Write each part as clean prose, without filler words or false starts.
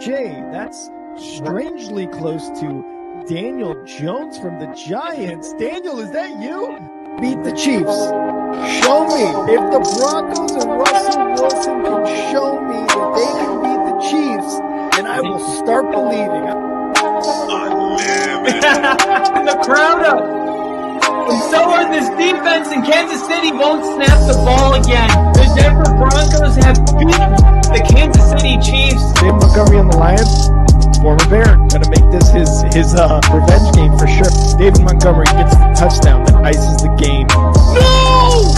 Jay, that's strangely close to Daniel Jones from the Giants. Daniel, is that you? Beat the Chiefs. Show me. If the Broncos and Russell Wilson can show me that they can beat the Chiefs, then I will start believing. The crowd up. And so are this defense, and Kansas City won't snap the ball again. The Denver Broncos have beat the Kansas City Chiefs. David Montgomery on the Lions, former Bear, gonna make this his revenge game for sure. David Montgomery gets the touchdown that ices the game. No!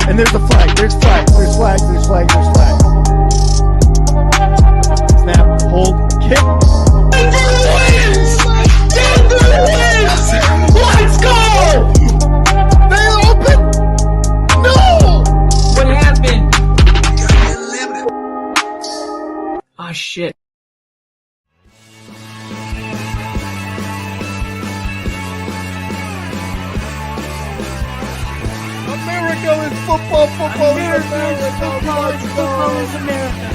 And there's the flag. There's flags. There's flags. There's flags. There's flags. Snap. Hold. Kick. Denver wins! Denver wins! Let's go! They open. No! What happened? Oh shit. America is football. Football is America. Football is America.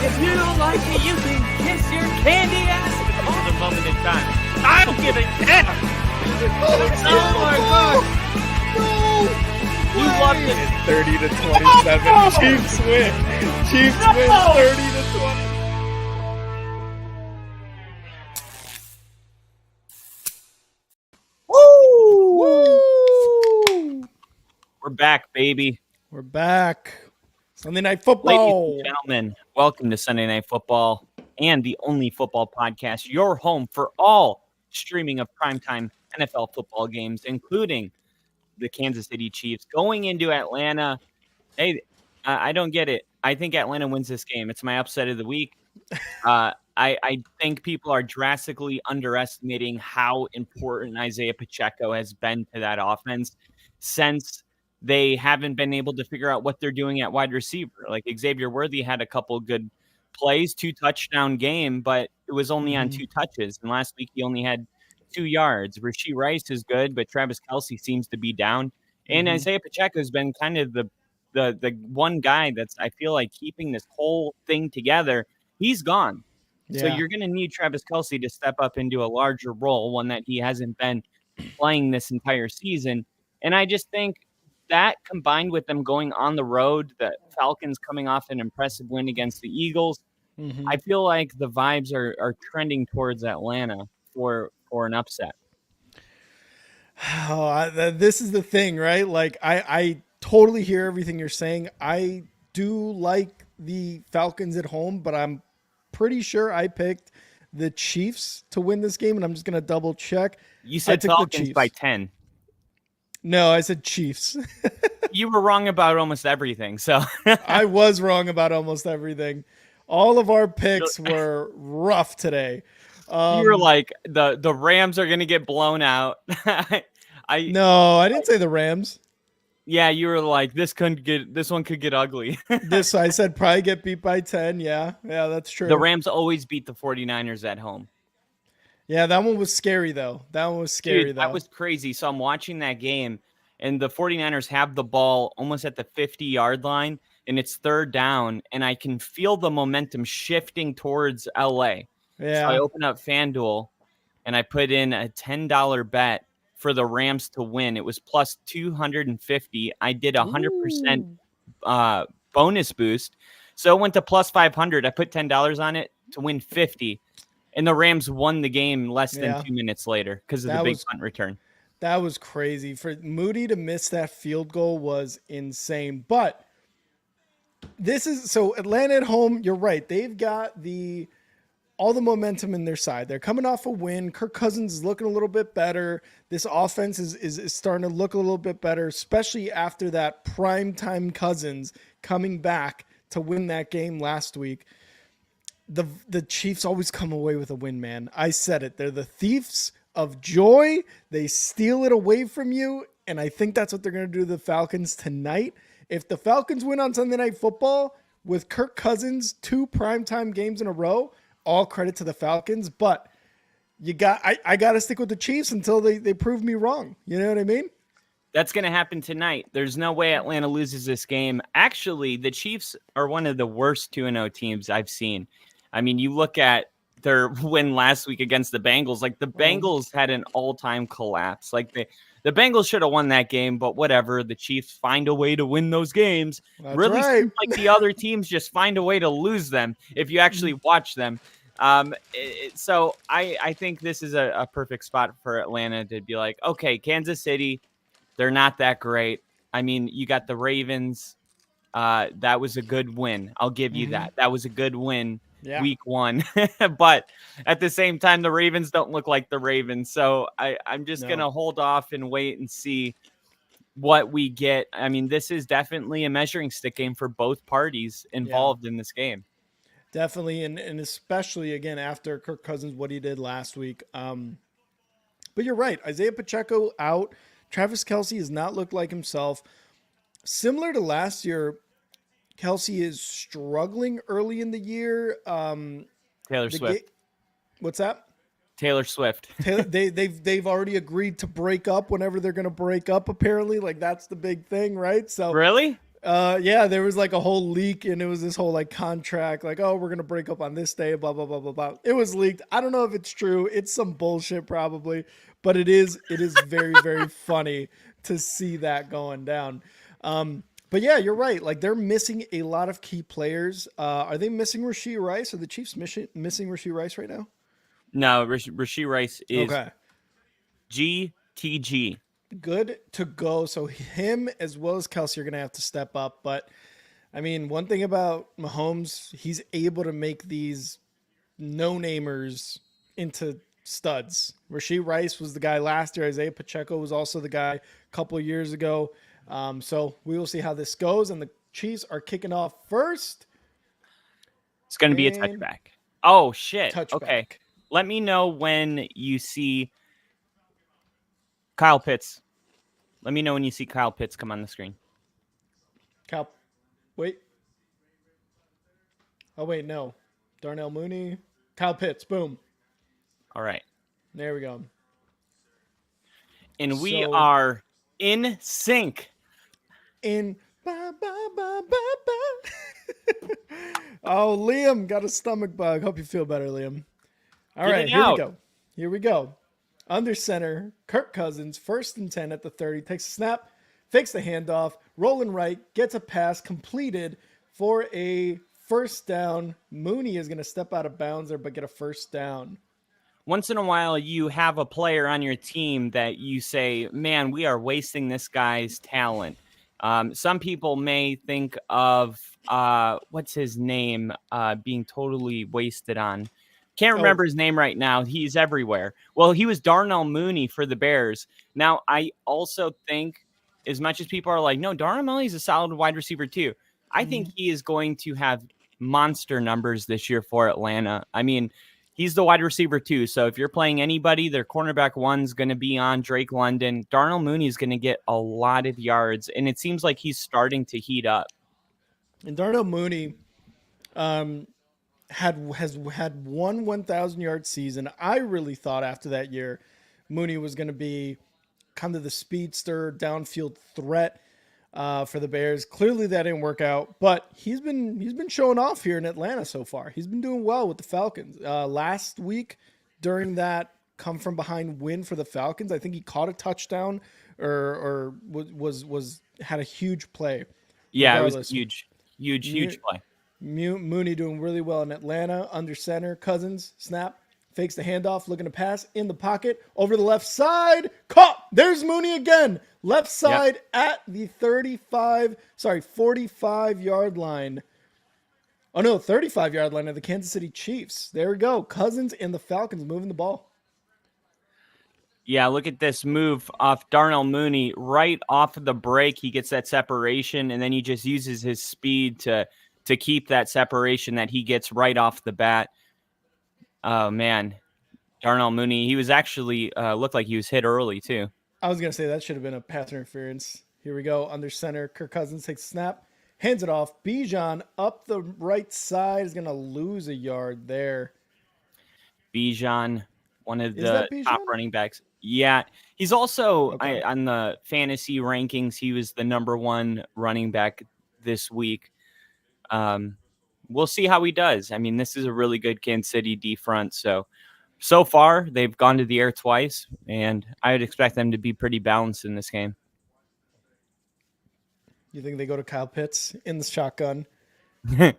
If you don't like it, you can kiss your candy ass. This is a moment in time. I don't give a damn. Oh my god. No! You loved it. It's 30 to 27. Chiefs win. Chiefs win 30 to 20. Woo! We're back, baby. We're back. Sunday Night Football. Ladies and gentlemen, welcome to Sunday Night Football and the only football podcast, your home for all streaming of primetime NFL football games, including the Kansas City Chiefs going into Atlanta. Hey, I don't get it. I think Atlanta wins this game. It's my upset of the week. I think people are drastically underestimating how important Isaiah Pacheco has been to that offense since they haven't been able to figure out what they're doing at wide receiver. Like Xavier Worthy had a couple good plays, 2-touchdown game, but it was only on 2 touches. And last week he only had 2 yards. Rashee Rice is good, but Travis Kelsey seems to be down. And Isaiah Pacheco has been kind of the one guy that's, I feel like, keeping this whole thing together. He's gone. Yeah. So you're going to need Travis Kelsey to step up into a larger role, one that he hasn't been playing this entire season. And I just think that combined with them going on the road, the Falcons coming off an impressive win against the Eagles, I feel like the vibes are trending towards Atlanta for an upset. Oh, this is the thing, right? Like I totally hear everything you're saying. I do like the Falcons at home, but I'm pretty sure I picked the Chiefs to win this game, and I'm just going to double check. You said Falcons by 10. No, I said Chiefs. You were wrong about almost everything. So I was wrong about almost everything. All of our picks were rough today. You were like, the Rams are going to get blown out. No, I didn't say the Rams. Yeah, you were like, this one could get ugly. I said probably get beat by 10. Yeah, that's true. The Rams always beat the 49ers at home. Yeah, that one was scary, though. That was crazy. So I'm watching that game, and the 49ers have the ball almost at the 50-yard line, and it's 3rd down, and I can feel the momentum shifting towards L.A. Yeah. So I open up FanDuel, and I put in a $10 bet for the Rams to win. It was plus 250. I did 100% bonus boost. So it went to plus 500. I put $10 on it to win 50. And the Rams won the game less than 2 minutes later because of the big punt return. That was crazy. For Moody to miss that field goal was insane. But so Atlanta at home, you're right. They've got all the momentum in their side. They're coming off a win. Kirk Cousins is looking a little bit better. This offense is starting to look a little bit better, especially after that primetime Cousins coming back to win that game last week. The Chiefs always come away with a win, man. I said it. They're the thieves of joy. They steal it away from you, and I think that's what they're going to do to the Falcons tonight. If the Falcons win on Sunday Night Football with Kirk Cousins 2 primetime games in a row, all credit to the Falcons, but I got to stick with the Chiefs until they prove me wrong. You know what I mean? That's going to happen tonight. There's no way Atlanta loses this game. Actually, the Chiefs are one of the worst 2-0 teams I've seen. I mean, you look at their win last week against the Bengals. Like the Bengals had an all-time collapse. Like the Bengals should have won that game, but whatever. The Chiefs find a way to win those games. That's really right. seems like the other teams just find a way to lose them if you actually watch them. So I think this is a perfect spot for Atlanta to be like, okay, Kansas City, they're not that great. I mean, you got the Ravens. That was a good win. I'll give you that. That was a good win. Yeah. Week 1. But at the same time, the Ravens don't look like the Ravens. So I'm just going to hold off and wait and see what we get. I mean, this is definitely a measuring stick game for both parties involved in this game. Definitely. And especially, again, after Kirk Cousins, what he did last week. But you're right. Isaiah Pacheco out. Travis Kelsey has not looked like himself. Similar to last year, Kelsey is struggling early in the year. Taylor Swift. What's that? Taylor Swift. They've already agreed to break up whenever they're going to break up. Apparently, like that's the big thing, right? So really, yeah, there was like a whole leak, and it was this whole like contract, like we're going to break up on this day, blah blah blah blah blah. It was leaked. I don't know if it's true. It's some bullshit probably, but it is very very funny to see that going down. But yeah, you're right. Like they're missing a lot of key players. Are they missing Rashee Rice? Are the Chiefs missing Rashee Rice right now? No, Rashee Rice is okay. GTG. Good to go. So him as well as Kelsey are going to have to step up. But I mean, one thing about Mahomes, he's able to make these no-namers into studs. Rashee Rice was the guy last year. Isaiah Pacheco was also the guy a couple of years ago. So we will see how this goes. And the Chiefs are kicking off first. It's going to be a touchback. Oh, shit. Touchback. Okay. Let me know when you see Kyle Pitts. Let me know when you see Kyle Pitts come on the screen. Wait. Oh, wait, no. Darnell Mooney. Kyle Pitts. Boom. All right. There we go. And we are in sync. Oh, Liam got a stomach bug. Hope you feel better, Liam. All right, here we go. Under center, Kirk Cousins, 1st and 10 at the 30, takes a snap, fakes the handoff, rolling right, gets a pass completed for a first down. Mooney is going to step out of bounds there, but get a first down. Once in a while, you have a player on your team that you say, man, we are wasting this guy's talent. Some people may think of, what's his name, being totally wasted on. Can't remember his name right now. He's everywhere. Well, he was Darnell Mooney for the Bears. Now, I also think, as much as people are like, no, Darnell Mooney's a solid wide receiver too, I think he is going to have monster numbers this year for Atlanta. I mean, he's the wide receiver too. So if you're playing anybody, their cornerback one's going to be on Drake London. Darnell Mooney is going to get a lot of yards, and it seems like he's starting to heat up. And Darnell Mooney has had one 1,000-yard season. I really thought after that year, Mooney was going to be kind of the speedster, downfield threat for the Bears. Clearly, that didn't work out, but he's been showing off here in Atlanta so far. He's been doing well with the Falcons. Last week, during that come from behind win for the Falcons, I think he caught a touchdown or had a huge play. Yeah, regardless. It was huge play. Mooney doing really well in Atlanta, under center. Cousins, snap, fakes the handoff, looking to pass, in the pocket, over the left side, caught. There's Mooney again. Left side at the 45-yard line. Oh, no, 35-yard line of the Kansas City Chiefs. There we go. Cousins and the Falcons moving the ball. Yeah, look at this move off Darnell Mooney. Right off of the break, he gets that separation, and then he just uses his speed to keep that separation that he gets right off the bat. Oh, man. Darnell Mooney, he was actually looked like he was hit early, too. I was going to say that should have been a pass interference. Here we go. Under center, Kirk Cousins takes a snap, hands it off. Bejan up the right side is going to lose a yard there. Bejan, one of the top running backs. Yeah, he's also okay. on the fantasy rankings. He was the number 1 running back this week. we'll see how he does. I mean, this is a really good Kansas City D front. So far, they've gone to the air twice, and I would expect them to be pretty balanced in this game. You think they go to Kyle Pitts in the shotgun? I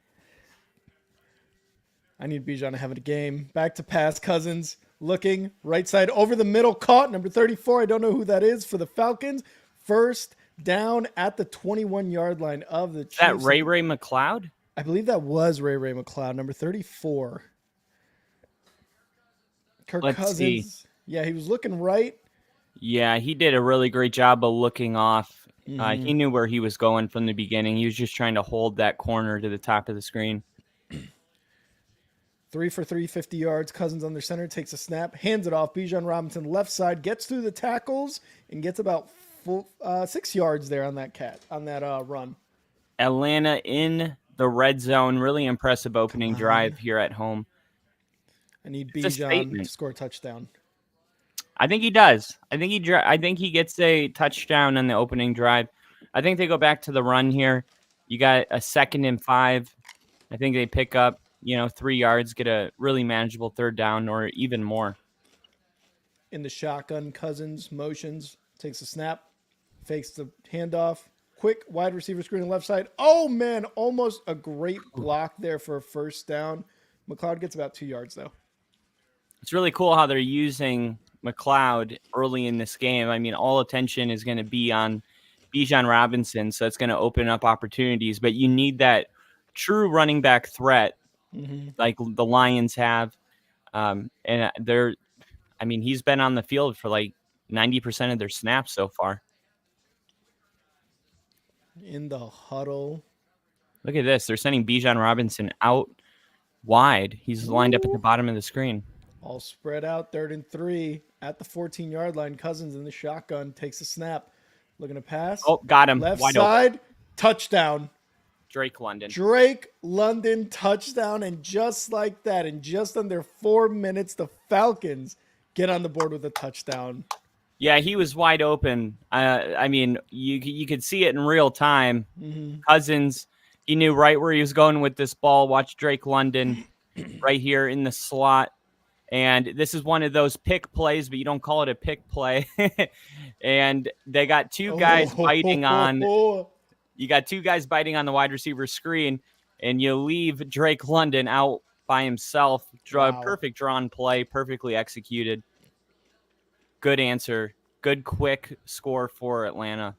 need Bejan to have a game. Back to pass. Cousins looking right side over the middle. Caught number 34. I don't know who that is for the Falcons. First down at the 21-yard line of the Chiefs. Is that Ray McLeod? I believe that was Ray McLeod, number 34. Kirk Let's Cousins. see. Yeah, he was looking right. Yeah, he did a really great job of looking off. He knew where he was going from the beginning. He was just trying to hold that corner to the top of the screen. 3 for 3, 50 yards. Cousins under center, takes a snap, hands it off. Bejan Robinson left side, gets through the tackles, and gets about 6 yards there on that run. Atlanta in the red zone. Really impressive opening drive here at home. I need Bejan to score a touchdown. I think he does. I think he gets a touchdown on the opening drive. I think they go back to the run here. You got a 2nd and 5. I think they pick up, 3 yards, get a really manageable 3rd down or even more. In the shotgun, Cousins motions, takes a snap, fakes the handoff. Quick wide receiver screen on the left side. Oh, man, almost a great block there for a first down. McLeod gets about 2 yards, though. It's really cool how they're using McLeod early in this game. I mean, all attention is going to be on Bejan Robinson, so it's going to open up opportunities. But you need that true running back threat like the Lions have. And he's been on the field for like 90% of their snaps so far. In the huddle. Look at this. They're sending Bejan Robinson out wide. He's lined up at the bottom of the screen. All spread out, 3rd and 3 at the 14-yard line. Cousins in the shotgun, takes a snap, looking to pass. Oh, got him. Left wide side, open. Touchdown. Drake London, touchdown, and just like that, in just under 4 minutes, the Falcons get on the board with a touchdown. Yeah, he was wide open. You could see it in real time. Cousins, he knew right where he was going with this ball. Watch Drake London right here in the slot. And this is one of those pick plays, but you don't call it a pick play. And they got two guys biting on. You got 2 guys biting on the wide receiver screen, and you leave Drake London out by himself. Perfect drawn play, perfectly executed. Good answer. Good quick score for Atlanta.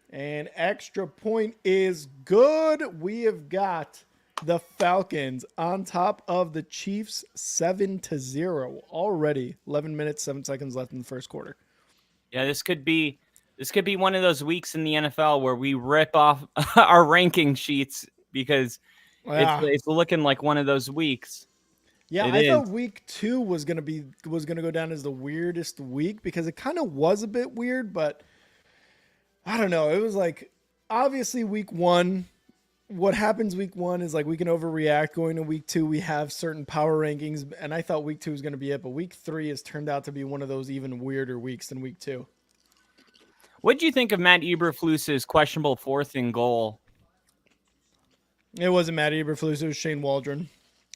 And extra point is good. We have got the Falcons on top of the Chiefs 7-0 already. 11 minutes, 7 seconds left in the first quarter. Yeah, this could be one of those weeks in the NFL where we rip off our ranking sheets because it's looking like one of those weeks. Yeah, I thought week 2 was gonna go down as the weirdest week because it kind of was a bit weird, but I don't know. It was like obviously week 1. What happens week 1 is like we can overreact. Going to week 2, we have certain power rankings, and I thought week 2 was going to be it, but week 3 has turned out to be one of those even weirder weeks than week 2. What did you think of Matt Eberflus's questionable 4th and goal? It wasn't Matt Eberflus, it was Shane Waldron,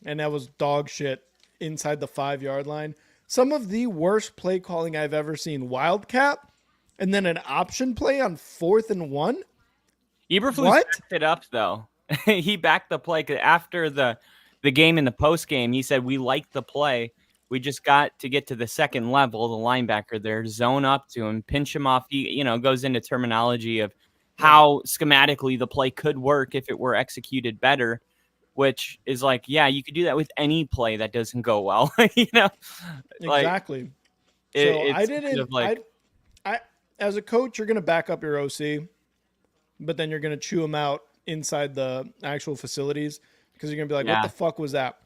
and that was dog shit inside the 5-yard line. Some of the worst play calling I've ever seen. Wildcat, and then an option play on 4th and 1. Eberflus backed it up, though. He backed the play after the game in the post game. He said, we liked the play. We just got to get to the second level. The linebacker there, zone up to him, pinch him off. He, goes into terminology of how schematically the play could work if it were executed better, which is like, yeah, you could do that with any play that doesn't go well. Exactly. I didn't. As a coach, you're going to back up your OC. But then you're going to chew them out inside the actual facilities because you're going to be like, what the fuck was that?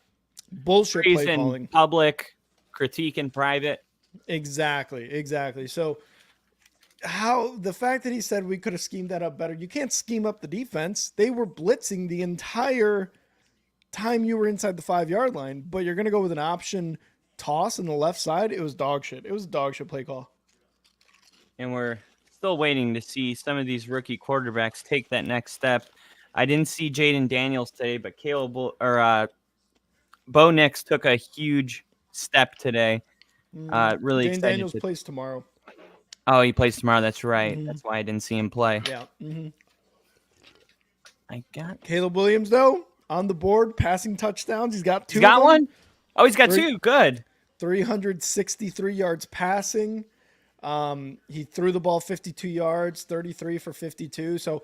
Bullshit play calling. Public, critique in private. Exactly. So the fact that he said we could have schemed that up better, you can't scheme up the defense. They were blitzing the entire time you were inside the 5-yard line, but you're going to go with an option toss on the left side. It was dog shit. It was a dog shit play call. And we're still waiting to see some of these rookie quarterbacks take that next step. I didn't see Jadon Daniels today, but Bo Nix took a huge step today. Really Jane excited Daniels plays tomorrow. Oh, he plays tomorrow. That's right. That's why I didn't see him play. Yeah. I got Caleb Williams, though, on the board, passing touchdowns. He's got two. He's got of them. one? Oh, he's got two. Good. 363 yards passing. He threw the ball 52 yards, 33 for 52. So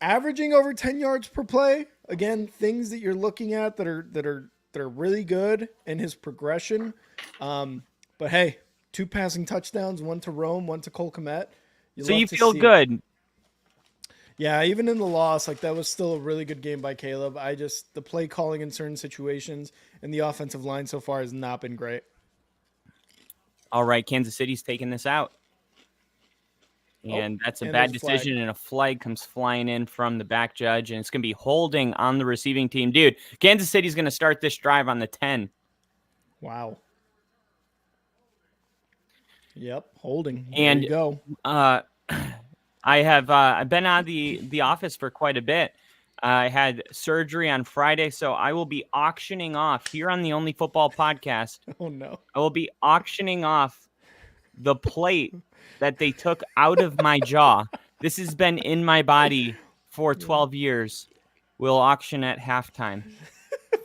averaging over 10 yards per play. Again, things that you're looking at that are really good in his progression. But hey, 2 passing touchdowns, 1 to Rome, 1 to Cole Kmet. So you feel good. Yeah, even in the loss, like that was still a really good game by Caleb. The play calling in certain situations and the offensive line so far has not been great. All right, Kansas City's taking this out. And that's a bad decision, and a flag comes flying in from the back judge, and it's going to be holding on the receiving team. Dude, Kansas City's going to start this drive on the 10. Wow. Yep, holding. And there you go. I've been out of the office for quite a bit. I had surgery on Friday, so I will be auctioning off here on the Only Football Podcast. Oh, no. I will be auctioning off the plate that they took out of my jaw. This has been in my body for 12 years. We'll auction at halftime.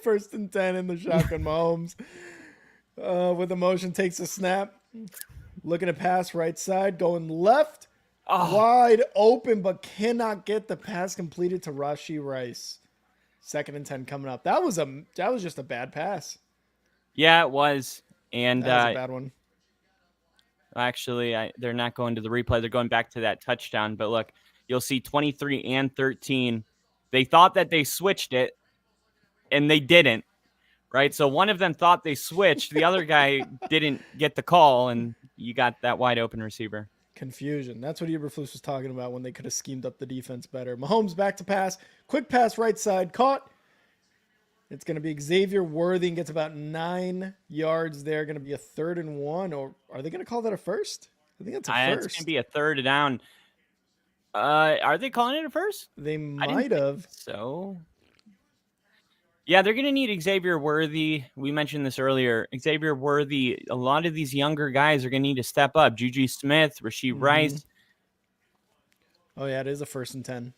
1st and 10 in the shotgun. Mahomes with emotion takes a snap. Looking to pass right side, going left. Wide open, but cannot get the pass completed to Rashee Rice. 2nd and 10 coming up. That was just a bad pass. Yeah, it was. And that was a bad one. Actually, they're not going to the replay. They're going back to that touchdown. But look, you'll see 23 and 13. They thought that they switched it, and they didn't, right? So one of them thought they switched. The other guy didn't get the call, and you got that wide open receiver. Confusion. That's what Eberflus was talking about when they could have schemed up the defense better. Mahomes back to pass. Quick pass right side. Caught. It's going to be Xavier Worthy and gets about 9 yards there. Going to be a 3rd and 1. Or are they going to call that a first? I think that's a first. It's going to be a 3rd down. Are they calling it a first? They might have. So, yeah, they're going to need Xavier Worthy. We mentioned this earlier. Xavier Worthy, a lot of these younger guys are going to need to step up. Juju Smith, Rashee Rice. Oh, yeah, it is a 1st and 10.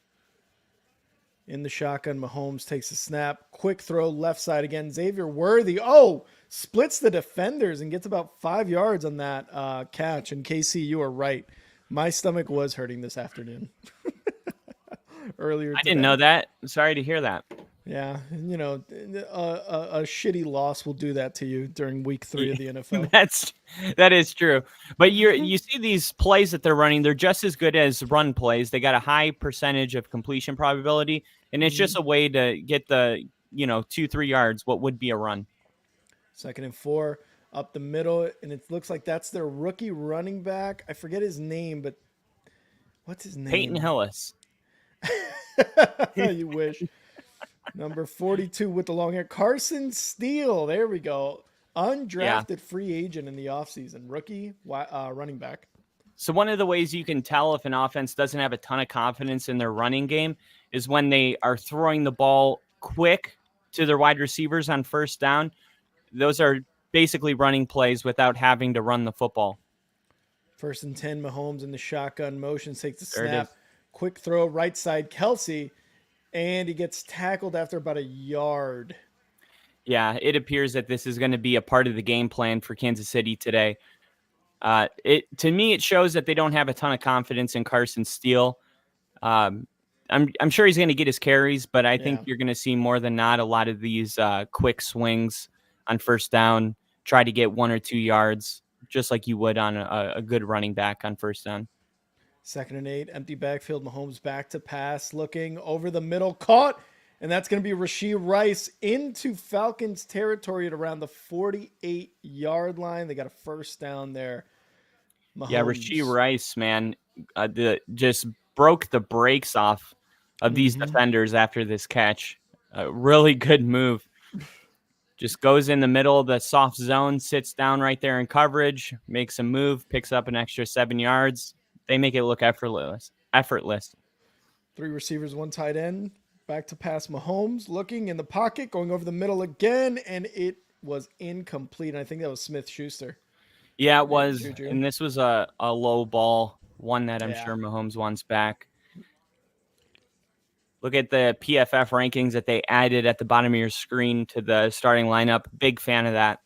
In the shotgun, Mahomes takes a snap. Quick throw left side again. Xavier Worthy. Oh, splits the defenders and gets about 5 yards on that catch. And KC, you are right. My stomach was hurting this afternoon. Earlier today. I didn't know that. I'm sorry to hear that. Yeah, you know, a shitty loss will do that to you during week 3 of the NFL. That is true. But you see these plays that they're running, they're just as good as run plays. They got a high percentage of completion probability, and it's just a way to get the, 2-3 yards, what would be a run. 2nd and 4 up the middle, and it looks like that's their rookie running back. I forget his name, but what's his name? Peyton Hillis. You wish. Number 42 with the long hair. Carson Steele. There we go. Undrafted free agent in the offseason. Rookie running back. So one of the ways you can tell if an offense doesn't have a ton of confidence in their running game is when they are throwing the ball quick to their wide receivers on 1st down. Those are basically running plays without having to run the football. 1st and 10, Mahomes in the shotgun motion, takes the snap. Quick throw right side, Kelsey. And he gets tackled after about a yard. Yeah, it appears that this is going to be a part of the game plan for Kansas City today. To me, it shows that they don't have a ton of confidence in Carson Steele. I'm sure he's going to get his carries, but I think you're going to see more than not a lot of these quick swings on 1st down, try to get 1 or 2 yards, just like you would on a good running back on 1st down. 2nd and 8, empty backfield. Mahomes back to pass, looking over the middle, caught, and that's going to be Rashee Rice into Falcons territory at around the 48-yard line. They got a 1st down there. Mahomes. Yeah, Rashee Rice, man, just broke the brakes off of these defenders after this catch. A really good move. Just goes in the middle of the soft zone, sits down right there in coverage, makes a move, picks up an extra 7 yards. They make it look effortless. 3 receivers, 1 tight end. Back to pass Mahomes, looking in the pocket, going over the middle again, and it was incomplete. And I think that was Smith-Shuster. Yeah, it was. Juju. And this was a low ball, one that I'm Yeah. sure Mahomes wants back. Look at the PFF rankings that they added at the bottom of your screen to the starting lineup. Big fan of that.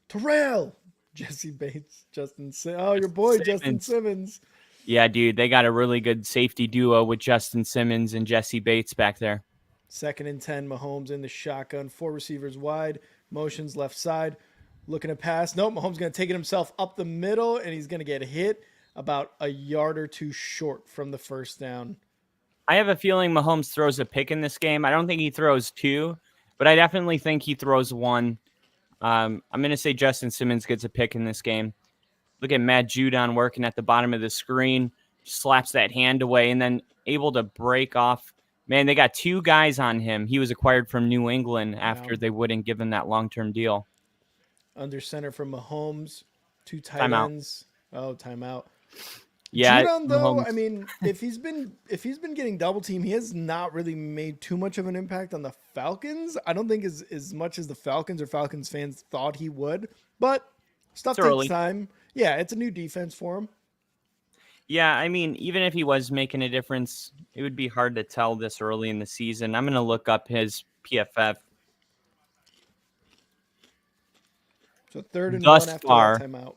Terrell, Jesse Bates, your boy, Justin Simmons. Yeah, dude, they got a really good safety duo with Justin Simmons and Jesse Bates back there. 2nd and 10, Mahomes in the shotgun, 4 receivers wide, motions left side, looking to pass. Nope, Mahomes going to take it himself up the middle, and he's going to get hit about a yard or two short from the first down. I have a feeling Mahomes throws a pick in this game. I don't think he throws 2, but I definitely think he throws 1. I'm going to say Justin Simmons gets a pick in this game. Look at Matt Judon working at the bottom of the screen, slaps that hand away, and then able to break off. Man, they got 2 guys on him. He was acquired from New England after they wouldn't give him that long-term deal. Under center for Mahomes, 2 tight Timeout. ends. Oh, timeout. Yeah, Judon, though, Mahomes. I mean, if he's been getting double team, he has not really made too much of an impact on the Falcons. I don't think as much as the Falcons or Falcons fans thought he would, but stuff takes time. Yeah, it's a new defense for him. Yeah, I mean, even if he was making a difference, it would be hard to tell this early in the season. I'm going to look up his PFF. So 3rd and Thus 1 after far. that timeout.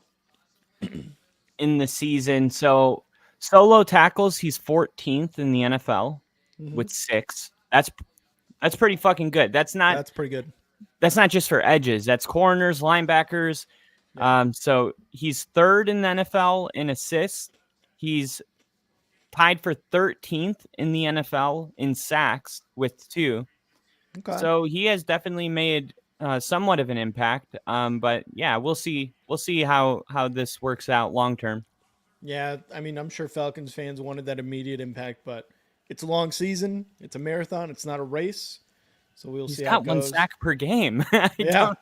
In the season. So solo tackles, he's 14th in the NFL with 6. That's pretty fucking good. That's pretty good. That's not just for edges. That's corners, linebackers. Yeah. So he's 3rd in the NFL in assists. He's tied for 13th in the NFL in sacks with 2. Okay. So he has definitely made somewhat of an impact. But yeah, we'll see how this works out long term. Yeah, I mean, I'm sure Falcons fans wanted that immediate impact, but it's a long season. It's a marathon. It's not a race. So we'll see how it goes. He's got 1 sack per game. Yeah.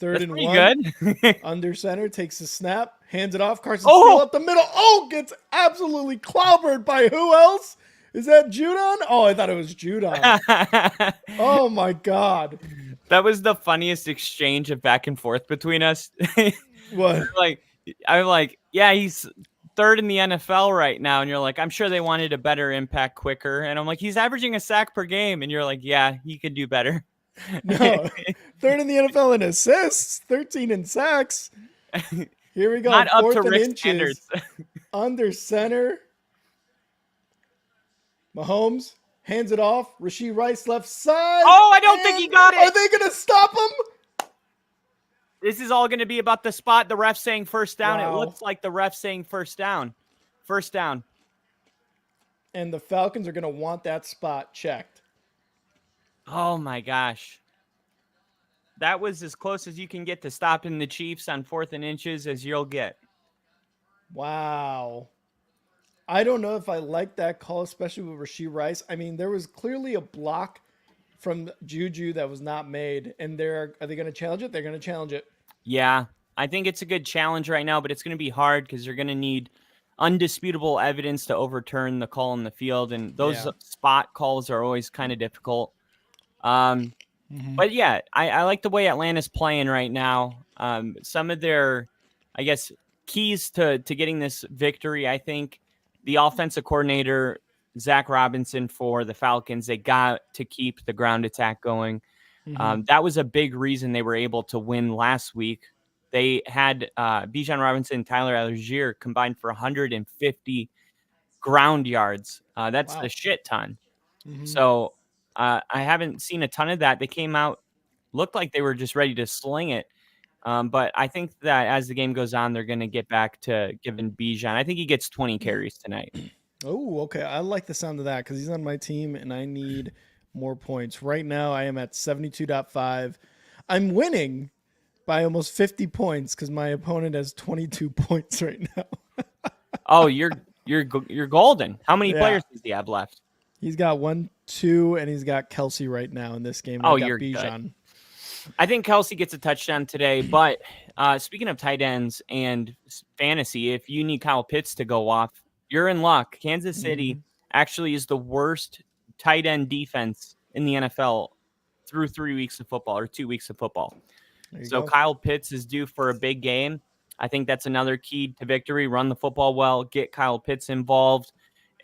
3rd and 1. Good. Under center, takes the snap, hands it off. Carson Steele up the middle. Oh, gets absolutely clobbered by who else? Is that Judon? Oh, I thought it was Judon. Oh, my God. That was the funniest exchange of back and forth between us. What? I'm like, yeah, he's 3rd in the NFL right now. And you're like, I'm sure they wanted a better impact quicker. And I'm like, he's averaging a sack per game. And you're like, yeah, he could do better. No, 3rd in the NFL in assists, 13 in sacks. Here we go. Not up 4th to and Rick inches. standards. Under center. Mahomes hands it off. Rashee Rice left side. Oh, I don't think he got it. Are they going to stop him? This is all going to be about the spot. The ref saying first down. Wow. It looks like the ref saying first down. First down. And the Falcons are going to want that spot checked. Oh, my gosh. That was as close as you can get to stopping the Chiefs on 4th and inches as you'll get. Wow. I don't know if I like that call, especially with Rashee Rice. I mean, there was clearly a block from Juju that was not made. And are they going to challenge it? They're going to challenge it. Yeah, I think it's a good challenge right now, but it's going to be hard because you're going to need undisputable evidence to overturn the call in the field. And those spot calls are always kind of difficult. But yeah, I like the way Atlanta's playing right now. Some of their, I guess, keys to getting this victory, I think the offensive coordinator, Zach Robinson for the Falcons, they got to keep the ground attack going. That was a big reason they were able to win last week. They had Bejan Robinson and Tyler Algier combined for 150 ground yards. That's a shit ton. So I haven't seen a ton of that. They came out, looked like they were just ready to sling it. But I think that as the game goes on, they're going to get back to giving Bejan. I think he gets 20 carries tonight. Oh, okay. I like the sound of that because he's on my team and I need more points. Right now, I am at 72.5. I'm winning by almost 50 points because my opponent has 22 points right now. Oh, you're golden. How many players does he have left? He's got 1, 2, and he's got Kelsey right now in this game. Oh, I've got you're Bejan. good. I think Kelsey gets a touchdown today, but speaking of tight ends and fantasy, if you need Kyle Pitts to go off, you're in luck. Kansas City actually is the worst tight end defense in the NFL through 3 weeks of football or 2 weeks of football. So go. Kyle Pitts is due for a big game. I think that's another key to victory. Run the football well, get Kyle Pitts involved.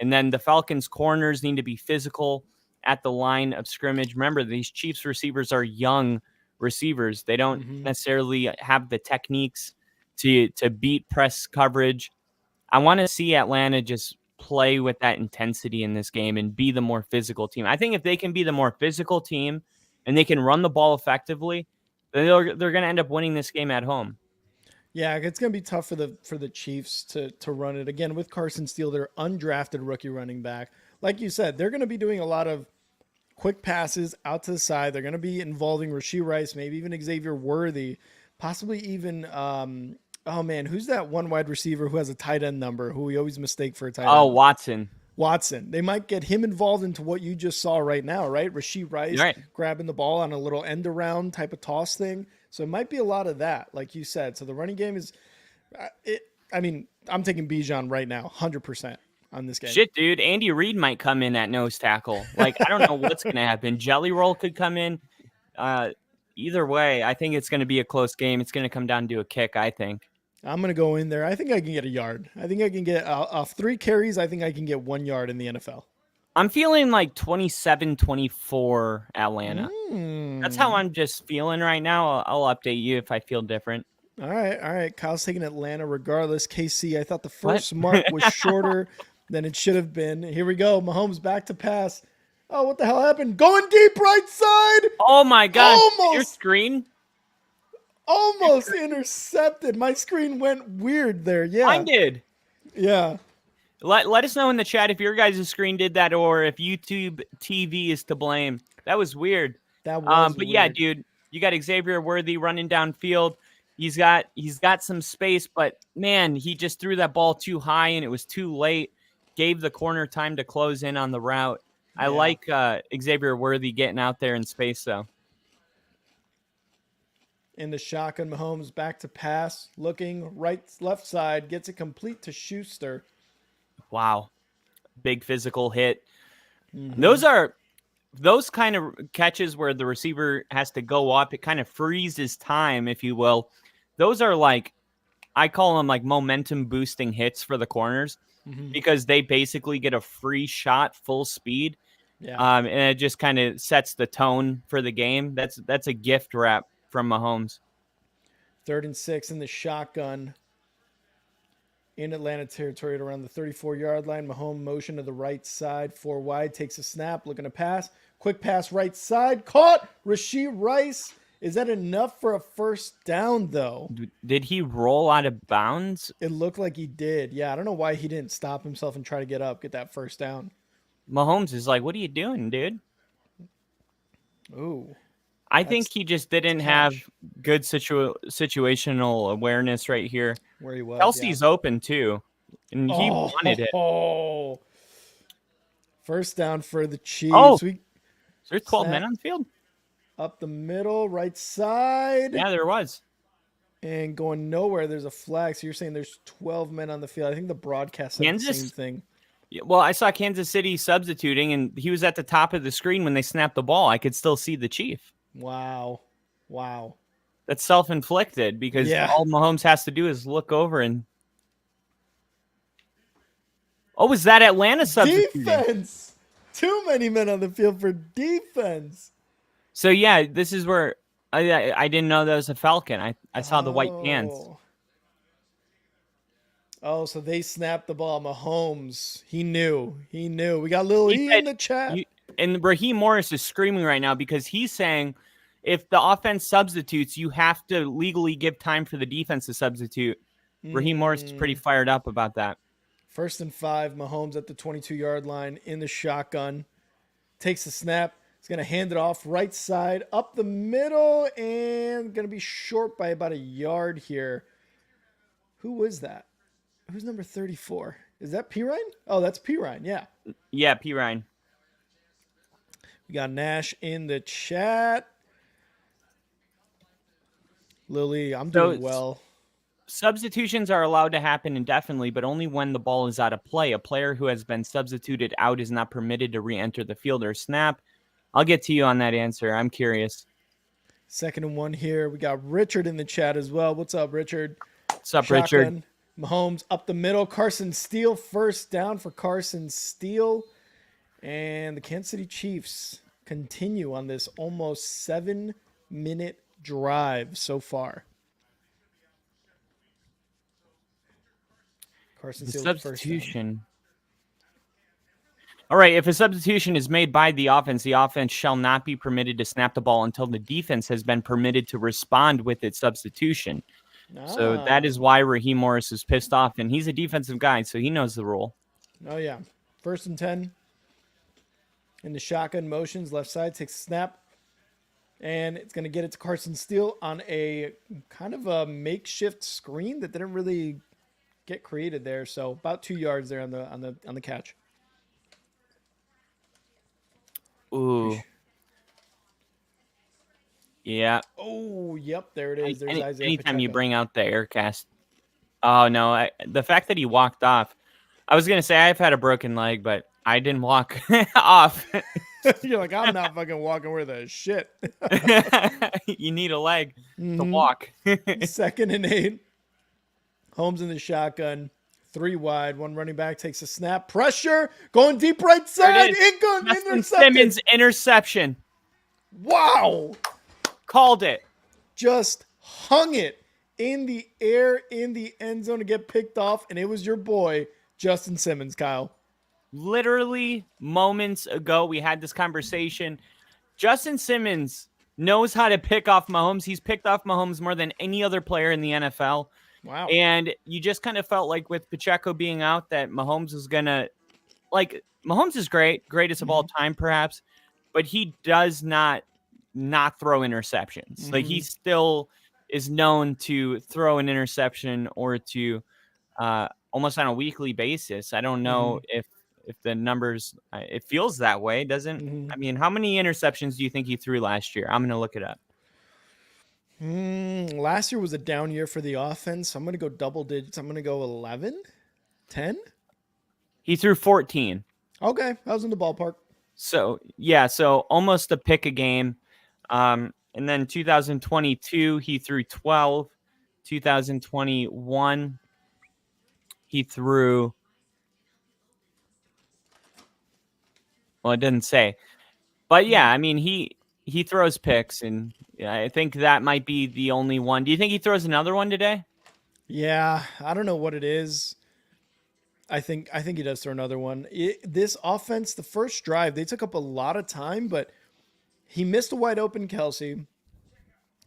And then the Falcons corners need to be physical at the line of scrimmage. Remember, these Chiefs receivers are young receivers. They don't necessarily have the techniques to beat press coverage. I want to see Atlanta just play with that intensity in this game and be the more physical team. I think if they can be the more physical team and they can run the ball effectively, then they're going to end up winning this game at home. Yeah, it's going to be tough for the Chiefs to run it. Again, with Carson Steele, their undrafted rookie running back. Like you said, they're going to be doing a lot of quick passes out to the side. They're going to be involving Rashee Rice, maybe even Xavier Worthy, possibly even, oh man, who's that one wide receiver who has a tight end number who we always mistake for a tight end? Oh, Watson. They might get him involved into what you just saw right now, right? Rashee Rice grabbing the ball on a little end around type of toss thing. So it might be a lot of that, like you said. So the running game is, I'm taking Bejan right now, 100% on this game. Shit, dude. Andy Reid might come in at nose tackle. Like, I don't know what's going to happen. Jelly Roll could come in. Either way, I think it's going to be a close game. It's going to come down to a kick, I think. I'm going to go in there. I think I can get a yard. I think I can get off 3 carries. I think I can get 1 yard in the NFL. I'm feeling like 27-24 Atlanta. That's how I'm just feeling right now. I'll update you if I feel different. All right. Kyle's taking Atlanta regardless. KC, I thought the first mark was shorter than it should have been. Here we go. Mahomes back to pass. Oh, what the hell happened? Going deep right side. Oh, my gosh. Your screen? Almost intercepted. My screen went weird there. Yeah. Mine did. Yeah. Let us know in the chat if your guys' screen did that or if YouTube TV is to blame. That was weird. That was but weird. yeah, dude, you got Xavier Worthy running downfield. He's got some space, but man, he just threw that ball too high and it was too late. Gave the corner time to close in on the route. I like Xavier Worthy getting out there in space though. In the shotgun, Mahomes back to pass, looking left side, gets it complete to Schuster. Wow. Big physical hit. Those kind of catches where the receiver has to go up. It kind of freezes time, if you will. Those are like, I call them like momentum boosting hits for the corners because they basically get a free shot full speed. Yeah. And it just kind of sets the tone for the game. That's a gift wrap from Mahomes. 3rd and 6 in the shotgun. In Atlanta territory at around the 34-yard line. Mahomes motion to the right side. 4 wide. Takes a snap. Looking to pass. Quick pass right side. Caught. Rashee Rice. Is that enough for a first down, though? Did he roll out of bounds? It looked like he did. Yeah, I don't know why he didn't stop himself and try to get that first down. Mahomes is like, what are you doing, dude? Ooh. I think he just didn't have good situational awareness right here. Where he was. Kelsey's open too, and he wanted it. Oh, first down for the Chiefs. Oh, there's 12 men on the field. Up the middle, right side. Yeah, there was. And going nowhere. There's a flag. So you're saying there's 12 men on the field. I think the broadcast said the same thing. Well, I saw Kansas City substituting, and he was at the top of the screen when they snapped the ball. I could still see the Chief. Wow. That's self-inflicted because all Mahomes has to do is look over and... Oh, was that Atlanta substituting? Defense! Too many men on the field for defense. So, yeah, this is where... I didn't know that was a Falcon. I saw the white pants. Oh, so they snapped the ball. Mahomes, he knew. We got Lil E in the chat. And Raheem Morris is screaming right now because he's saying if the offense substitutes, you have to legally give time for the defense to substitute. Raheem Morris is pretty fired up about that. 1st and 5, Mahomes at the 22-yard line in the shotgun. Takes the snap. He's going to hand it off right side, up the middle, and going to be short by about a yard here. Who was that? Who's number 34? Is that Pirine? Oh, that's Pirine, yeah. Yeah, Pirine. We got Nash in the chat. Lily, I'm doing well. Substitutions are allowed to happen indefinitely, but only when the ball is out of play. A player who has been substituted out is not permitted to re-enter the field or snap. I'll get to you on that answer. I'm curious. 2nd and 1 here. We got Richard in the chat as well. What's up, Richard? What's up, Richard? Mahomes up the middle. Carson Steele, first down for Carson Steele. And the Kansas City Chiefs continue on this almost 7-minute drive so far. Carson The Steele substitution. All right, if a substitution is made by the offense shall not be permitted to snap the ball until the defense has been permitted to respond with its substitution. So that is why Raheem Morris is pissed off, and he's a defensive guy, so he knows the rule. Oh, yeah. 1st and 10. In the shotgun motions, left side takes a snap. And it's going to get it to Carson Steele on a kind of a makeshift screen that didn't really get created there. So about 2 yards there on the catch. Ooh. Yeah. Oh, yep, there it is. There's Isaiah anytime Pacheco. you bring out the aircast. Oh, no. The fact that he walked off. I was going to say I've had a broken leg, but I didn't walk off. You're like, I'm not fucking walking worth a shit. You need a leg to walk. 2nd and 8. Holmes in the shotgun. 3 wide. 1 running back takes a snap. Pressure. Going deep right side. Intercepted. Simmons interception. Wow. Called it. Just hung it in the air in the end zone to get picked off. And it was your boy, Justin Simmons, Kyle. Literally moments ago, we had this conversation. Justin Simmons knows how to pick off Mahomes. He's picked off Mahomes more than any other player in the NFL. Wow. And you just kind of felt like with Pacheco being out that Mahomes was going to, like, Mahomes is greatest of all time, perhaps, but he does not throw interceptions. Like, he still is known to throw an interception or to almost on a weekly basis. I don't know if the numbers, it feels that way, doesn't? I mean, how many interceptions do you think he threw last year? I'm going to look it up. Last year was a down year for the offense. I'm going to go double digits. I'm going to go 11, 10. He threw 14. Okay. I was in the ballpark. So, yeah, so almost a pick a game. And then 2022, he threw 12. 2021, he threw, well, it didn't say. But, yeah, I mean, he throws picks, and I think that might be the only one. Do you think he throws another one today? Yeah, I don't know what it is. I think he does throw another one. This offense, the first drive, they took up a lot of time, but he missed a wide open Kelsey.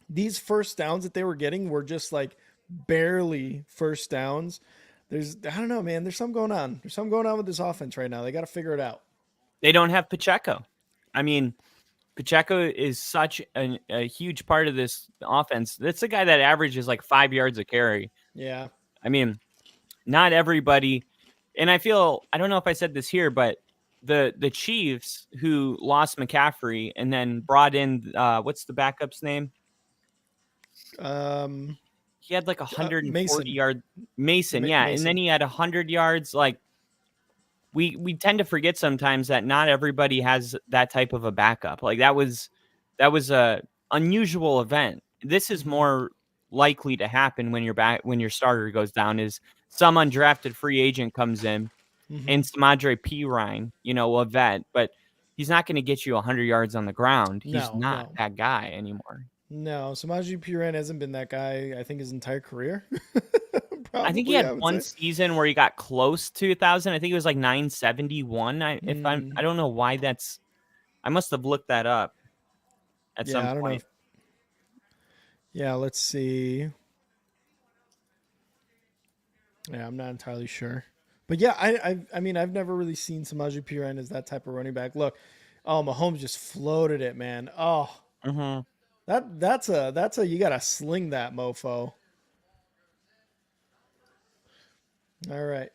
These first downs that they were getting were just like barely first downs. I don't know, man. There's something going on. There's something going on with this offense right now. They got to figure it out. They don't have Pacheco. I mean, Pacheco is such a huge part of this offense. That's a guy that averages like 5 yards a carry. Yeah. I mean, not everybody. And I don't know if I said this here, but the Chiefs who lost McCaffrey and then brought in, what's the backup's name? He had like 140 yard Mason. Yeah. Mason. And then he had 100 yards. Like we tend to forget sometimes that not everybody has that type of a backup. Like that was a unusual event. This is more likely to happen when your starter goes down is some undrafted free agent comes in and Samadre Pirine, a vet, but he's not going to get you 100 yards on the ground. He's not that guy anymore. No, Samadre Pirine hasn't been that guy, I think, his entire career. I think he had one season where he got close to 1,000. I think it was like 971. I don't know why that's. I must have looked that up at some point. I don't know. Yeah, let's see. Yeah, I'm not entirely sure, but yeah, I mean, I've never really seen Samadre Pirine as that type of running back. Look, Mahomes just floated it, man. Oh, that's a you gotta sling that mofo. All right.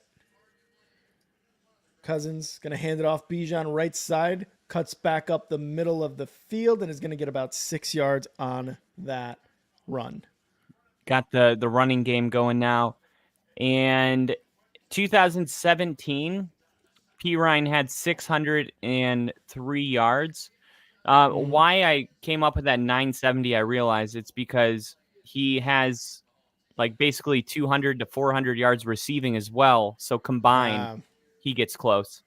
Cousins going to hand it off. Bejan right side. Cuts back up the middle of the field and is going to get about 6 yards on that run. got the running game going now. And 2017, P. Ryan had 603 yards. Why I came up with that 970, I realized it's because he has like basically 200 to 400 yards receiving as well. So combined, he gets close.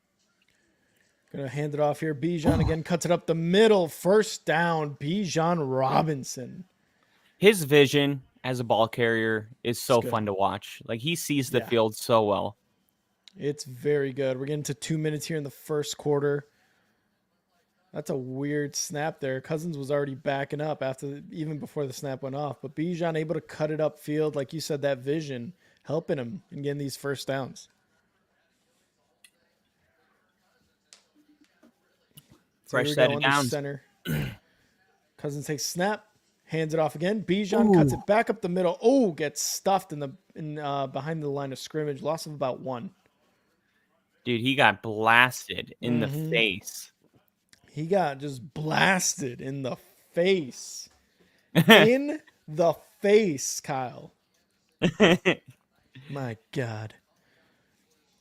Gonna hand it off here. Bejan again cuts it up the middle. First down. Bejan Robinson. His vision as a ball carrier is so good. fun to watch. Like he sees the field so well. It's very good. We're getting to 2 minutes here in the first quarter. That's a weird snap there. Cousins was already backing up even before the snap went off. But Bejan able to cut it upfield. Like you said, that vision helping him in getting these first downs. Fresh set it down. Center. Cousins takes snap, hands it off again. Bejan cuts it back up the middle. Oh, gets stuffed behind the line of scrimmage. Loss of about 1. Dude, he got blasted in the face. He got just blasted in the face. In the face, Kyle. My God.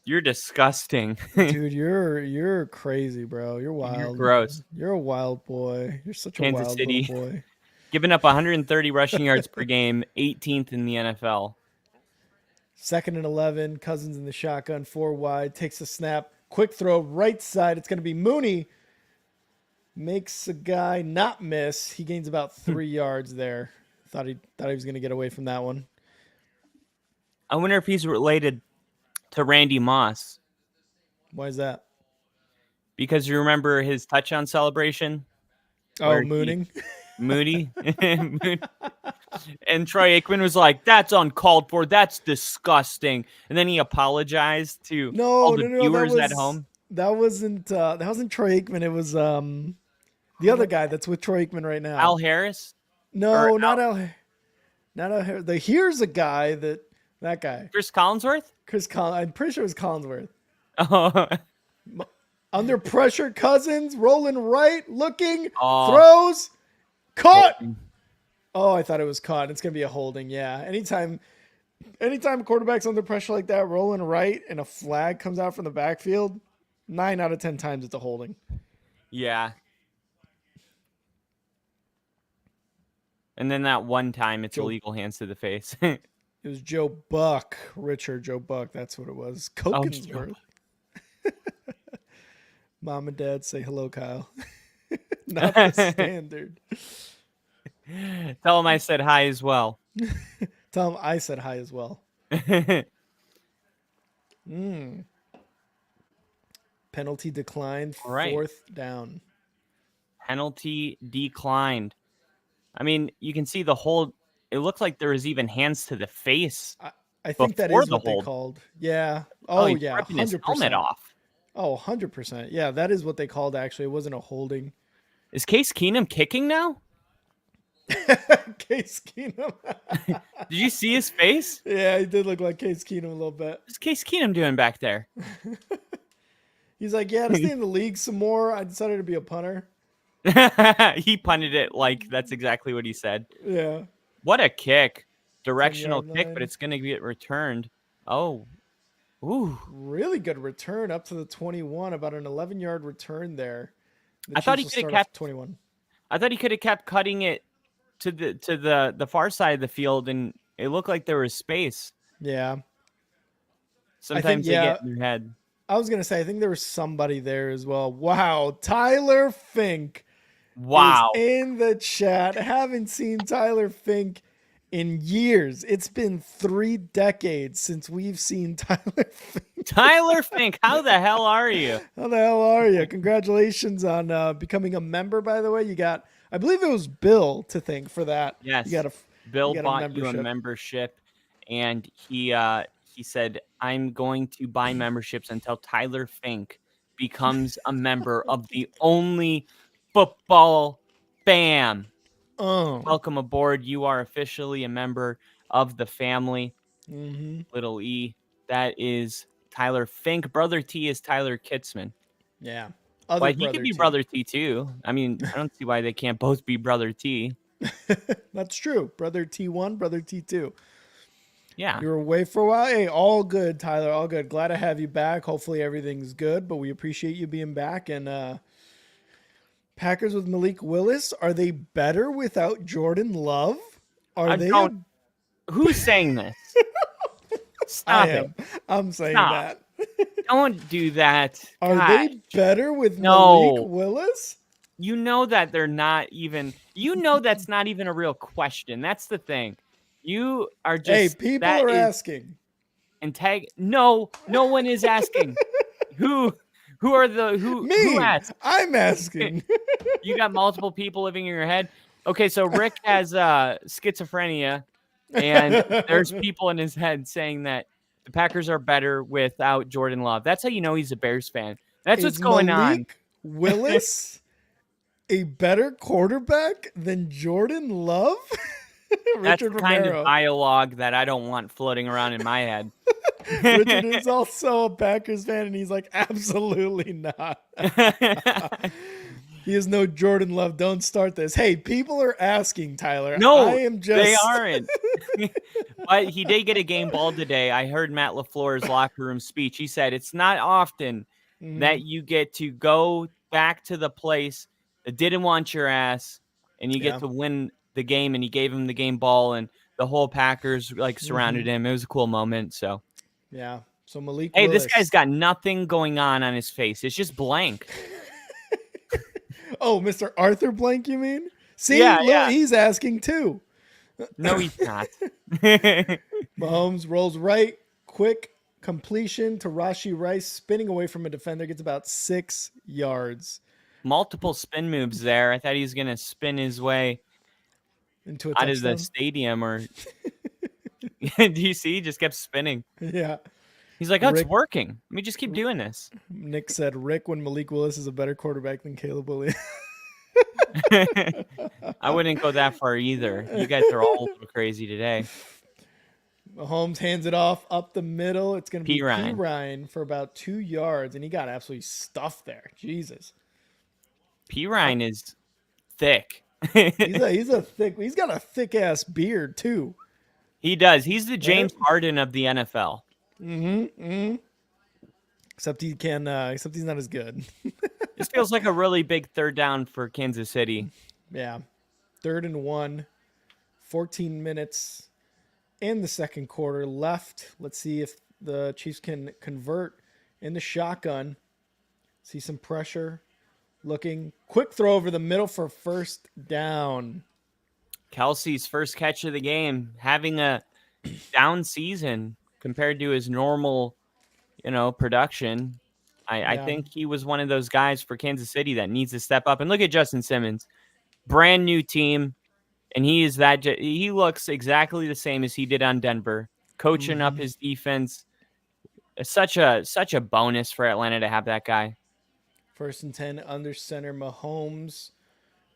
You're disgusting. Dude, you're crazy, bro. You're wild. You're gross. You're a wild boy. You're such a Kansas wild City. little boy. Giving up 130 rushing yards per game, 18th in the NFL. 2nd and 11. Cousins in the shotgun, 4 wide. Takes a snap. Quick throw, right side. It's going to be Mooney. Makes a guy not miss. He gains about 3 yards there. Thought he was going to get away from that one. I wonder if he's related to Randy Moss. Why is that? Because you remember his touchdown celebration? Oh, mooning. Moody. And Troy Aikman was like, that's uncalled for. That's disgusting. And then he apologized to all the viewers at home. That wasn't Troy Aikman. It was the other guy that's with Troy Aikman right now. Al Harris? No, not Al Harris. Here's a guy that guy. Chris Collinsworth? I'm pretty sure it was Collinsworth. Oh. Under pressure, Cousins rolling right, looking, throws, caught. Oh, I thought it was caught. It's gonna be a holding. Yeah. Anytime a quarterback's under pressure like that, rolling right, and a flag comes out from the backfield, 9 out of 10 times it's a holding. Yeah. And then that one time, it's illegal hands to the face. It was Joe Buck, Richard Joe Buck. That's what it was. Kokensworth. Mom and Dad say hello, Kyle. Not the standard. Tell him I said hi as well. Tell him I said hi as well. Penalty declined. Right. 4th down. Penalty declined. I mean, you can see the hold. It looked like there was even hands to the face. I think that is what they called. Yeah. Oh, yeah. Ripping his 100%. helmet off. Oh, 100%. Yeah, that is what they called, actually. It wasn't a holding. Is Case Keenum kicking now? Case Keenum. Did you see his face? Yeah, he did look like Case Keenum a little bit. What's Case Keenum doing back there? He's like, yeah, to stay in the league some more, I decided to be a punter. He punted it like that's exactly what he said. Yeah. What a kick. Directional kick, but it's going to get returned. Oh. Ooh. Really good return up to the 21, about an 11-yard return there. I thought he could have kept 21. I thought he could have kept cutting it to the far side of the field, and it looked like there was space. Yeah. Sometimes they get in your head. I was going to say, I think there was somebody there as well. Wow. Tyler Fink. Wow. Is in the chat. Haven't seen Tyler Fink in years. It's been 3 decades since we've seen Tyler Fink. Tyler Fink, how the hell are you? How the hell are you? Congratulations on becoming a member, by the way. You got, I believe it was Bill to thank for that. Yes. Bill bought you a membership, and he said, I'm going to buy memberships until Tyler Fink becomes a member of the only football fam. Welcome aboard. You are officially a member of the family. Little E. That is Tyler Fink. Brother T is Tyler Kitzman. Yeah. But he could be Brother T too. I mean, I don't see why they can't both be Brother T. That's true. Brother T1, brother T2. Yeah. You were away for a while. Hey, all good, Tyler. All good. Glad to have you back. Hopefully everything's good, but we appreciate you being back. And Packers with Malik Willis, are they better without Jordan Love? Are they? Who's saying this? I Stop it. am. I'm saying Stop. that. Don't do that. Are Gosh. they better with No. Malik Willis? You know that they're not even. You know that's not even a real question. That's the thing. You are just. Hey, people are asking. No one is asking. Who are the who? Me. Who asked? I'm asking. You got multiple people living in your head. Okay, so Rick has schizophrenia, and there's people in his head saying that the Packers are better without Jordan Love. That's how you know he's a Bears fan. That's what's going Malik Willis a better quarterback than Jordan Love? That's the Richard kind Romero. of dialogue that I don't want floating around in my head. Richard is also a Packers fan, and he's like, absolutely not. He is no Jordan Love. Don't start this. Hey, people are asking, Tyler. No, I am just... they aren't. But he did get a game ball today. I heard Matt LaFleur's locker room speech. He said it's not often that you get to go back to the place that didn't want your ass, and you get to win the game. And he gave him the game ball, and the whole Packers like surrounded him. It was a cool moment. So yeah. So Malik Hey, Willis. this guy's got nothing going on his face. It's just blank. Oh, Mr. Arthur Blank, you mean? See, Yeah, look, yeah. he's asking too. No, he's not. Mahomes rolls right, quick completion to Rashee Rice, spinning away from a defender, gets about 6 yards. Multiple spin moves there. I thought he was going to spin his way Into a out of touchdown. the stadium. Or do you see? He just kept spinning. Yeah. He's like, oh, it's Rick- working. Let me just keep doing this. Nick said, Rick, when Malik Willis is a better quarterback than Caleb Williams. I wouldn't go that far either. You guys are all a little crazy today. Mahomes hands it off up the middle. It's going to be P. Ryan. Ryan for about 2 yards, and he got absolutely stuffed there. Jesus. P. Ryan is thick. He's got a thick ass beard too. He does. He's the James Harden of the NFL. Except he can. Except he's not as good. This feels like a really big third down for Kansas City. Yeah, 3rd and 1, 14 minutes in the second quarter left. Let's see if the Chiefs can convert in the shotgun. See some pressure. Looking quick throw over the middle for first down. Kelsey's first catch of the game, having a down season compared to his normal, production. I think he was one of those guys for Kansas City that needs to step up. And look at Justin Simmons, brand new team, and he looks exactly the same as he did on Denver, coaching up his defense. Such a bonus for Atlanta to have that guy. 1st and 10 under center. Mahomes,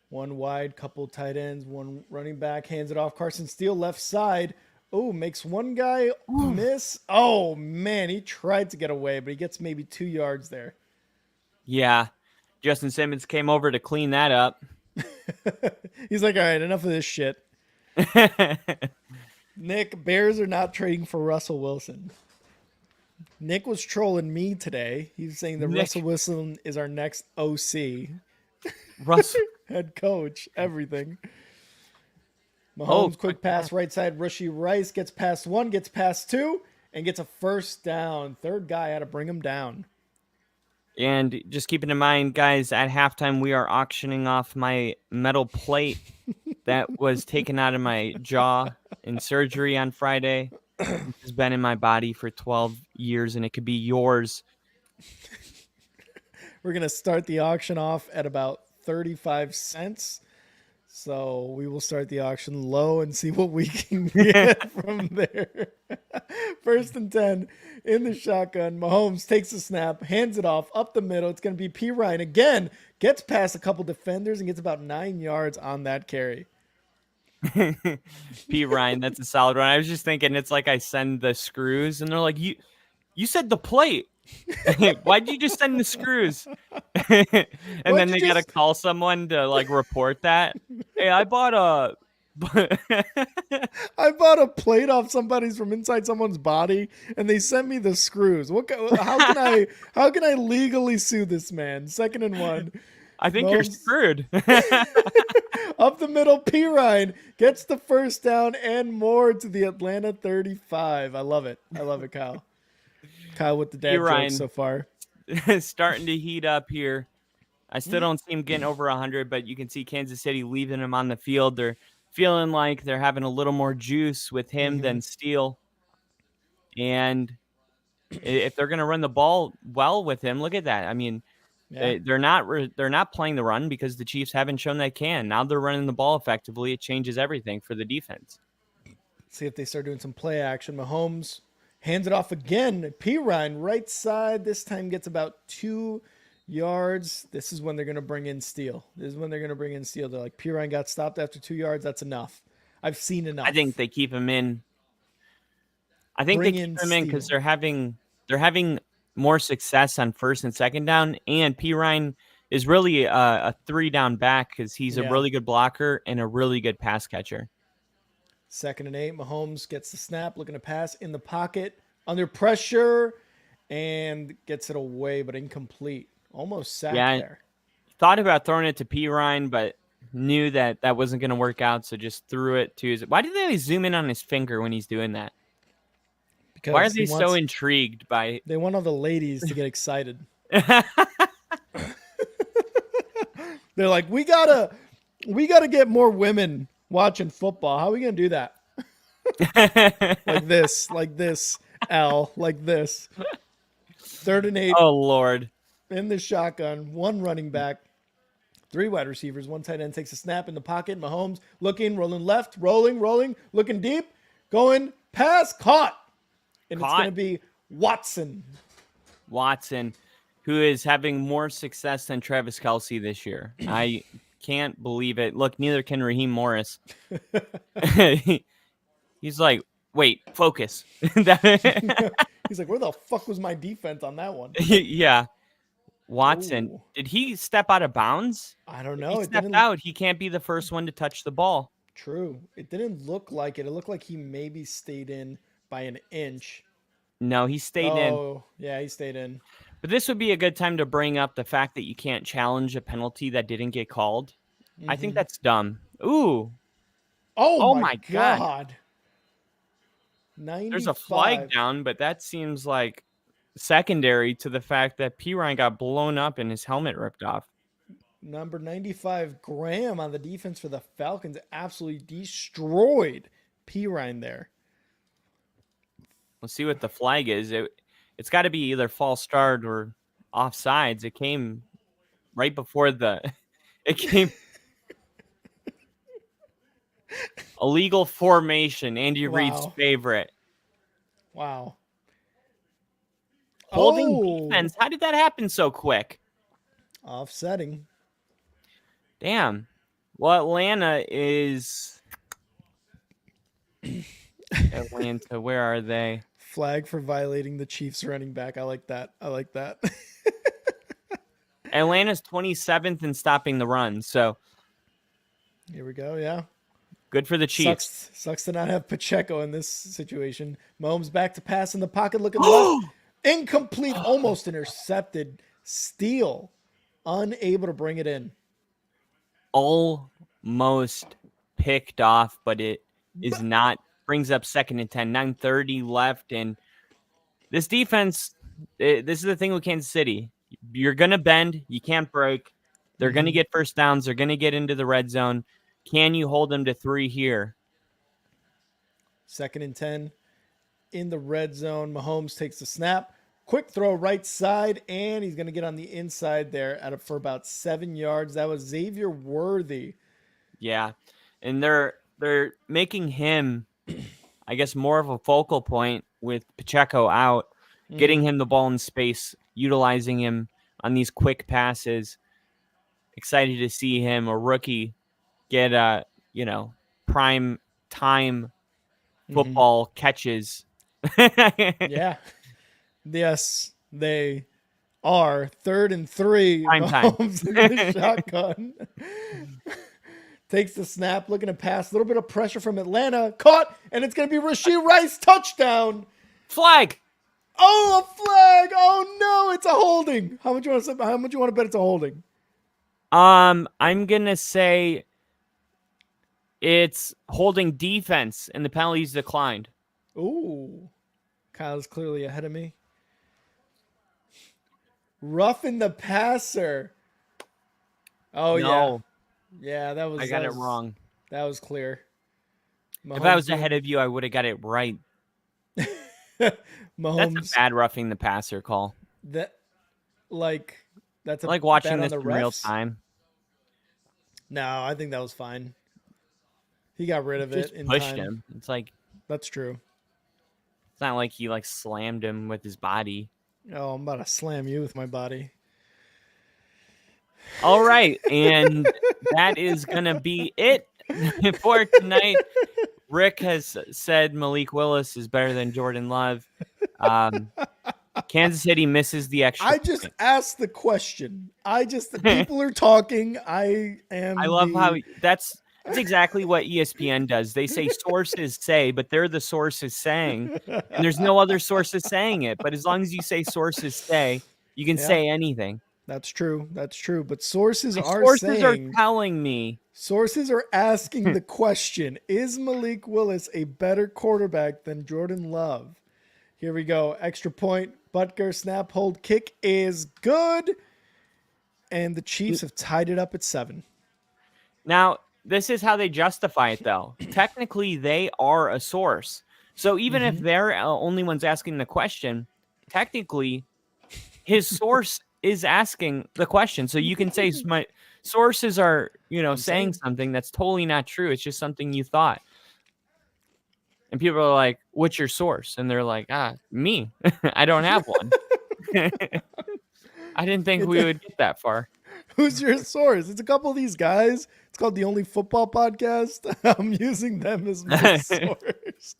one wide, couple tight ends, one running back, hands it off. Carson Steele left side. Oh, makes one guy miss. Oh, man, he tried to get away, but he gets maybe 2 yards there. Yeah, Justin Simmons came over to clean that up. He's like, all right, enough of this shit. Nick, Bears are not trading for Russell Wilson. Nick was trolling me today. He was saying that Russell Wilson is our next OC. Russell. Head coach, everything. Mahomes, quick pass, right side. Rashee Rice gets past 1, gets past 2, and gets a first down. Third guy had to bring him down. And just keeping in mind, guys, at halftime, we are auctioning off my metal plate that was taken out of my jaw in surgery on Friday. It's been in my body for 12 years, and it could be yours. We're going to start the auction off at about 35 cents. So we will start the auction low and see what we can get from there. 1st and 10 in the shotgun. Mahomes takes the snap, hands it off up the middle. It's going to be P. Ryan again. Gets past a couple defenders and gets about 9 yards on that carry. P. Ryan, that's a solid run. I was just thinking it's like I send the screws, and they're like, you said the plate. Why'd you just send the screws? And then they gotta call someone to like report that. Hey, I bought a. I bought a plate off somebody's from inside someone's body, and they sent me the screws. How can I legally sue this man? 2nd and 1. I think you're screwed. Up the middle, Pirine gets the first down and more to the Atlanta 35. I love it. I love it, Kyle. Kyle with the dad jokes so far. Starting to heat up here. I still don't see him getting over 100, but you can see Kansas City leaving him on the field. They're feeling like they're having a little more juice with him than Steele. And if they're going to run the ball well with him, look at that. I mean, they're not playing the run because the Chiefs haven't shown they can. Now they're running the ball effectively. It changes everything for the defense. See if they start doing some play action. Mahomes hands it off again. Pirine, right side. This time gets about 2 yards. This is when they're going to bring in Steele. They're like, Pirine got stopped after 2 yards. That's enough. I've seen enough. I think they keep him in. I think they keep him in because they're having more success on 1st and 2nd down, and Pirine is really a 3-down back because he's a really good blocker and a really good pass catcher. 2nd and 8. Mahomes gets the snap, looking to pass in the pocket, under pressure, and gets it away, but incomplete. Almost sacked there. Thought about throwing it to Pirine, but knew that wasn't going to work out, so just threw it to his. Why do they always zoom in on his finger when he's doing that? Because why are they so intrigued by? They want all the ladies to get excited. They're like, we gotta get more women watching football. How are we gonna do that? like this, Al, like this. 3rd and 8. Oh Lord! In the shotgun, 1 running back, 3 wide receivers, 1 tight end takes a snap in the pocket. Mahomes looking, rolling left, rolling, looking deep, going pass, caught. And it's going to be Watson, who is having more success than Travis Kelsey this year. I can't believe it. Look, neither can Raheem Morris. He's like, wait, focus. He's like, where the fuck was my defense on that one? Yeah. Watson, Ooh. Did he step out of bounds? I don't know. He stepped out. He can't be the first one to touch the ball. True. It didn't look like it. It looked like he maybe stayed in by an inch. No, he stayed in. Oh, yeah, he stayed in. But this would be a good time to bring up the fact that you can't challenge a penalty that didn't get called. I think that's dumb. Ooh. Oh my God. 95. There's a flag down, but that seems like secondary to the fact that Pirine got blown up and his helmet ripped off. Number 95, Graham on the defense for the Falcons absolutely destroyed Pirine there. Let's see what the flag is. It's got to be either false start or offsides. It came right before it came illegal formation, Andy Reid's favorite. Wow. Holding defense. How did that happen so quick? Offsetting. Damn. Well, Atlanta, where are they? Flag for violating the Chiefs running back. I like that. Atlanta's 27th in stopping the run. So here we go. Yeah. Good for the Chiefs. Sucks to not have Pacheco in this situation. Mahomes back to pass in the pocket, looking left. Incomplete, almost intercepted. Steele, unable to bring it in. Almost picked off, but it is not. Brings up 2nd and 10, 9:30 left. And this defense, this is the thing with Kansas City. You're going to bend. You can't break. They're going to get first downs. They're going to get into the red zone. Can you hold them to 3 here? 2nd and 10 in the red zone. Mahomes takes the snap. Quick throw right side, and he's going to get on the inside there for about 7 yards. That was Xavier Worthy. Yeah, and they're making him, I guess, more of a focal point with Pacheco out, getting him the ball in space, utilizing him on these quick passes. Excited to see him, a rookie, get prime time football catches. Yeah. Yes. They are 3rd and 3. Prime time. Mahomes in the shotgun. Takes the snap, looking to pass. A little bit of pressure from Atlanta. Caught, and it's going to be Rashee Rice. Touchdown. Flag. Oh, a flag. Oh, no, it's a holding. How much you want to bet it's a holding? I'm going to say it's holding defense, and the penalties declined. Ooh. Kyle's clearly ahead of me. Roughing the passer. Oh, No. Yeah, that was. I got it wrong. That was clear. If I was ahead of you, I would have got it right. Mahomes. That's a bad roughing the passer call. That's I like watching this in real refs. time. No, I think that was fine. He got rid of it Just in pushed time. him. It's like That's true. it's not like he slammed him with his body. Oh, I'm about to slam you with my body. All right, and that is gonna be it for tonight. Rick has said Malik Willis is better than Jordan Love. Kansas City misses the extra. I just asked the question. People are talking. I love how that's exactly what ESPN does. They say sources say, but they're the sources saying, and there's no other sources saying it. But as long as you say sources say, you can say anything. That's true. That's true. But sources are telling me. Sources are asking the question: is Malik Willis a better quarterback than Jordan Love? Here we go. Extra point. Butker snap, hold, kick is good. And the Chiefs have tied it up at 7. Now, this is how they justify it, though. Technically, they are a source. So even if they're only ones asking the question, technically, his source is asking the question. So you can say my sources are, saying something that's totally not true. It's just something you thought. And people are like, what's your source? And they're like, me. I don't have one. I didn't think we would get that far. Who's your source? It's a couple of these guys. It's called The Only Football Podcast. I'm using them as my source.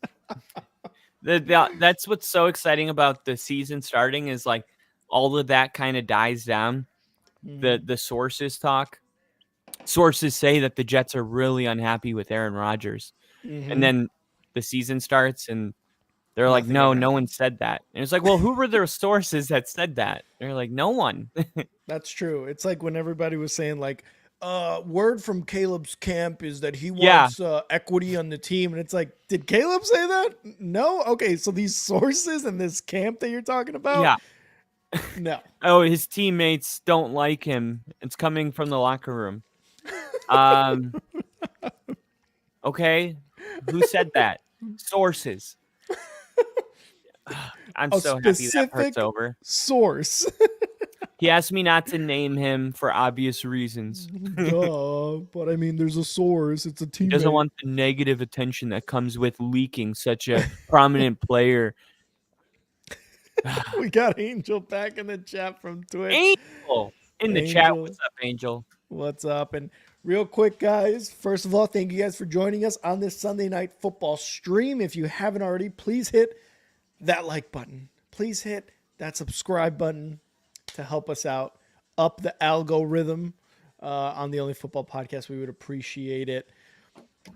That's what's so exciting about the season starting is all of that kind of dies down. The sources talk. Sources say that the Jets are really unhappy with Aaron Rodgers. And then the season starts and they're like, no one said that. And it's like, well, who were their sources that said that? They're like, no one. That's true. It's like when everybody was saying word from Caleb's camp is that he wants equity on the team. And it's like, did Caleb say that? No. Okay. So these sources in this camp that you're talking about. Yeah. No. Oh, his teammates don't like him. It's coming from the locker room. Okay. Who said that? Sources. I'm so happy that part's over. Source. He asked me not to name him for obvious reasons. Duh, but I mean, there's a source. It's a team. He doesn't want the negative attention that comes with leaking such a prominent player. We got Angel back in the chat from Twitch. Angel in the chat. What's up, Angel? What's up? And real quick, guys, first of all, thank you guys for joining us on this Sunday Night Football stream. If you haven't already, please hit that like button. Please hit that subscribe button to help us out, up the algorithm on the Only Football Podcast. We would appreciate it.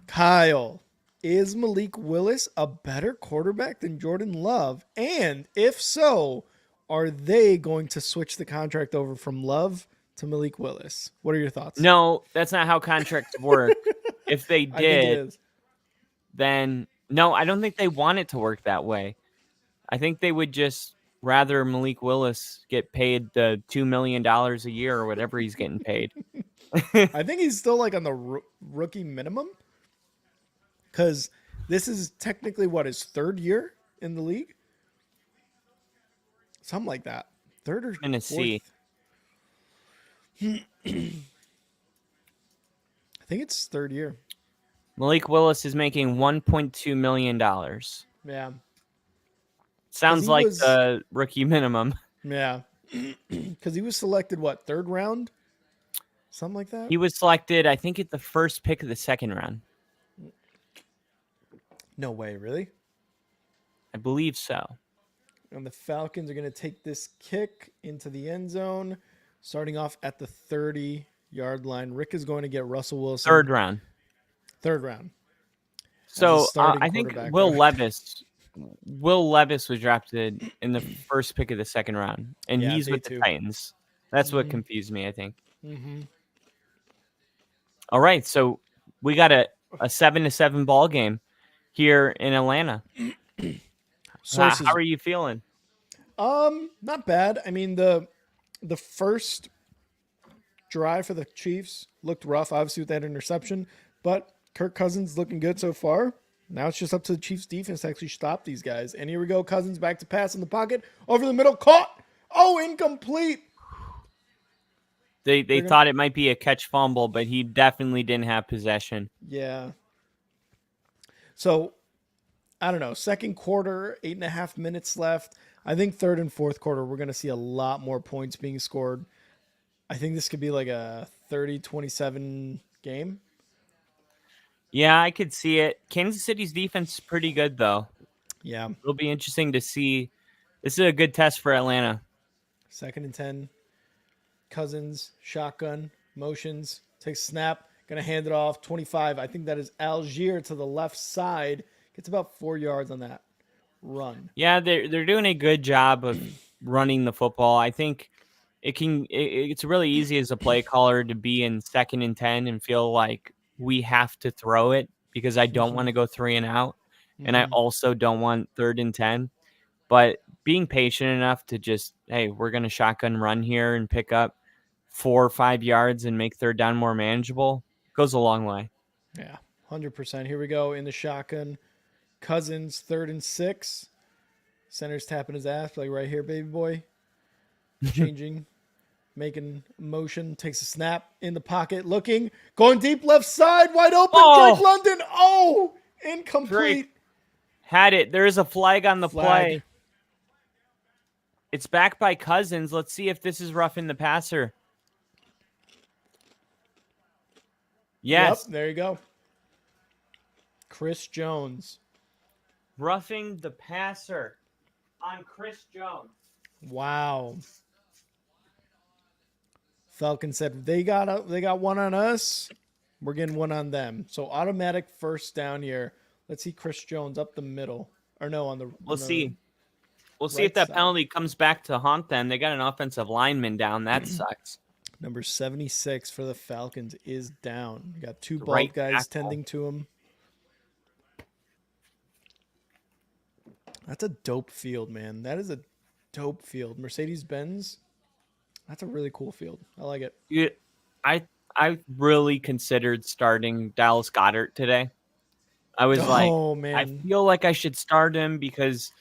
Kyle, is Malik Willis a better quarterback than Jordan Love? And if so, are they going to switch the contract over from Love to Malik Willis? What are your thoughts? No, that's not how contracts work. If they did, then no, I don't think they want it to work that way. I think they would just rather Malik Willis get paid the $2 million a year or whatever he's getting paid. I think he's still on the rookie minimum because this is technically his 3rd year in the league. Something like that. 3rd or Tennessee. 4th. I think it's 3rd year. Malik Willis is making $1.2 million. Yeah. Sounds like the rookie minimum. Yeah. Because he was selected, 3rd round? Something like that? He was selected, I think, at the first pick of the 2nd round. No way, really? I believe so. And the Falcons are going to take this kick into the end zone, starting off at the 30-yard line. Rick is going to get Russell Wilson. Third round. Third round. So starting I think quarterback, Will though. Levis was drafted in the first pick of the second round, and Yeah, he's day with the 2. Titans. That's what confused me, I think. Mm-hmm. All right, so we got a 7-7 ball game here in Atlanta. How are you feeling? Not bad. I mean, the first drive for the Chiefs looked rough, obviously with that interception, but Kirk Cousins looking good so far. Now it's just up to the Chiefs defense to actually stop these guys. And here we go. Cousins back to pass in the pocket, over the middle, caught. Oh, incomplete. They thought it might be a catch fumble, but he definitely didn't have possession. Yeah. So, I don't know. Second quarter, 8.5 minutes left. I think third and fourth quarter, we're going to see a lot more points being scored. I think this could be like a 30-27 game. Yeah, I could see it. Kansas City's defense is pretty good, though. Yeah. It'll be interesting to see. This is a good test for Atlanta. 2nd and 10. Cousins, shotgun, motions, takes snap, going to hand it off. 25. I think that is Algier to the left side. Gets about 4 yards on that run. Yeah, they're doing a good job of running the football. I think it's really easy as a play caller to be in 2nd and 10 and feel like we have to throw it because I don't want to go 3 and out. And I also don't want 3rd and 10. But being patient enough to just, hey, we're going to shotgun run here and pick up 4 or 5 yards and make third down more manageable goes a long way. Yeah, 100%. Here we go in the shotgun. Cousins, 3rd and 6. Center's tapping his ass, like right here, baby boy. Changing, making motion, takes a snap in the pocket, looking, going deep left side, wide open. Drake London. Oh, incomplete. Drake had it. There is a flag on the play. It's back by Cousins. Let's see if this is roughing the passer. Yes. Yep, there you go. Chris Jones. Roughing the passer on Chris Jones. Wow. Falcons said they got one on us. We're getting one on them. So automatic first down here. Let's see Chris Jones up the middle. Or no, on the We'll see. We'll see right if that side. penalty comes back to haunt them. They got an offensive lineman down. That sucks. Number 76 for the Falcons is down. You got 2 bald Right guys tackle. tending to him. That's a dope field, man. That is a dope field. Mercedes-Benz. That's a really cool field. I like it. I really considered starting Dallas Goedert today. I was man. I feel like I should start him because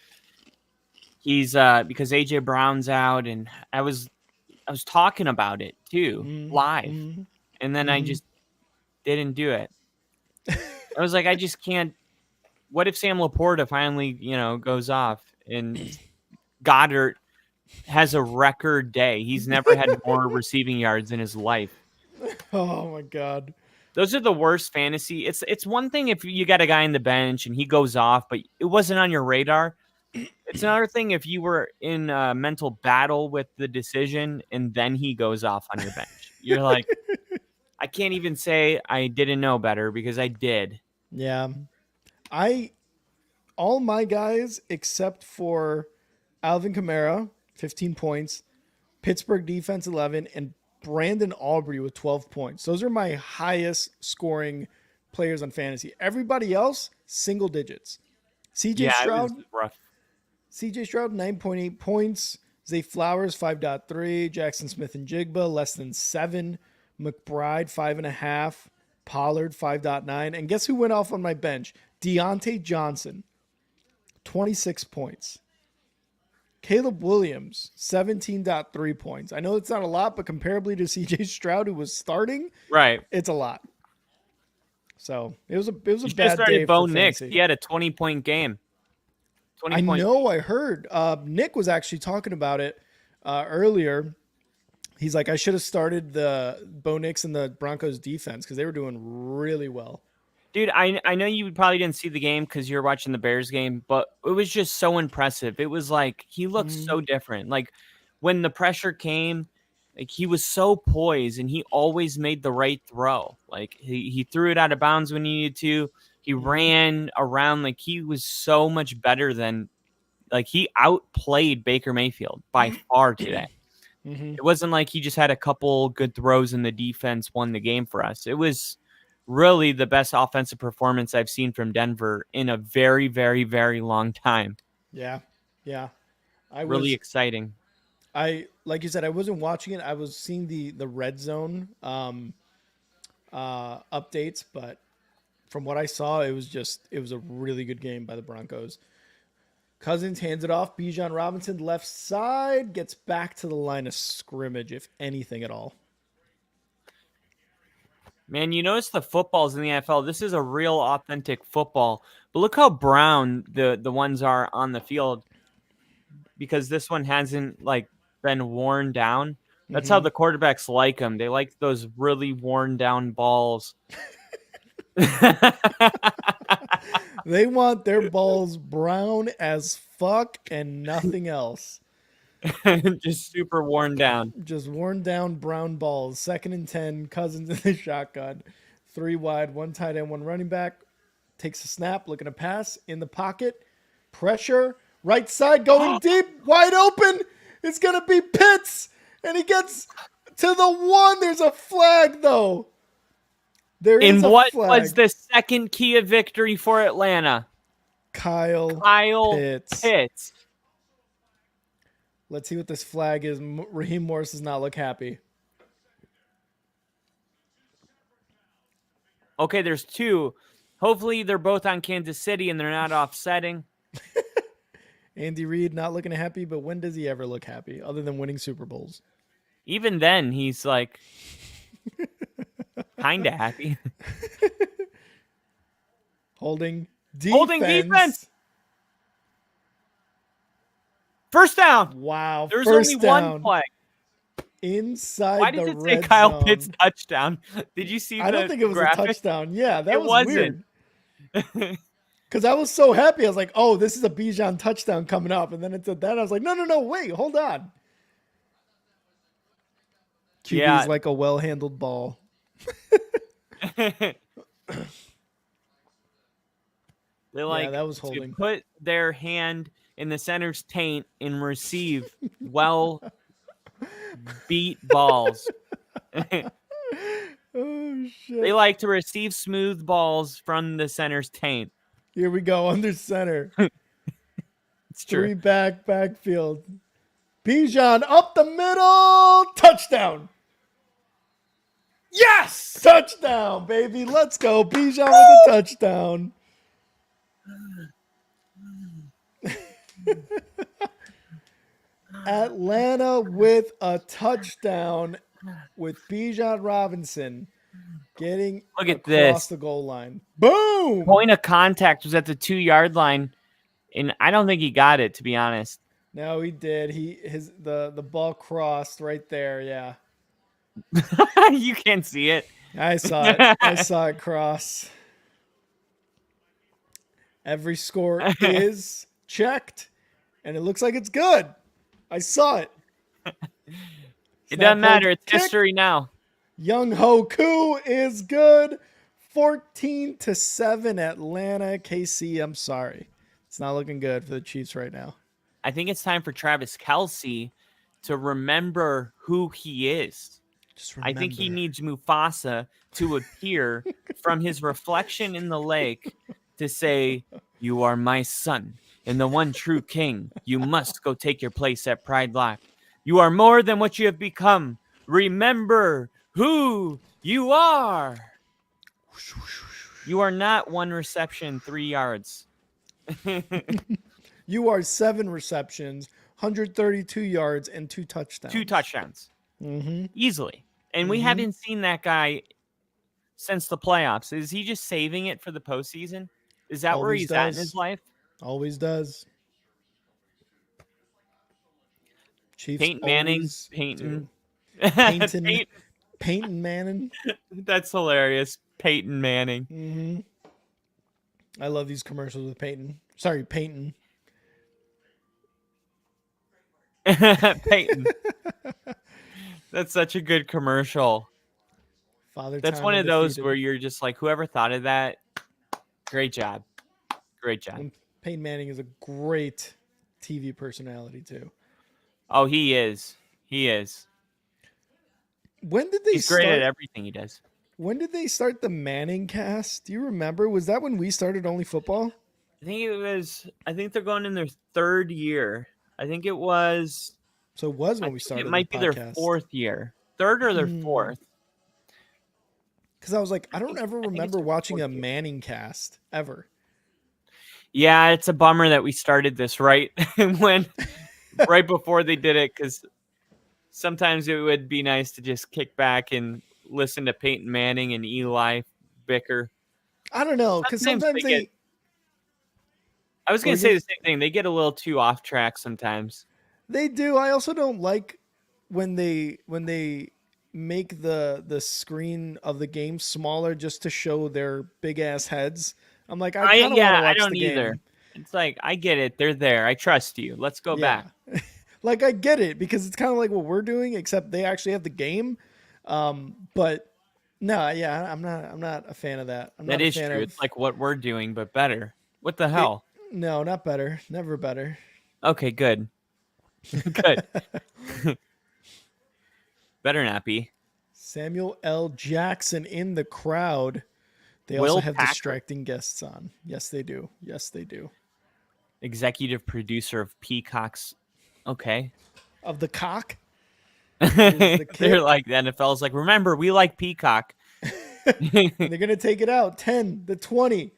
he's because AJ Brown's out, and I was talking about it too live, and then I just didn't do it. I was like, I just can't. What if Sam Laporta finally, goes off and Goddard has a record day? He's never had more receiving yards in his life. Oh my God. Those are the worst fantasy. It's one thing if you got a guy on the bench and he goes off, but it wasn't on your radar. It's another thing if you were in a mental battle with the decision and then he goes off on your bench. You're like, I can't even say I didn't know better because I did. Yeah. All my guys except for Alvin Kamara, 15 points, Pittsburgh defense 11, and Brandon Aubrey with 12 points. Those are my highest scoring players on fantasy. Everybody else, single digits. CJ Stroud, it was rough. CJ Stroud, 9.8 points. Zay Flowers, 5.3. Jackson Smith and Jigba, less than 7. McBride, 5.5. Pollard, 5.9. And guess who went off on my bench? Deontay Johnson, 26 points. Caleb Williams, 17.3 points. I know it's not a lot, but comparably to CJ Stroud, who was starting, Right. it's a lot. So it was a You bad just day started Bo for Nix. fantasy. He had a 20-point game. I know. I heard. Nick was actually talking about it earlier. He's like, I should have started the Bo Nix and the Broncos defense because they were doing really well. Dude, I know you probably didn't see the game because you're watching the Bears game, but it was just so impressive. It was like he looked so different. Like when the pressure came, like he was so poised and he always made the right throw. Like he threw it out of bounds when he needed to. He ran around like he was so much better than like he outplayed Baker Mayfield by far today. It wasn't like he just had a couple good throws and the defense won the game for us. It was really the best offensive performance I've seen from Denver in a very, very, very long time. Yeah. Really exciting. Like you said, I wasn't watching it. I was seeing the red zone updates, but from what I saw, it was a really good game by the Broncos. Cousins hands it off. Bejan Robinson left side gets back to the line of scrimmage, if anything at all. Man, you notice the footballs in the NFL. This is a real authentic football. But look how brown the ones are on the field, because this one hasn't like been worn down. That's how the quarterbacks like them. They like those really worn down balls. They want their balls brown as fuck and nothing else. Just super worn down. Just worn down brown balls. 2nd and 10. Cousins in the shotgun. 3 wide, 1 tight end, 1 running back. Takes a snap, looking to pass in the pocket. Pressure. Right side going deep. Wide open. It's going to be Pitts. And he gets to the 1. There's a flag, though. There is a what flag. was the second key of victory for Atlanta? Kyle Pitts. Let's see what this flag is. Raheem Morris does not look happy. Okay, there's 2. Hopefully they're both on Kansas City and they're not offsetting. Andy Reid not looking happy, but when does he ever look happy other than winning Super Bowls? Even then, he's like kind of happy. Holding defense. First down. Wow. There's first only down. one play. Inside Why the does it say red Kyle zone. Pitts touchdown? Did you see I don't think it was graphic? a touchdown. Yeah, that It was wasn't. weird. Because I was so happy. I was like, oh, this is a Bejan touchdown coming up. And then it said that. I was like, no, wait, hold on. QB's like a well-handled ball. They like that was to holding. put their hand in the center's taint and receive beat balls. Oh, shit. They like to receive smooth balls from the center's taint. Here we go, under center. It's true. 3 backfield. Bejan up the middle. Touchdown. Yes! Touchdown, baby. Let's go. Bejan with a touchdown. Atlanta with a touchdown with Bejan Robinson getting Look at across this. the goal line. Boom! Point of contact was at the 2-yard line, and I don't think he got it, to be honest. No, he did. The ball crossed right there. Yeah, You can't see it. I saw it. I saw it cross. Every score is checked, and it looks like it's good. I saw it. It doesn't matter. It's kick. history now. Young Hoku is good. 14-7 Atlanta. KC, I'm sorry. It's not looking good for the Chiefs right now. I think it's time for Travis Kelsey to remember who he is. I think he needs Mufasa to appear from his reflection in the lake to say, "You are my son and the one true king. You must go take your place at Pride Lock. You are more than what you have become. Remember who you are." You are not 1 reception, 3 yards. You are 7 receptions, 132 yards, and 2 touchdowns. 2 touchdowns. Mm-hmm. Easily. And we haven't seen that guy since the playoffs. Is he just saving it for the postseason? Is that where he's at in his life? Always does. Chiefs Peyton Manning. always Peyton. Peyton Manning. That's hilarious. Peyton Manning. Mm-hmm. I love these commercials with Peyton. Sorry, Peyton. Peyton. That's such a good commercial. Father That's time one of those undefeated. where you're just like, whoever thought of that, great job. Great job. And Peyton Manning is a great TV personality too. Oh, he is. He is. When did they He's great start? at everything he does. When did they start the Manning cast? Do you remember? Was that when we started Only Football? I think they're going in their third year. I think it was. So it was I when we think started. it might the be their podcast. fourth year. Third or their fourth. Because I was like, I don't ever it's remember their watching a fourth year. Manning cast ever. Yeah, it's a bummer that we started this right right before they did it, because sometimes it would be nice to just kick back and listen to Peyton Manning and Eli bicker. I don't know, because sometimes they I was going to say the same thing. They get a little too off track sometimes. They do. I also don't like when they make the screen of the game smaller just to show their big ass heads. I'm like, I kind of want to watch I don't the game. either. It's like, I get it. They're there. I trust you. Let's go back. Like, I get it, because it's kind of like what we're doing, except they actually have the game. But no, yeah, I'm not a fan of that. That is true. It's like what we're doing, but better. What the hell? No, not better. Never better. Okay, good. Good. Better not be. Samuel L. Jackson in the crowd. They Will also have Packer. distracting guests on. Yes, they do. Yes, they do. Executive producer of Peacock's. Okay. Of the cock? They're like, the NFL's like, remember, we like Peacock. They're going to take it out. 10, the 20,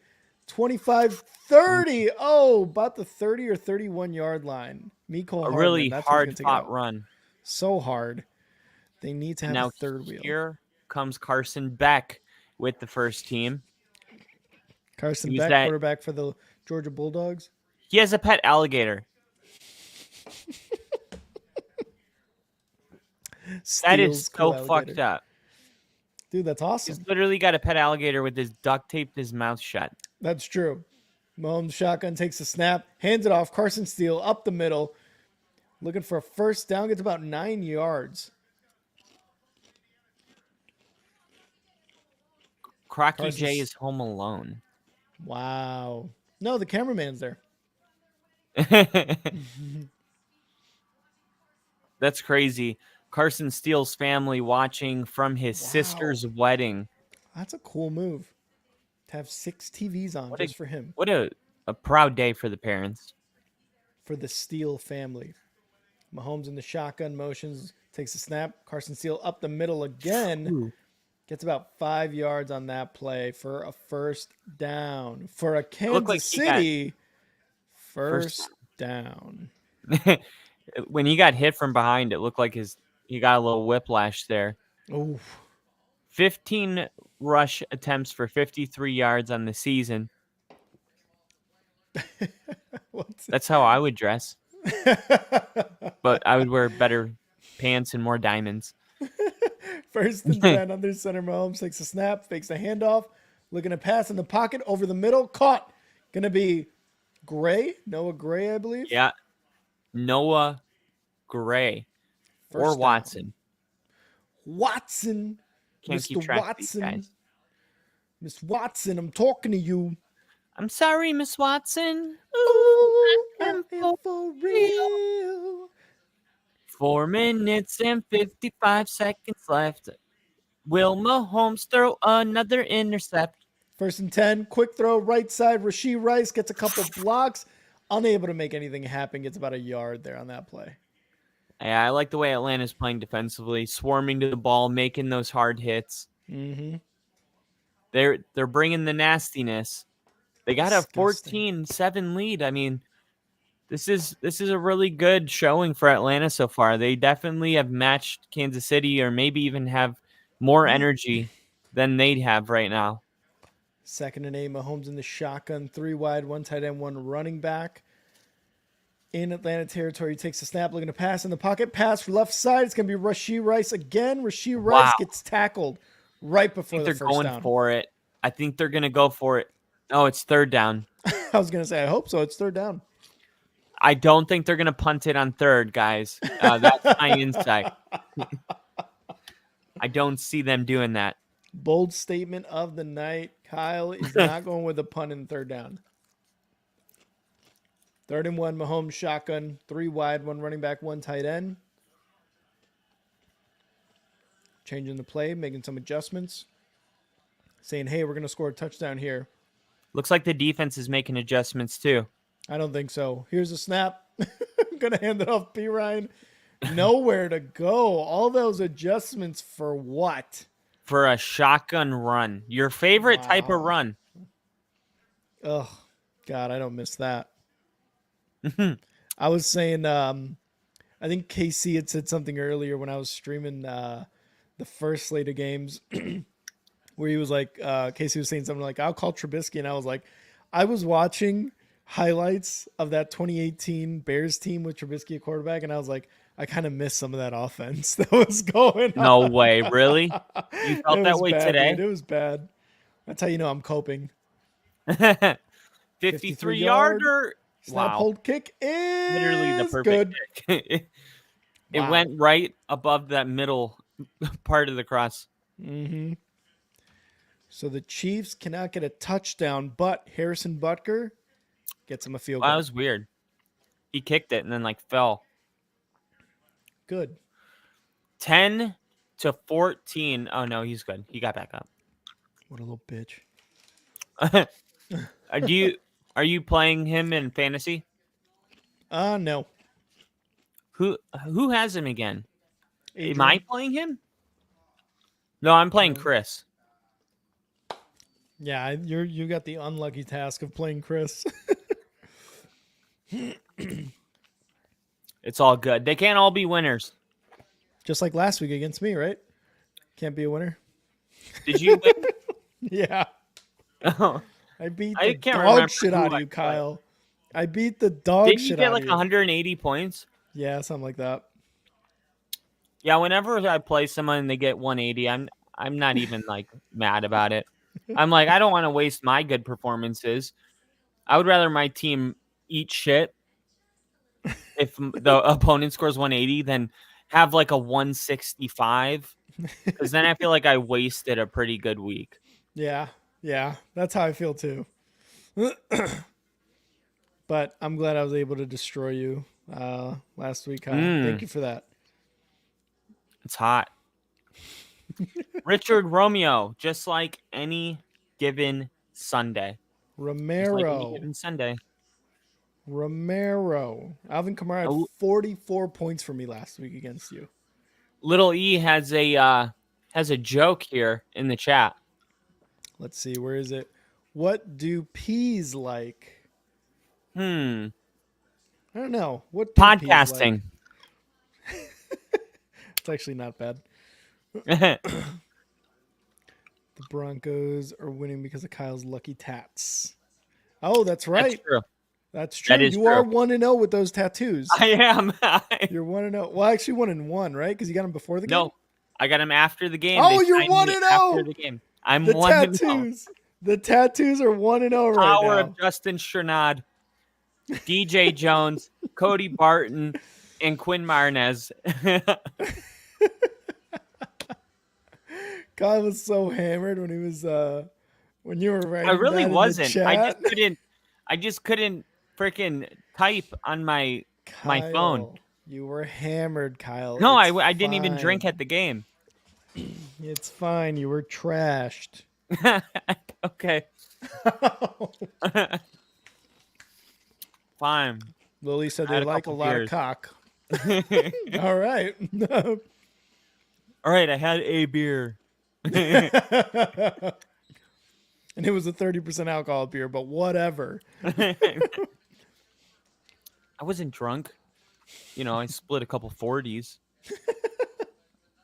25, 30. Oh, about the 30 or 31 yard line. Mecole A Hardman, really that's who's gonna hard take it fought out. run. So hard. They need to have Now a third wheel. Here comes Carson Beck with the first team. Carson Who's Beck, that? quarterback for the Georgia Bulldogs. He has a pet alligator. That is so fucked up. Dude, that's awesome. He's literally got a pet alligator with his duct taped his mouth shut. That's true. Mahomes shotgun takes a snap, hands it off. Carson Steele up the middle, looking for a first down. Gets about 9 yards. Crocky J is home alone. Wow. No, the cameraman's there. That's crazy. Carson Steele's family watching from his sister's wedding. That's a cool move. To have 6 TVs on just for him. What a proud day for the parents. For the Steele family. Mahomes in the shotgun motions, takes a snap. Carson Steele up the middle again. Ooh. Gets about 5 yards on that play for a first down. For a Kansas City first down. When he got hit from behind, it looked like he got a little whiplash there. Oof. 15 rush attempts for 53 yards on the season. That's how I would dress. But I would wear better pants and more diamonds. First and 10 under center. Mahomes takes a snap, fakes a handoff, looking to pass in the pocket over the middle. Caught. Gonna be Noah Gray, I believe. Yeah. Noah Gray. Or Watson. Watson. Can't keep track of these guys. Miss Watson, I'm talking to you. I'm sorry, Miss Watson. Ooh, I'm for real. 4 minutes and 55 seconds left. Will Mahomes throw another intercept? First and 10, quick throw, right side. Rashee Rice gets a couple blocks. Unable to make anything happen. Gets about a yard there on that play. Yeah, I like the way Atlanta's playing defensively, swarming to the ball, making those hard hits. Mm-hmm. They're bringing the nastiness. They got a 14-7 lead. I mean, this is a really good showing for Atlanta so far. They definitely have matched Kansas City, or maybe even have more energy than they'd have right now. 2nd and 8, Mahomes in the shotgun, 3 wide, 1 tight end, 1 running back. In Atlanta territory, he takes a snap, looking to pass in the pocket. Pass for left side. It's going to be Rashee Rice again. Rashee Rice gets tackled right before the first down. They're going for it. I think they're going to go for it. Oh, it's third down. I was going to say, I hope so. It's third down. I don't think they're going to punt it on third, guys. That's my insight. I don't see them doing that. Bold statement of the night. Kyle is not going with a punt in third down. 3rd and 1, Mahomes shotgun. 3 wide, 1 running back, 1 tight end. Changing the play, making some adjustments. Saying, hey, we're going to score a touchdown here. Looks like the defense is making adjustments too. I don't think so. Here's a snap. I'm going to hand it off P. Ryan. Nowhere to go. All those adjustments for what? For a shotgun run. Your favorite type of run. Oh, God, I don't miss that. I was saying, I think KC had said something earlier when I was streaming the first slate of games where he was like, Casey was saying something like, I'll call Trubisky. And I was like, I was watching highlights of that 2018 Bears team with Trubisky at quarterback. And I was like, I kind of missed some of that offense that was going on. No way. Really? You felt that way bad, today? Dude. It was bad. That's how you know I'm coping. 53-yarder. Snap, Wow. hold, kick is Literally the perfect kick. It went right above that middle part of the cross. Mm-hmm. So the Chiefs cannot get a touchdown, but Harrison Butker gets him a field goal. That was weird. He kicked it and then fell. Good. 10-14. Oh no, he's good. He got back up. What a little bitch. Are you playing him in fantasy? No. Who has him again? Adrian. Am I playing him? No, I'm playing Chris. Yeah, you got the unlucky task of playing Chris. It's all good. They can't all be winners. Just like last week against me, right? Can't be a winner. Did you win? Yeah. Oh. I beat I the can't dog remember shit who out of I you, played. Kyle. I beat the dog Did shit you get out of you. 180 points? Yeah, something like that. Yeah, whenever I play someone and they get 180, I'm not even mad about it. I'm like, I don't want to waste my good performances. I would rather my team eat shit if the opponent scores 180 than have a 165, because then I feel like I wasted a pretty good week. Yeah, that's how I feel too. But I'm glad I was able to destroy you last week, Kyle. Thank you for that. It's hot. Richard Romeo, just like any given Sunday. Romero. Just like any given Sunday. Romero. Alvin Kamara had 44 points for me last week against you. Little E has a joke here in the chat. Let's see, where is it? What do peas like? I don't know. What do peas Podcasting. like? It's actually not bad. That's The Broncos are winning because of Kyle's lucky tats. Oh, that's right. true. That's true. That is you are true. 1-0 with those tattoos. I am. You're 1-0. Well, actually 1-1, right? Because you got them before the game. No, I got him after the game. Oh, They you're signed me 1-0. after the game. I'm The 1-0. tattoos. The tattoos are 1-0 right Power now. of Justin Chernod, DJ Jones, Cody Barton, and Quinn Marnez. Kyle was so hammered when he was when you were writing. I really that in the wasn't. chat. I just couldn't freaking type on my phone. Kyle, you were hammered, Kyle. No, It's I didn't even fine. drink at the game. It's fine. You were trashed. Okay. Fine. Lily said I had they a like a couple lot beers. of cock. All right. All right, I had a beer. And it was a 30% alcohol beer, but whatever. I wasn't drunk. I split a couple 40s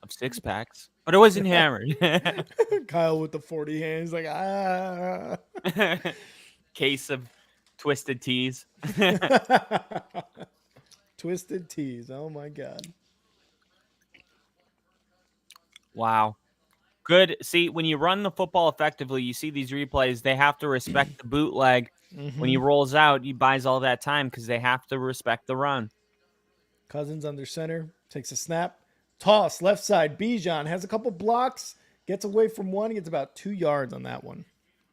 of 6-packs, but I wasn't hammered. Kyle with the 40 hands, like, ah. Case of twisted teas. Twisted teas. Oh, my God. Wow. Good. See, when you run the football effectively, you see these replays, they have to respect the bootleg. When he rolls out, he buys all that time because they have to respect the run. Cousins under center, takes a snap. Toss, left side. Bejan has a couple blocks, gets away from one. He gets about 2 yards on that one.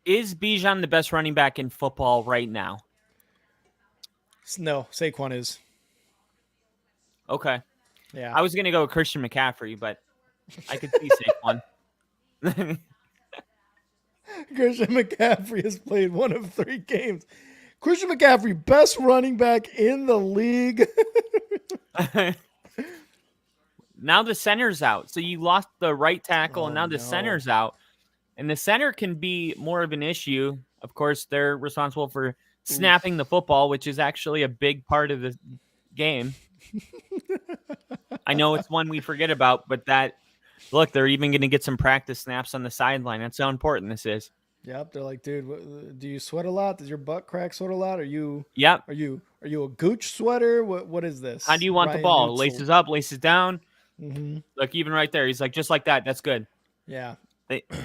Is Bejan the best running back in football right now? No, Saquon is. Okay. Yeah. I was going to go with Christian McCaffrey, but I could see Saquon. Christian McCaffrey has played 1 of 3 games. Christian McCaffrey, best running back in the league. Now the center's out. So you lost the right tackle, and now the center's out. And the center can be more of an issue. Of course, they're responsible for snapping the football, which is actually a big part of the game. I know it's one we forget about, but look, they're even going to get some practice snaps on the sideline. That's how important this is. Yep, they're like, dude, do you sweat a lot? Does your butt crack sweat a lot? Are you a gooch sweater? What is this? How do you want the ball? Laces up, laces down. Mm-hmm. Look, even right there, he's like, just like that. That's good. Yeah.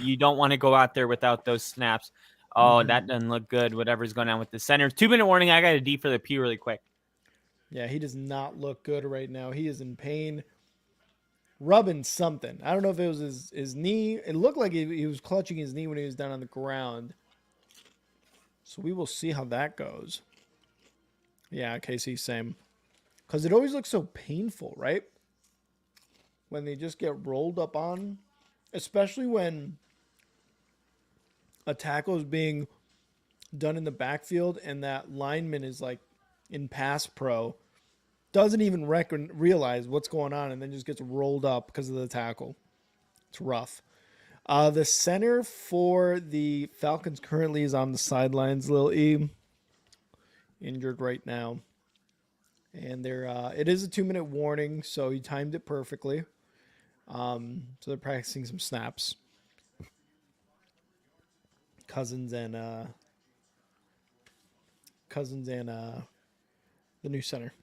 You don't want to go out there without those snaps. Oh, that doesn't look good. Whatever's going on with the center. 2-minute warning. I got a D for the P really quick. Yeah, he does not look good right now. He is in pain. Rubbing something. I don't know if it was his knee. It looked like he was clutching his knee when he was down on the ground. So we will see how that goes. Yeah, Casey, same. Because it always looks so painful, right? When they just get rolled up on. Especially when a tackle is being done in the backfield and that lineman is like in pass pro. Doesn't even realize what's going on and then just gets rolled up because of the tackle. It's rough. The center for the Falcons currently is on the sidelines, Lil E. Injured right now. And it is a 2-minute warning, so he timed it perfectly. So they're practicing some snaps. Cousins and the new center.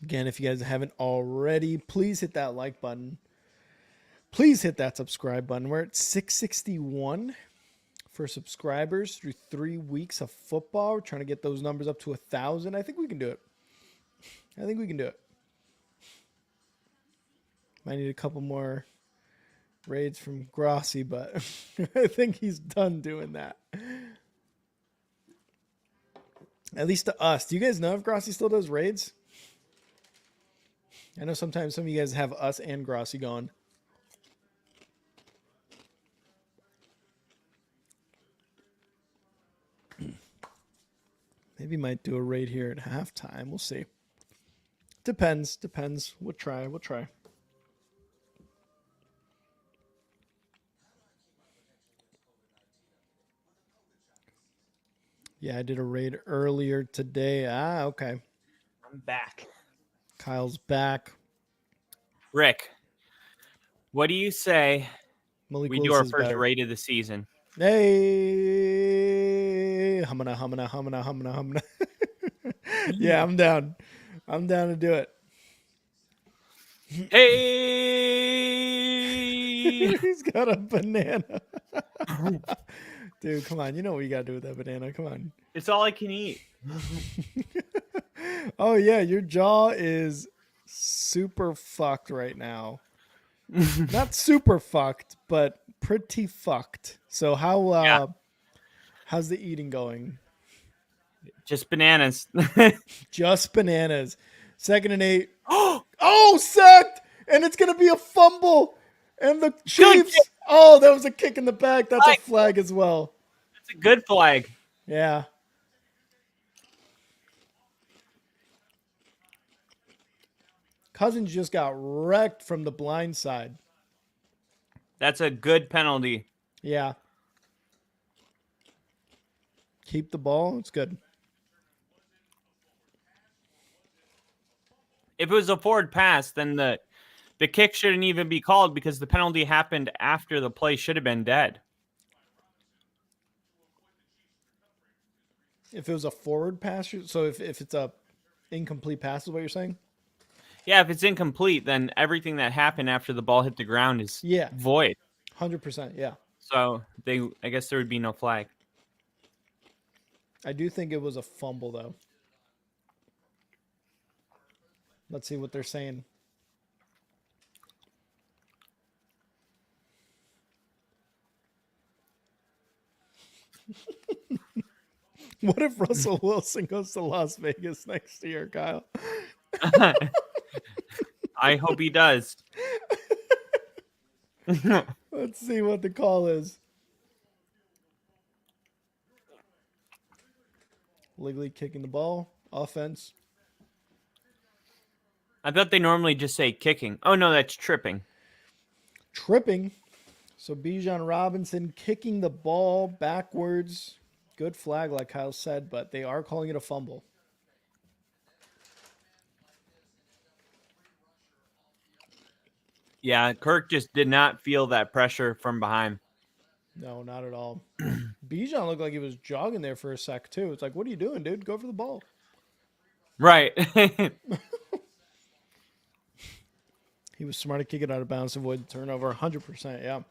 Again, if you guys haven't already, please hit that like button. Please hit that subscribe button. We're at 661 for subscribers through 3 weeks of football. We're trying to get those numbers up to 1,000. I think we can do it. Might need a couple more raids from Grossi, but I think he's done doing that. At least to us. Do you guys know if Grossi still does raids? I know sometimes some of you guys have us and Grossi going. Maybe might do a raid here at halftime. We'll see. Depends. We'll try. Yeah, I did a raid earlier today. Okay. I'm back. Kyle's back. Rick, what do you say Malik we Willis do our is first better. raid of the season? Hey, humana. Yeah, I'm down. I'm down to do it. Hey! He's got a banana. Dude, come on. You know what you got to do with that banana. Come on. It's all I can eat. Oh, yeah. Your jaw is super fucked right now. Not super fucked, but pretty fucked. So how's the eating going? Just bananas. Just bananas. 2nd and 8. Oh, sacked! And it's going to be a fumble. And the Chiefs. Oh, that was a kick in the back. That's a flag as well. That's a good flag. Yeah. Cousins just got wrecked from the blind side. That's a good penalty. Yeah. Keep the ball. It's good. If it was a forward pass, then the kick shouldn't even be called because the penalty happened after the play should have been dead. If it was a forward pass, so if it's a incomplete pass is what you're saying? Yeah, if it's incomplete, then everything that happened after the ball hit the ground is void. 100%, yeah. So I guess there would be no flag. I do think it was a fumble, though. Let's see what they're saying. What if Russell Wilson goes to Las Vegas next year, Kyle? I hope he does. Let's see what the call is. Ligley kicking the ball. Offense. I thought they normally just say kicking. Oh, no, that's tripping. Tripping. So Bejan Robinson kicking the ball backwards. Good flag, like Kyle said, but they are calling it a fumble. Yeah, Kirk just did not feel that pressure from behind. No, not at all. Bejan looked like he was jogging there for a sec, too. It's like, what are you doing, dude? Go for the ball. Right. He was smart to kick it out of bounds to avoid the turnover. 100%, yeah.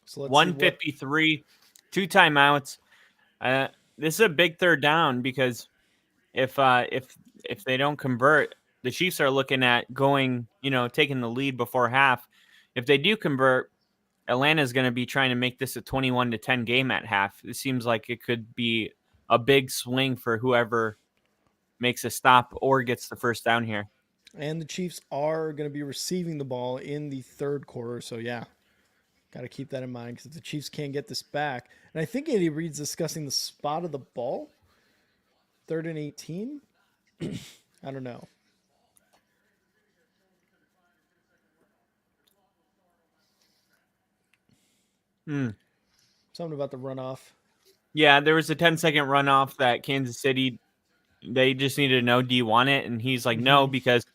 So let's 153, 2 timeouts. This is a big third down because if they don't convert, the Chiefs are looking at going, taking the lead before half. If they do convert, Atlanta's going to be trying to make this a 21-10 game at half. It seems like it could be a big swing for whoever makes a stop or gets the first down here. And the Chiefs are going to be receiving the ball in the third quarter. So, yeah, got to keep that in mind because if the Chiefs can't get this back. And I think Andy Reid's discussing the spot of the ball. 3rd and 18. I don't know. Something about the runoff. Yeah, there was a 10-second runoff that Kansas City, they just needed to know, do you want it? And he's like, no, because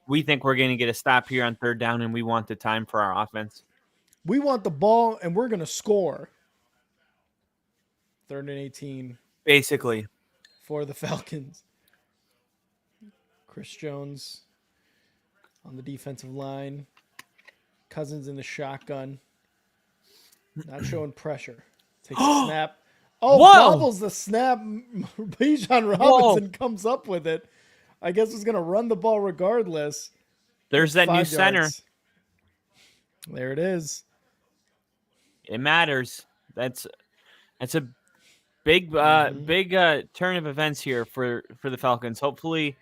we think we're going to get a stop here on 3rd down, and we want the time for our offense. We want the ball, and we're going to score. 3rd and 18. Basically. For the Falcons. Chris Jones on the defensive line. Cousins in the shotgun. Not showing pressure. Takes a snap. Oh, bobbles the snap. Bejan Robinson comes up with it. I guess he's going to run the ball regardless. There's that new center. There it is. It matters. That's a big turn of events here for the Falcons. Hopefully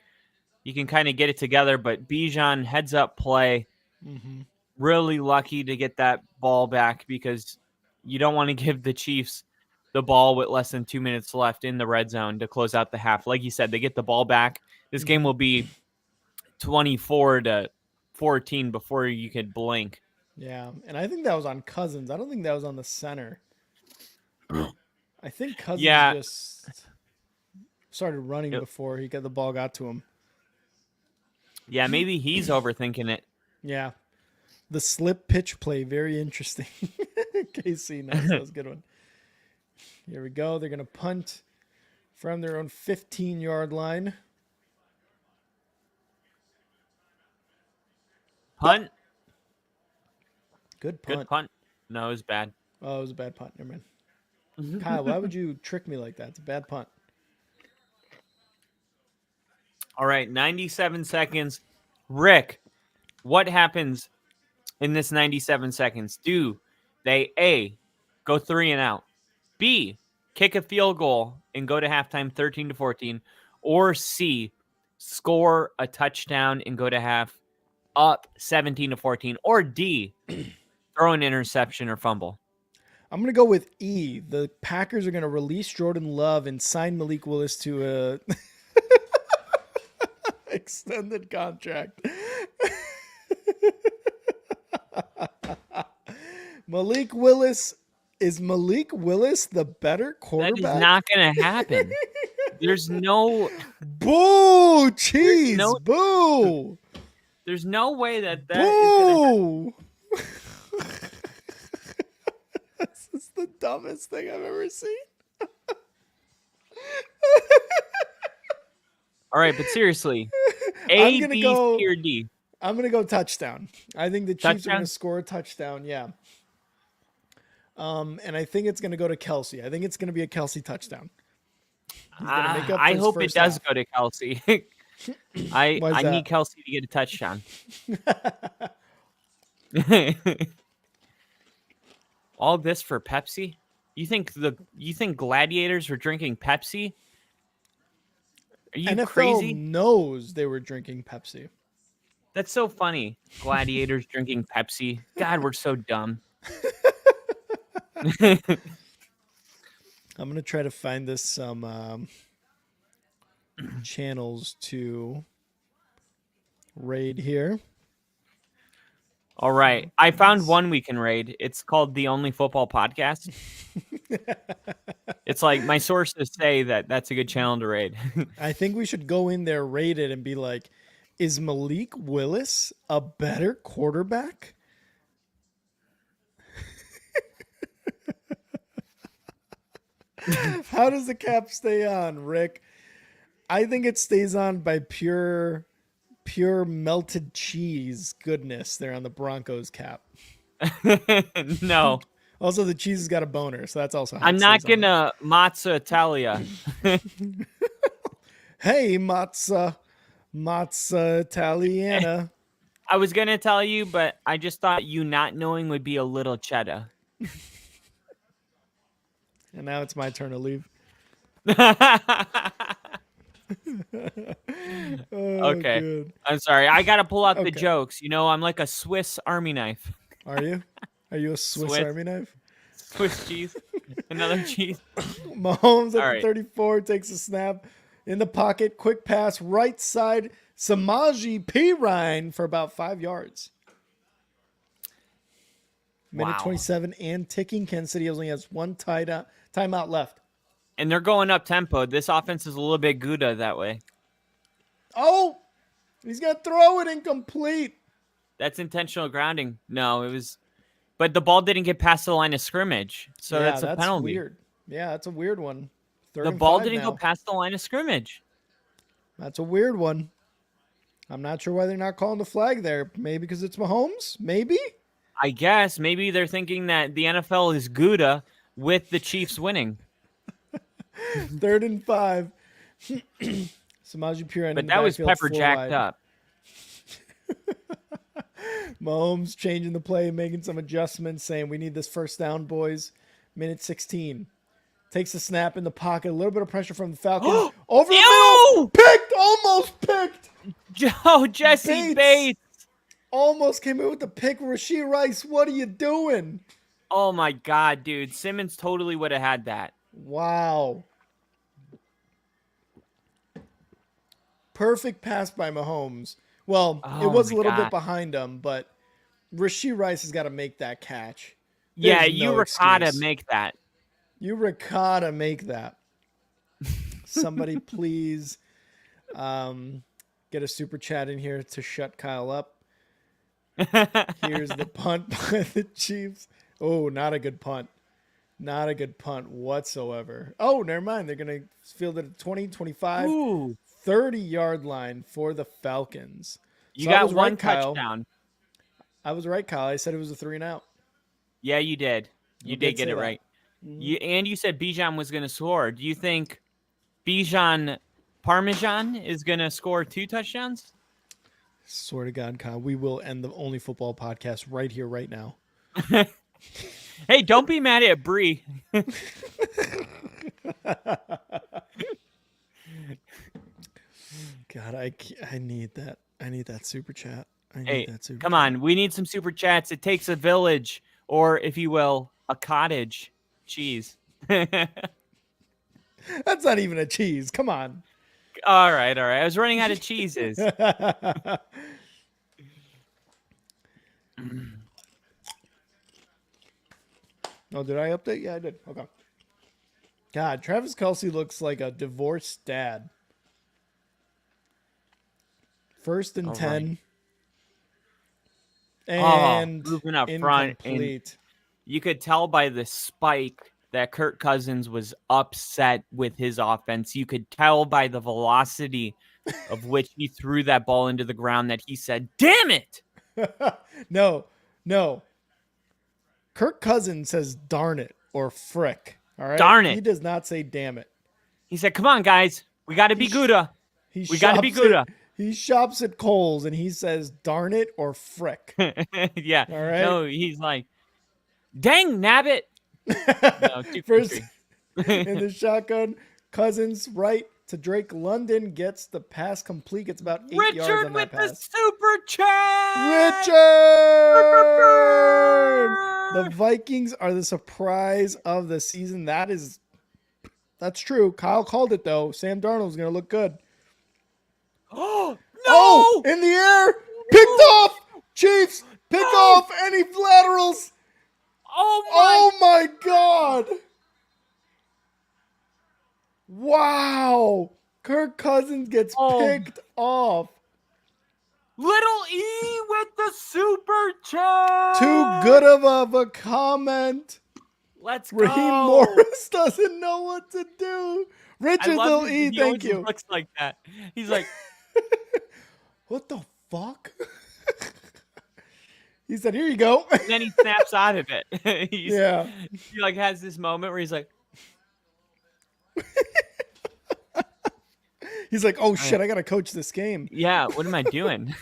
you can kind of get it together, but Bejan heads up play. Really lucky to get that ball back because you don't want to give the Chiefs the ball with less than 2 minutes left in the red zone to close out the half. Like you said, they get the ball back. This game will be 24-14 before you could blink. Yeah, and I think that was on Cousins. I don't think that was on the center. I think Cousins just started running before the ball got to him. Yeah, maybe he's overthinking it. Yeah. The slip pitch play, very interesting. KC, nice. That was a good one. Here we go. They're going to punt from their own 15-yard line. Punt. Good punt. Good punt. No, it was bad. Oh, it was a bad punt. Never mind. Kyle, why would you trick me like that? It's a bad punt. All right, 97 seconds. Rick, what happens in this 97 seconds? Do they A, go 3 and out, B, kick a field goal and go to halftime 13-14, or C, score a touchdown and go to half up 17-14, or D, throw an interception or fumble? I'm going to go with E. The Packers are going to release Jordan Love and sign Malik Willis to a extended contract. Malik Willis. Is Malik Willis the better quarterback? That is not going to happen. There's no... Boo! Cheese! Boo! There's no way that Boo! is going to happen. the dumbest thing I've ever seen. All right, but seriously, I'm A, gonna B, go. C, or D? I'm gonna go touchdown. I think the Chiefs are Touchdown? gonna score a touchdown. Yeah. And I think it's gonna go to Kelsey. I think it's gonna be a Kelsey touchdown. He's gonna make up for I his hope it first does half. go to Kelsey. Why is I need that? Kelsey to get a touchdown. All this for Pepsi? You think gladiators were drinking Pepsi? Are you NFL crazy? knows they were drinking Pepsi. That's so funny. Gladiators drinking Pepsi. God, we're so dumb. I'm gonna try to find this some channels to raid here. All right. I found one we can raid. It's called The Only Football Podcast. It's like my sources say that that's a good channel to raid. I think we should go in there, rate it, and be like, is Malik Willis a better quarterback? How does the cap stay on, Rick? I think it stays on by pure melted cheese goodness there on the Broncos cap. No. Also, the cheese has got a boner, so that's also how I'm it not stays on going to Mazza Italia. Hey, Mazza Italiana. I was going to tell you, but I just thought you not knowing would be a little cheddar. And now it's my turn to leave. Okay. Good. I'm sorry. I got to pull out the Okay. jokes. You know, I'm like a Swiss Army knife. Are you? Are you a Swiss Army knife? Swiss cheese. Another cheese. Mahomes at All the right. 34 takes a snap in the pocket. Quick pass right side. Samaje Perine for about 5 yards. Minute Wow. 27 and ticking. Kansas City only has one timeout left. And they're going up tempo. This offense is a little bit Gouda that way. Oh, he's going to throw it incomplete. That's intentional grounding. No, it was, but the ball didn't get past the line of scrimmage, so Yeah, that's a penalty. weird. Yeah, that's a weird one. Third The and ball 5 didn't now. go past the line of scrimmage. That's a weird one. I'm not sure why they're not calling the flag there. Maybe because it's Mahomes? Maybe? I guess maybe they're thinking that the NFL is Gouda with the Chiefs winning. 3rd and 5. Samaje Perine. But that was Pepper jacked up. Mahomes changing the play, making some adjustments, saying we need this first down, boys. Minute 16. Takes a snap in the pocket. A little bit of pressure from the Falcons. Over the Ew! middle. Picked. Almost picked. Joe Jesse Bates. Almost came in with the pick. Rashee Rice, what are you doing? Oh my God, dude. Simmons totally would have had that. Wow. Perfect pass by Mahomes. Well, it Oh was a my little God. bit behind him, but Rashee Rice has got to make that catch. Yeah, There's you no ricotta excuse. make that. You ricotta make that. Somebody please get a super chat in here to shut Kyle up. Here's the punt by the Chiefs. Oh, not a good punt. Not a good punt whatsoever. Oh, never mind. They're going to field it at 20, 25, Ooh. 30-yard line for the Falcons. You So I got was one right, Kyle. touchdown. I was right, Kyle. I said it was a 3-and-out. Yeah, you did. You did get say it that. right. You said Bejan was going to score. Do you think Bejan Parmesan is going to score 2 touchdowns? Swear to God, Kyle, we will end the Only Football podcast right here, right now. Hey, don't be mad at Bree. God, I need that. I need that super chat. I need Hey, that super come chat. on. We need some super chats. It takes a village, or if you will, a cottage cheese. That's not even a cheese. Come on. All right. I was running out of cheeses. Oh, did I update? Yeah, I did. Okay. God, Travis Kelsey looks like a divorced dad. 1st and All 10. right. And moving up front and- incomplete. you could tell by the spike that Kirk Cousins was upset with his offense. You could tell by the velocity of which he threw that ball into the ground that he said, "Damn it!" No. Kirk Cousins says "darn it" or "frick." All right. Darn it. He does not say "damn it." He said, "Come on, guys. We got to be Gouda. We got to be Gouda." He shops at Kohl's and he says "darn it" or "frick." Yeah. All right. No, he's like, "Dang, nabbit." No, too First, country. in the shotgun, Cousins right to Drake London, gets the pass complete. Gets about 8 yards Richard on with that the pass. super chat. Richard! The Vikings are the surprise of the season. That's true. Kyle called it though. Sam Darnold's going to look good. Oh, no! Oh, in the air, picked off. Chiefs, pick off any laterals. Oh my God. Wow. Kirk Cousins gets picked off. Little E with the super chat. Too good of a comment. Let's go. Raheem Morris doesn't know what to do. Richard Little E, he thank always you. looks like that. He's like, What the fuck? He said, "Here you go." and then he snaps out of it. Yeah. He like has this moment where he's like, He's like, "Oh shit, I gotta coach this game." "Yeah, what am I doing?"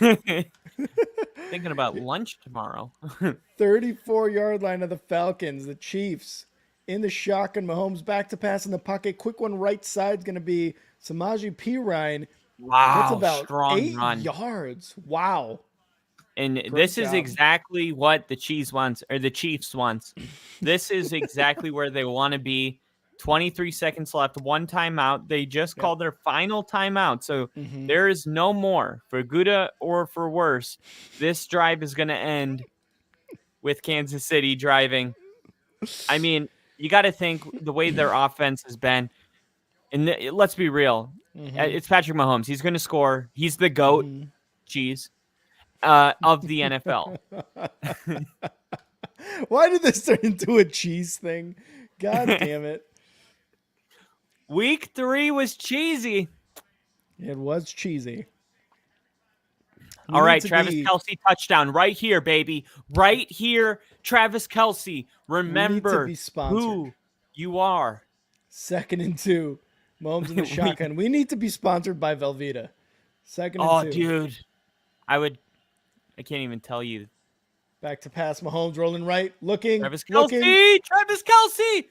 Thinking about lunch tomorrow. 34-yard line of the Falcons. The Chiefs in the shotgun. Mahomes back to pass in the pocket. Quick one right side's going to be Samaje Perine. Wow, That's about strong 8 run. yards. Wow. And this is job. exactly what the Chiefs wants. This is exactly where they want to be. 23 seconds left, one timeout. They just called their final timeout. So there is no more. For Gouda or for worse, this drive is going to end with Kansas City driving. I mean, you got to think the way their offense has been. And let's be real. It's Patrick Mahomes. He's going to score. He's the GOAT. Cheese. Of the NFL. Why did this turn into a cheese thing? God damn it. Week 3 was cheesy. It was cheesy. All right, Travis Kelsey touchdown right here, baby. Right here, Travis Kelsey. Remember who you are. 2nd and 2. Mahomes in the shotgun. We need to be sponsored by Velveeta. 2nd and 2. Oh, dude. I can't even tell you. Back to pass. Mahomes rolling right. Looking. Travis Kelsey. Travis Kelsey.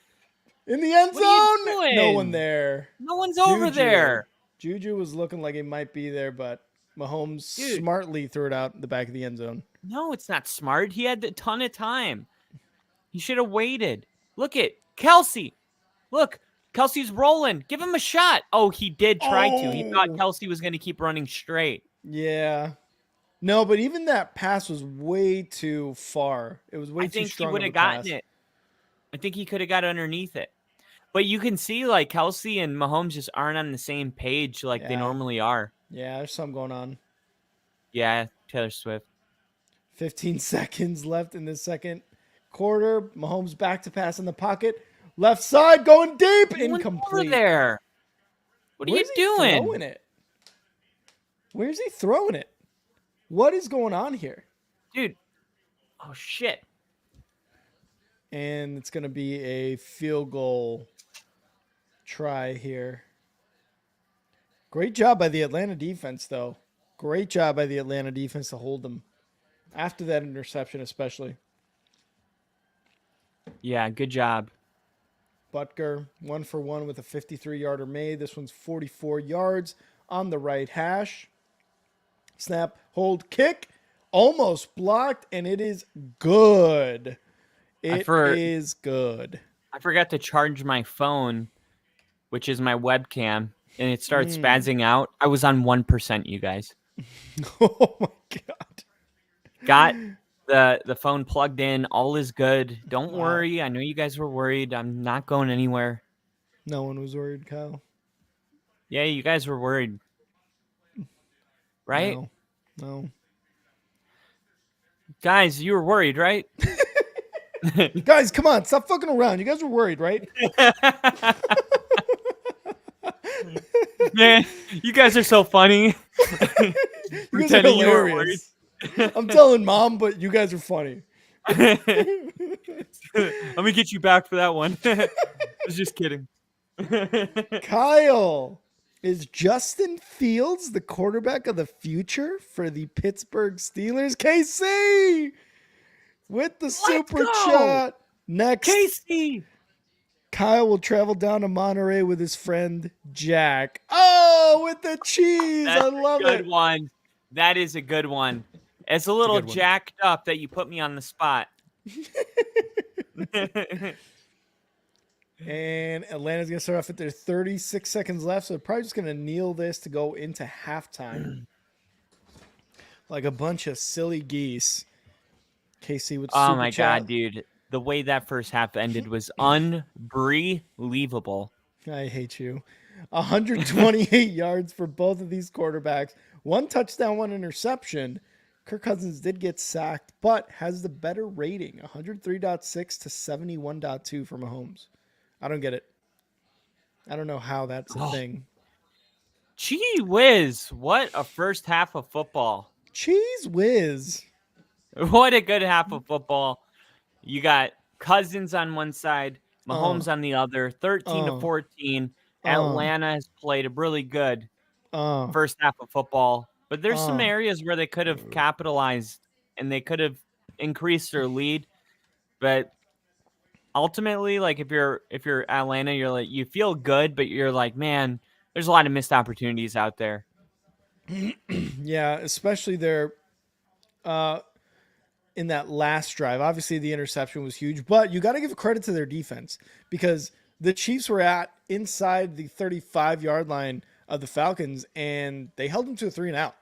In the end zone. No one there. No one's over there. Juju was looking like he might be there, but Mahomes smartly threw it out the back of the end zone. No, it's not smart. He had a ton of time. He should have waited. Look at Kelsey. Look, Kelsey's rolling. Give him a shot. Oh, he did try to. He thought Kelsey was going to keep running straight. Yeah. No, but even that pass was way too far. It was way too strong. I think he would have gotten it. I think he could have got underneath it. But you can see like Kelsey and Mahomes just aren't on the same page like they normally are. Yeah, there's something going on. Yeah, Taylor Swift. 15 seconds left in the second quarter. Mahomes back to pass in the pocket. Left side going deep. Incomplete. Over there. What are you doing? Throwing it? Where's he throwing it? What is going on here? Dude. Oh, shit. And it's going to be a field goal try here. Great job by the Atlanta defense, though. Great job by the Atlanta defense to hold them. After that interception, especially. Yeah, good job. Butker, 1 for 1 with a 53-yarder made. This one's 44 yards on the right hash. Snap, hold, kick. Almost blocked, and it is good. It is good. I forgot to charge my phone, which is my webcam, and it started spazzing out. I was on 1%, you guys. Oh, my God. Got the phone plugged in. All is good. Don't worry. I know you guys were worried. I'm not going anywhere. No one was worried, Kyle. Yeah, you guys were worried. Right? No. Guys, you were worried, right? Guys, come on, stop fucking around. You guys were worried, right? Man, you guys are so funny. You guys are Pretending you were worried. hilarious. I'm telling mom, but you guys are funny. Let me get you back for that one. I was just kidding. Kyle, is Justin Fields the quarterback of the future for the Pittsburgh Steelers? KC with the super go. chat. Next, Casey. Kyle will travel down to Monterey with his friend Jack. Oh, with the cheese. That's I love a good it. one. That is a good one. It's a little good one. jacked up that you put me on the spot. And Atlanta's going to start off with their 36 seconds left. So they're probably just going to kneel this to go into halftime. Like a bunch of silly geese. KC with Oh super my chat. God, dude. The way that first half ended was unbelievable. I hate you. 128 yards for both of these quarterbacks. 1 touchdown, 1 interception. Kirk Cousins did get sacked, but has the better rating. 103.6 to 71.2 for Mahomes. I don't get it. I don't know how that's a thing. Gee whiz. What a first half of football. Cheese whiz. What a good half of football. You got Cousins on one side, Mahomes on the other, 13-14. Atlanta has played a really good first half of football. But there's some areas where they could have capitalized and they could have increased their lead. But ultimately, like if you're Atlanta, you're like you feel good, but you're like, man, there's a lot of missed opportunities out there. Yeah, especially their in that last drive. Obviously, the interception was huge, but you got to give credit to their defense because the Chiefs were at inside the 35-yard line of the Falcons, and they held them to a 3-and-out.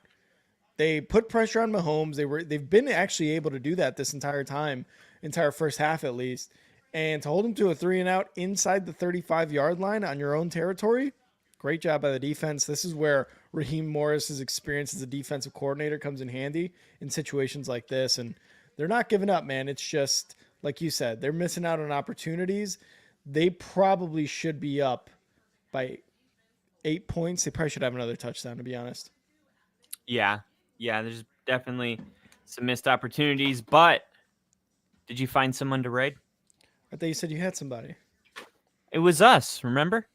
They put pressure on Mahomes. They've been actually able to do that this entire time, entire first half at least, and to hold them to a 3-and-out inside the 35-yard line on your own territory. Great job by the defense. This is where Raheem Morris's experience as a defensive coordinator comes in handy in situations like this. And they're not giving up, man. It's just, like you said, they're missing out on opportunities. They probably should be up by 8 points. They probably should have another touchdown, to be honest. Yeah, there's definitely some missed opportunities. But did you find someone to raid? I thought you said you had somebody. It was us, remember?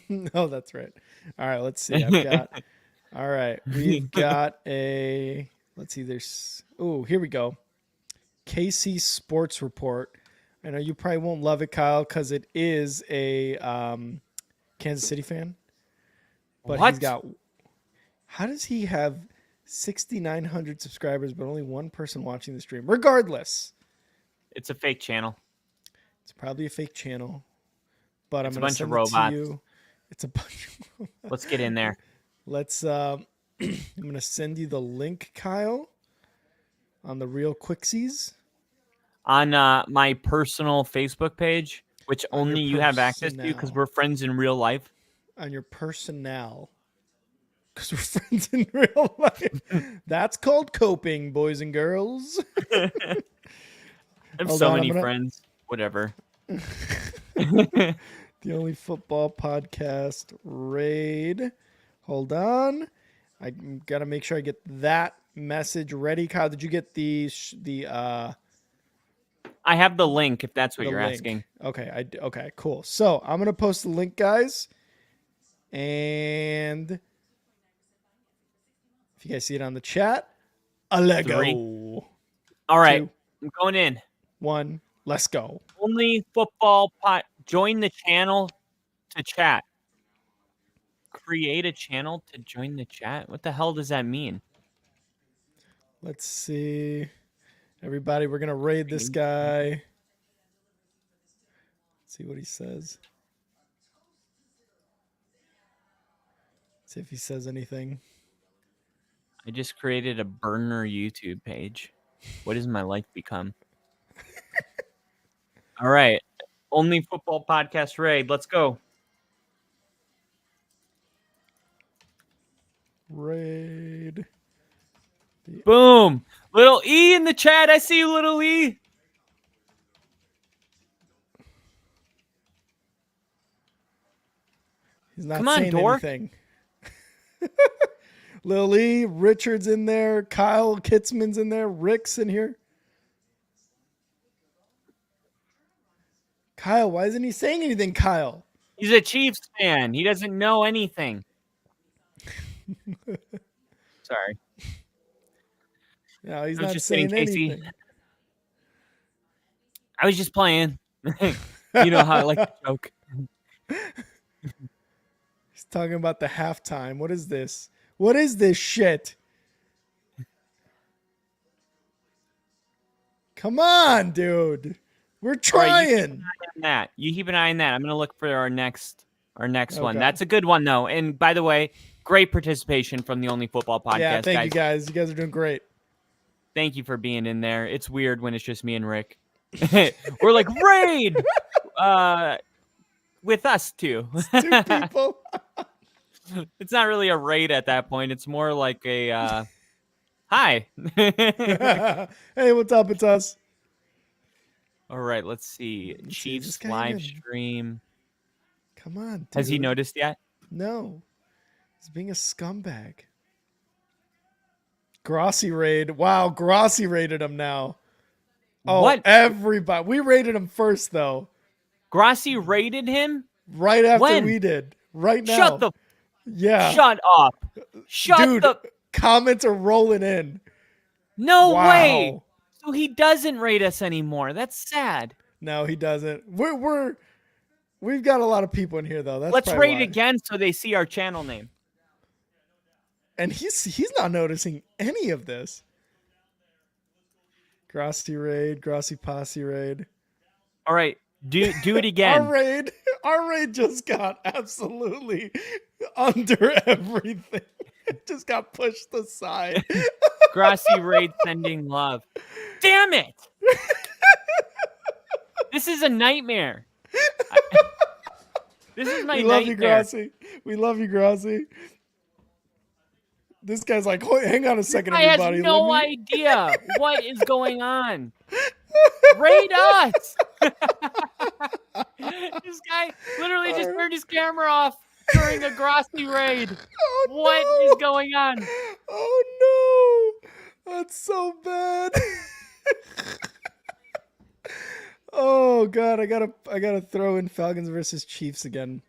No, that's right. All right, let's see. All right, we've got a, let's see, here we go. KC Sports Report. I know you probably won't love it, Kyle, because it is a Kansas City fan. But what? How does he have 6,900 subscribers, but only one person watching the stream? Regardless. It's a fake channel. It's probably a fake channel. But It's I'm a going to bunch of send it to robots. you. It's a bunch of robots. Let's get in there. Let's I'm going to send you the link, Kyle, on the Real Quixies. On my personal Facebook page, which only you have access to because we're friends in real life. On your personnel. Because we're friends in real life. That's called coping, boys and girls. I have so many friends. Whatever. The Only Football Podcast raid. Hold on. I got to make sure I get that message ready. Kyle, did you get the I have the link if that's what the you're link? asking. Okay, okay, cool. So I'm gonna post the link, guys, and if you guys see it on the chat, a Lego. 3. All right, 2, I'm going in. 1, let's go. Only Football Pod. Join the channel to chat. Create a channel to join the chat. What the hell does that mean? Let's see. Everybody, we're going to raid this guy. Let's see what he says. See if he says anything. I just created a burner YouTube page. What does my life become? All right. Only Football Podcast raid. Let's go. Raid. Boom. Little E in the chat. I see you, Little E. He's not Come on, saying dork. anything. Lily, Richard's in there. Kyle Kitzman's in there. Rick's in here. Kyle, why isn't he saying anything, Kyle? He's a Chiefs fan. He doesn't know anything. Sorry. No, he's I was not just kidding, saying Casey. anything. I was just playing. You know how I like to joke. He's talking about the halftime. What is this? What is this shit? Come on, dude. We're trying. You keep an eye on that. I'm gonna look for our next one. Okay. That's a good one though. And by the way, great participation from the Only Football Podcast. Yeah, thank you guys. You guys are doing great. Thank you for being in there. It's weird when it's just me and Rick. We're like raid with us two. Two people. It's not really a raid at that point. It's more like a hi. Hey, what's up? It's us. All right, let's see. Let's see, Chiefs this guy live in. stream. Come on, dude. Has he noticed yet? No. He's being a scumbag. Grossi raid. Wow, Grossi raided him now. Oh, What? everybody. We rated him first, though. Grossi raided him? Right after When? we did. Right now. Shut the Yeah. Shut up. Shut Dude, the comments are rolling in. No Wow. way. So he doesn't rate us anymore. That's sad. No, he doesn't. We've got a lot of people in here though. That's Let's probably rate why. again so they see our channel name. And he's not noticing any of this. Grossi raid, Grossi posse raid. All right. Do it again. Our raid just got absolutely under everything. It just got pushed aside. Grossi raid sending love. Damn it. This is a nightmare. This is my We love nightmare. you, Grossi. We love you, Grossi. This guy's like, hang on a second, I everybody. has no Let me- idea what is going on. Raid us. This guy literally just turned his camera off during a Grossi raid. Oh, What no. is going on? Oh no, that's so bad. Oh god, I gotta throw in Falcons versus Chiefs again.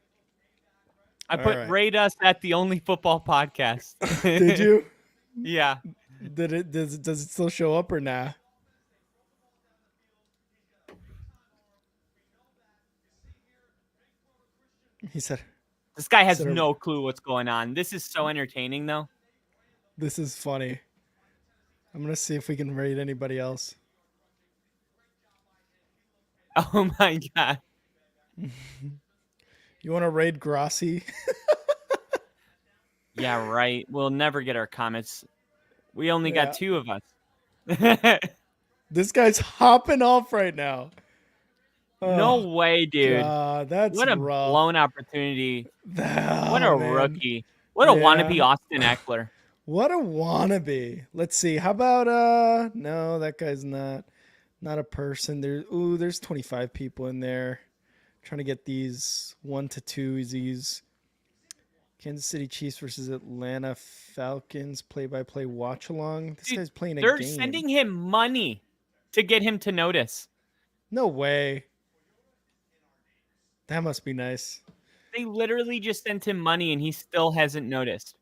I put right. raid us at the Only Football Podcast. Did you? Yeah. Does it still show up or nah? He said, This guy has Instead of- no clue what's going on. This is so entertaining, though. "This is funny." I'm gonna see if we can rate anybody else. Oh my god. You want to raid Grossi? Yeah, right. We'll never get our comments. We only Yeah. got 2 of us. This guy's hopping off right now. No Oh, way, dude. God, that's What a rough. blown opportunity. What Oh, a man. rookie. What a Yeah. wannabe Austin Eckler. What a wannabe. Let's see. How about no, that guy's not a person. There's 25 people in there. Trying to get these 1 to 2s. Kansas City Chiefs versus Atlanta Falcons play-by-play watch along. This Dude, guy's playing a They're game. sending him money to get him to notice. No way. That must be nice. They literally just sent him money and he still hasn't noticed.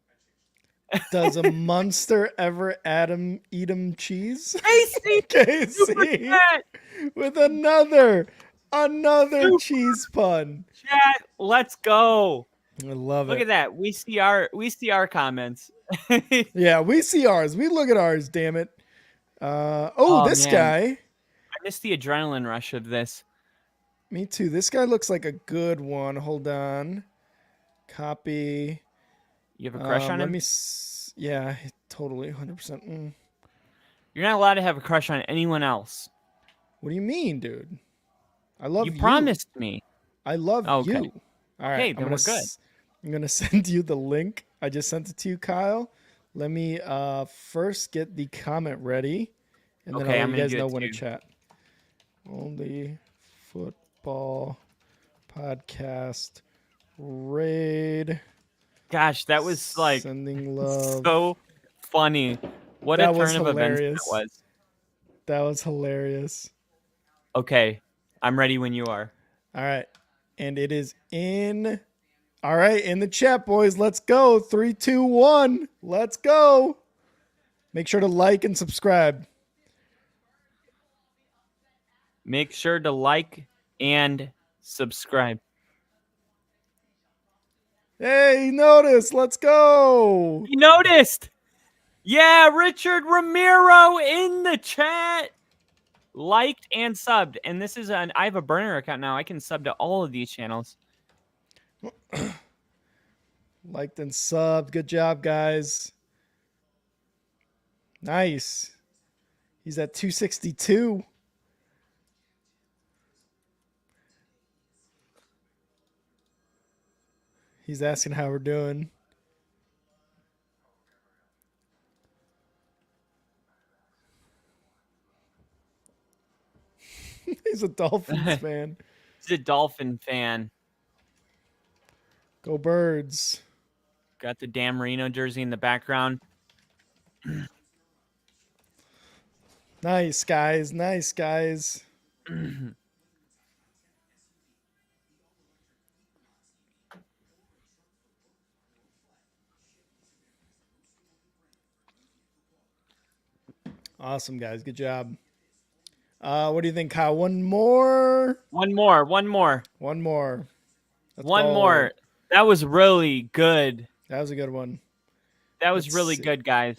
Does a monster ever eat him cheese? Casey! Super Casey chat! with another Super cheese pun. Chat, let's go. I love Look it. at that. We see our comments. Yeah, we see ours. We look at ours, damn it. This man. guy. I missed the adrenaline rush of this. Me too. This guy looks like a good one. Hold on. Copy. You have a crush on him? Yeah, totally. 100%. You're not allowed to have a crush on anyone else. What do you mean, dude? I love you. You promised me. I love Okay. you. All right. Okay, then we're good. I'm going to send you the link. I just sent it to you, Kyle. Let me first get the comment ready. And then Okay, I'll I'm let you gonna guys do know it when to too. chat. Only Football Podcast Raid. Gosh, that was like Sending love. so funny. What a That was turn of events that hilarious. was. That was hilarious. Okay, I'm ready when you are. All right. And it is in. All right, in the chat, boys. Let's go. 3, 2, 1. Let's go. Make sure to like and subscribe. Make sure to like and subscribe. Hey, notice. Let's go. You noticed? Yeah, Richard Ramiro in the chat. Liked and subbed. And this is I have a burner account now. I can sub to all of these channels. Liked and subbed. Good job, guys. Nice. He's at 262. He's asking how we're doing. He's a Dolphins fan. He's a Dolphin fan. Go Birds. Got the Dan Marino jersey in the background. Nice, guys. Nice, guys. Awesome, guys. Good job. What do you think, Kyle? One more? One more. One more. Let's One go. more. That was really good. That was a good one. That was Let's really see. good, guys.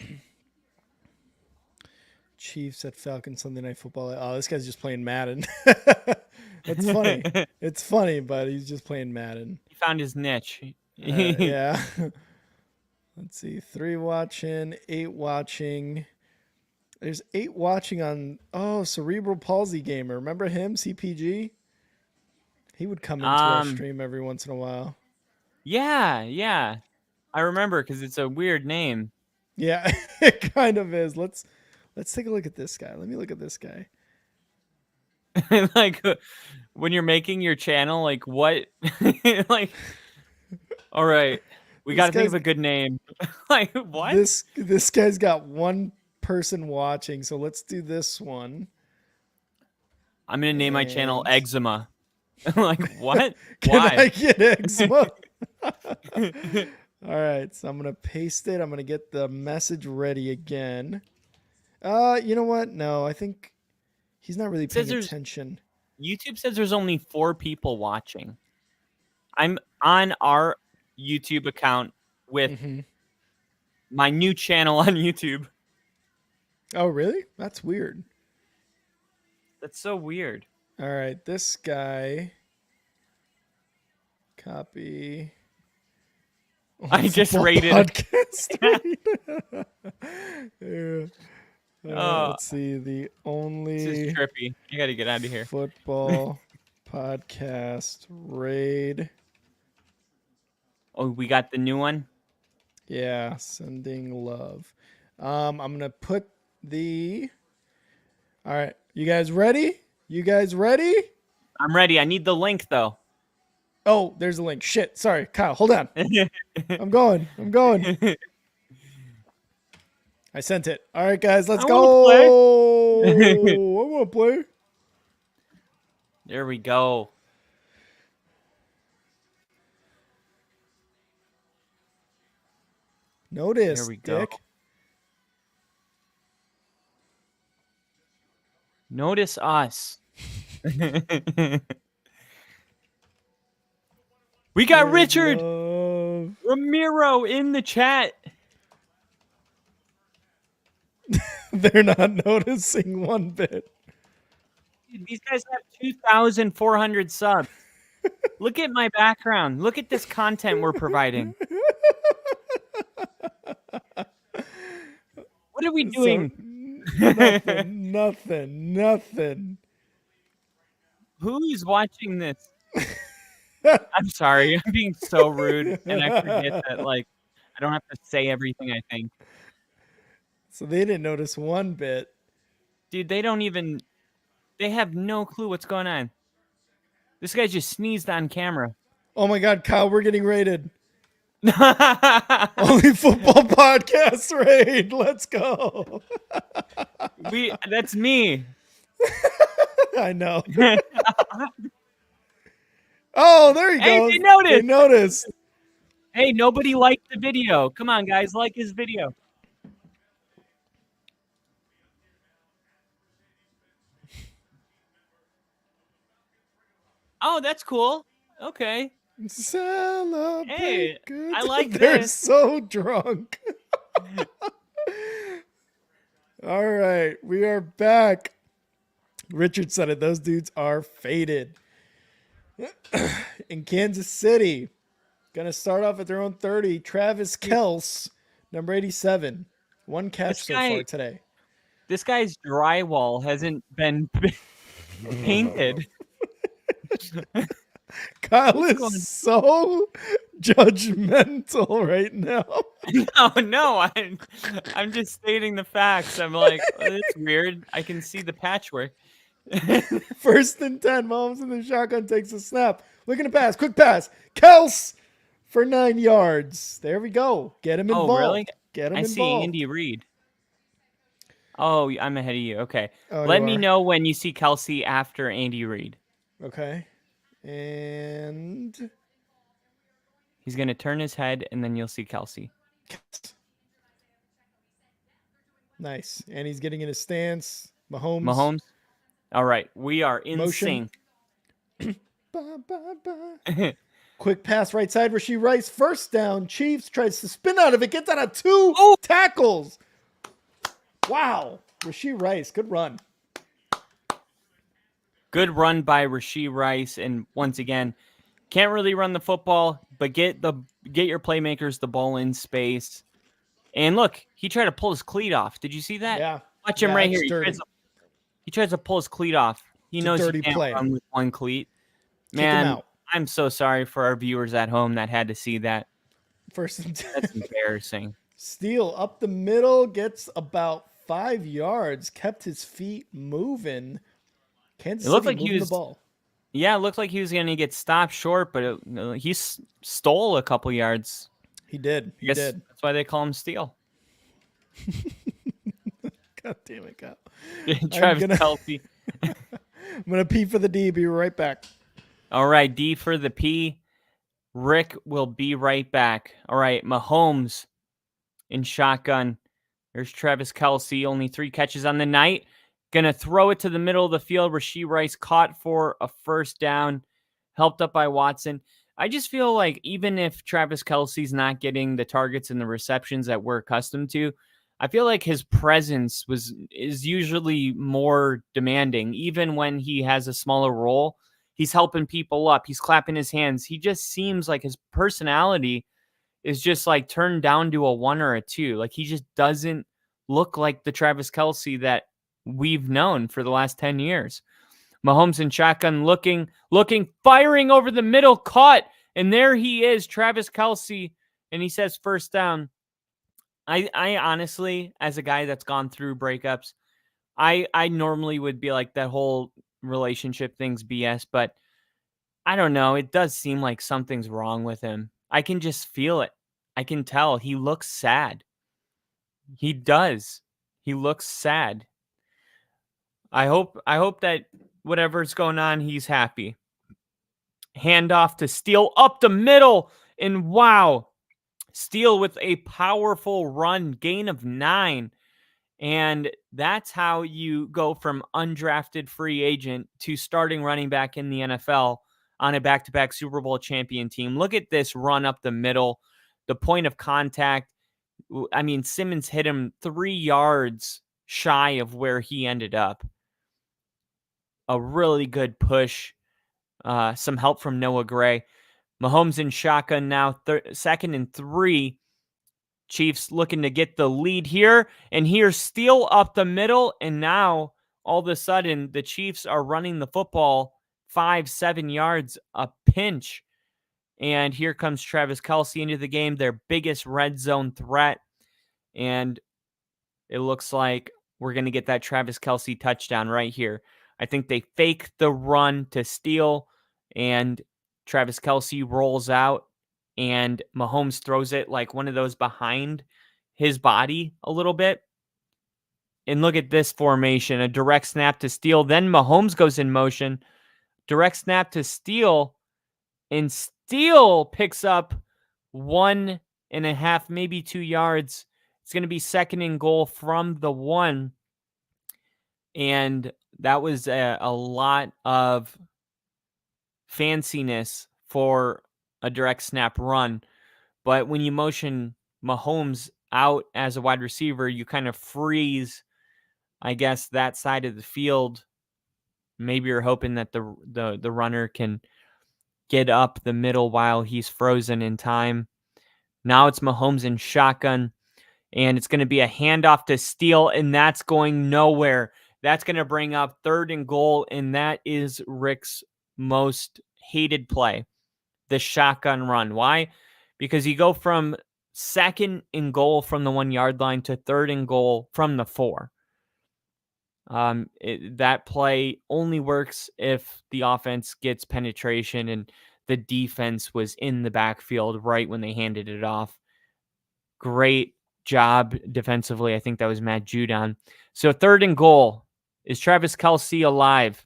Chiefs at Falcons Sunday Night Football. Oh, this guy's just playing Madden. It's funny. It's funny, but he's just playing Madden. He found his niche. Yeah. Let's see. 3 watching, 8 watching. There's 8 watching on Cerebral Palsy Gamer. Remember him, CPG? He would come into our stream every once in a while. Yeah. I remember because it's a weird name. Yeah, it kind of is. Let's take a look at this guy. Let me look at this guy. Like when you're making your channel, like what? Like, all right, we got to think of a good name. Like what? This guy's got 1 person watching, so let's do this one. I'm gonna name my channel And- Eczema. Like what? Can Why? I get eczema? All right, so I'm gonna paste it. I'm gonna get the message ready again. You know what? No, I think he's not really says paying there's- attention. YouTube says there's only 4 people watching. I'm on our YouTube account with Mhm. my new channel on YouTube. Oh, really? That's weird. That's so weird. All right, this guy. Copy. I just Football rated podcast. Yeah. Let's see. The only This is trippy. You got to get out of here. football podcast raid. Oh, we got the new one. Yeah, sending love. I'm gonna put the. All right, you guys ready? I'm ready. I need the link though. Oh, there's a link. Shit, sorry, Kyle. Hold on. I'm going. I sent it. All right, guys, let's I go. I want to play. There we go. Notice, There we go. Dick. Notice us. We got Richard Love. Ramiro in the chat. They're not noticing one bit. Dude, these guys have 2,400 subs. Look at my background. Look at this content we're providing. What are we doing? Nothing. Who's watching this? I'm sorry. I'm being so rude. And I forget that, like, I don't have to say everything I think. So they didn't notice one bit. Dude, they have no clue what's going on. This guy just sneezed on camera. Oh my God, Kyle, we're getting rated. That's Only football podcast raid. Let's go. me. I know. Oh, there he Hey, goes. they noticed. They noticed. Hey, nobody liked the video. Come on, guys, like his video. Oh, that's cool. Okay. Celebrate Hey, good. I like They're this. so drunk. All right, we are back. Richard said it. Those dudes are faded. In Kansas City, gonna start off at their own 30. Travis Kelsey, number 87. One catch This so guy- far today. This guy's drywall hasn't been painted. Kyle going- is so judgmental right now. No, I'm just stating the facts. I'm like, oh, it's weird. I can see the patchwork. First and 10. Mahomes in the shotgun takes a snap. Looking to pass. Quick pass. Kels for 9 yards. There we go. Get him involved. Oh, really? Get him I involved. see Andy Reid. Oh, I'm ahead of you. Okay. Oh, Let you me are? know when you see Kelsey after Andy Reid. Okay. And He's going to turn his head, and then you'll see Kelsey. nice. And he's getting in a stance. Mahomes. All right. We are in Motion. sync. Ba, ba, ba. Quick pass right side. Rasheed Rice. First down. Chiefs tries to spin out of it. Gets out of 2 tackles. Wow. Rasheed Rice. Good run. Good run by Rasheed Rice. And once again, can't really run the football, but get your playmakers the ball in space. And look, he tried to pull his cleat off. Did you see that? Yeah. Watch him Yeah, right it's here. dirty. He tries to pull his cleat off. He It's a knows he dirty can't play. run with one cleat. Kick him Man, out. I'm so sorry for our viewers at home that had to see that. First and 10. That's embarrassing. Steele up the middle. Gets about 5 yards. Kept his feet moving. Kansas It looked City like he moving was- the ball. Yeah, it looked like he was going to get stopped short, but he stole a couple yards. He did. I He guess did. that's why they call him Steele. God damn it, Kyle. Travis gonna- Kelsey. I'm going to pee for the D. Be right back. All right, D for the P. Rick will be right back. All right, Mahomes in shotgun. There's Travis Kelsey, only 3 catches on the night. Gonna throw it to the middle of the field. Rasheed Rice caught for a first down, helped up by Watson. I just feel like even if Travis Kelsey's not getting the targets and the receptions that we're accustomed to, I feel like his presence is usually more demanding. Even when he has a smaller role, he's helping people up. He's clapping his hands. He just seems like his personality is just like turned down to a 1 or a 2. Like he just doesn't look like the Travis Kelsey that we've known for the last 10 years. Mahomes in shotgun looking, firing over the middle, caught, and there he is, Travis Kelsey, and he says first down. I honestly, as a guy that's gone through breakups, I normally would be like that whole relationship thing's BS, but I don't know. It does seem like something's wrong with him. I can just feel it. I can tell. He looks sad. He does. He looks sad. I hope that whatever's going on, he's happy. Handoff to Steele up the middle, and wow, Steele with a powerful run, gain of 9. And that's how you go from undrafted free agent to starting running back in the NFL on a back-to-back Super Bowl champion team. Look at this run up the middle, the point of contact. I mean, Simmons hit him 3 yards shy of where he ended up. A really good push. Some help from Noah Gray. Mahomes in shotgun now, 2nd and 3. Chiefs looking to get the lead here. And here's Steele up the middle. And now, all of a sudden, the Chiefs are running the football 5-7 yards a pinch. And here comes Travis Kelsey into the game, their biggest red zone threat. And it looks like we're going to get that Travis Kelsey touchdown right here. I think they fake the run to Steele, and Travis Kelsey rolls out and Mahomes throws it like one of those behind his body a little bit. And look at this formation, a direct snap to steal. Then Mahomes goes in motion, direct snap to steal, and Steele picks up 1.5, maybe 2 yards. It's going to be 2nd and goal from the 1. And that was a lot of fanciness for a direct snap run. But when you motion Mahomes out as a wide receiver, you kind of freeze, I guess, that side of the field. Maybe you're hoping that the runner can get up the middle while he's frozen in time. Now it's Mahomes in shotgun, and it's going to be a handoff to Steele, and that's going nowhere. That's going to bring up 3rd and goal, and that is Rick's most hated play, the shotgun run. Why? Because you go from 2nd and goal from the 1 yard line to 3rd and goal from the 4. That play only works if the offense gets penetration and the defense was in the backfield right when they handed it off. Great job defensively. I think that was Matt Judon. So 3rd and goal. Is Travis Kelsey alive?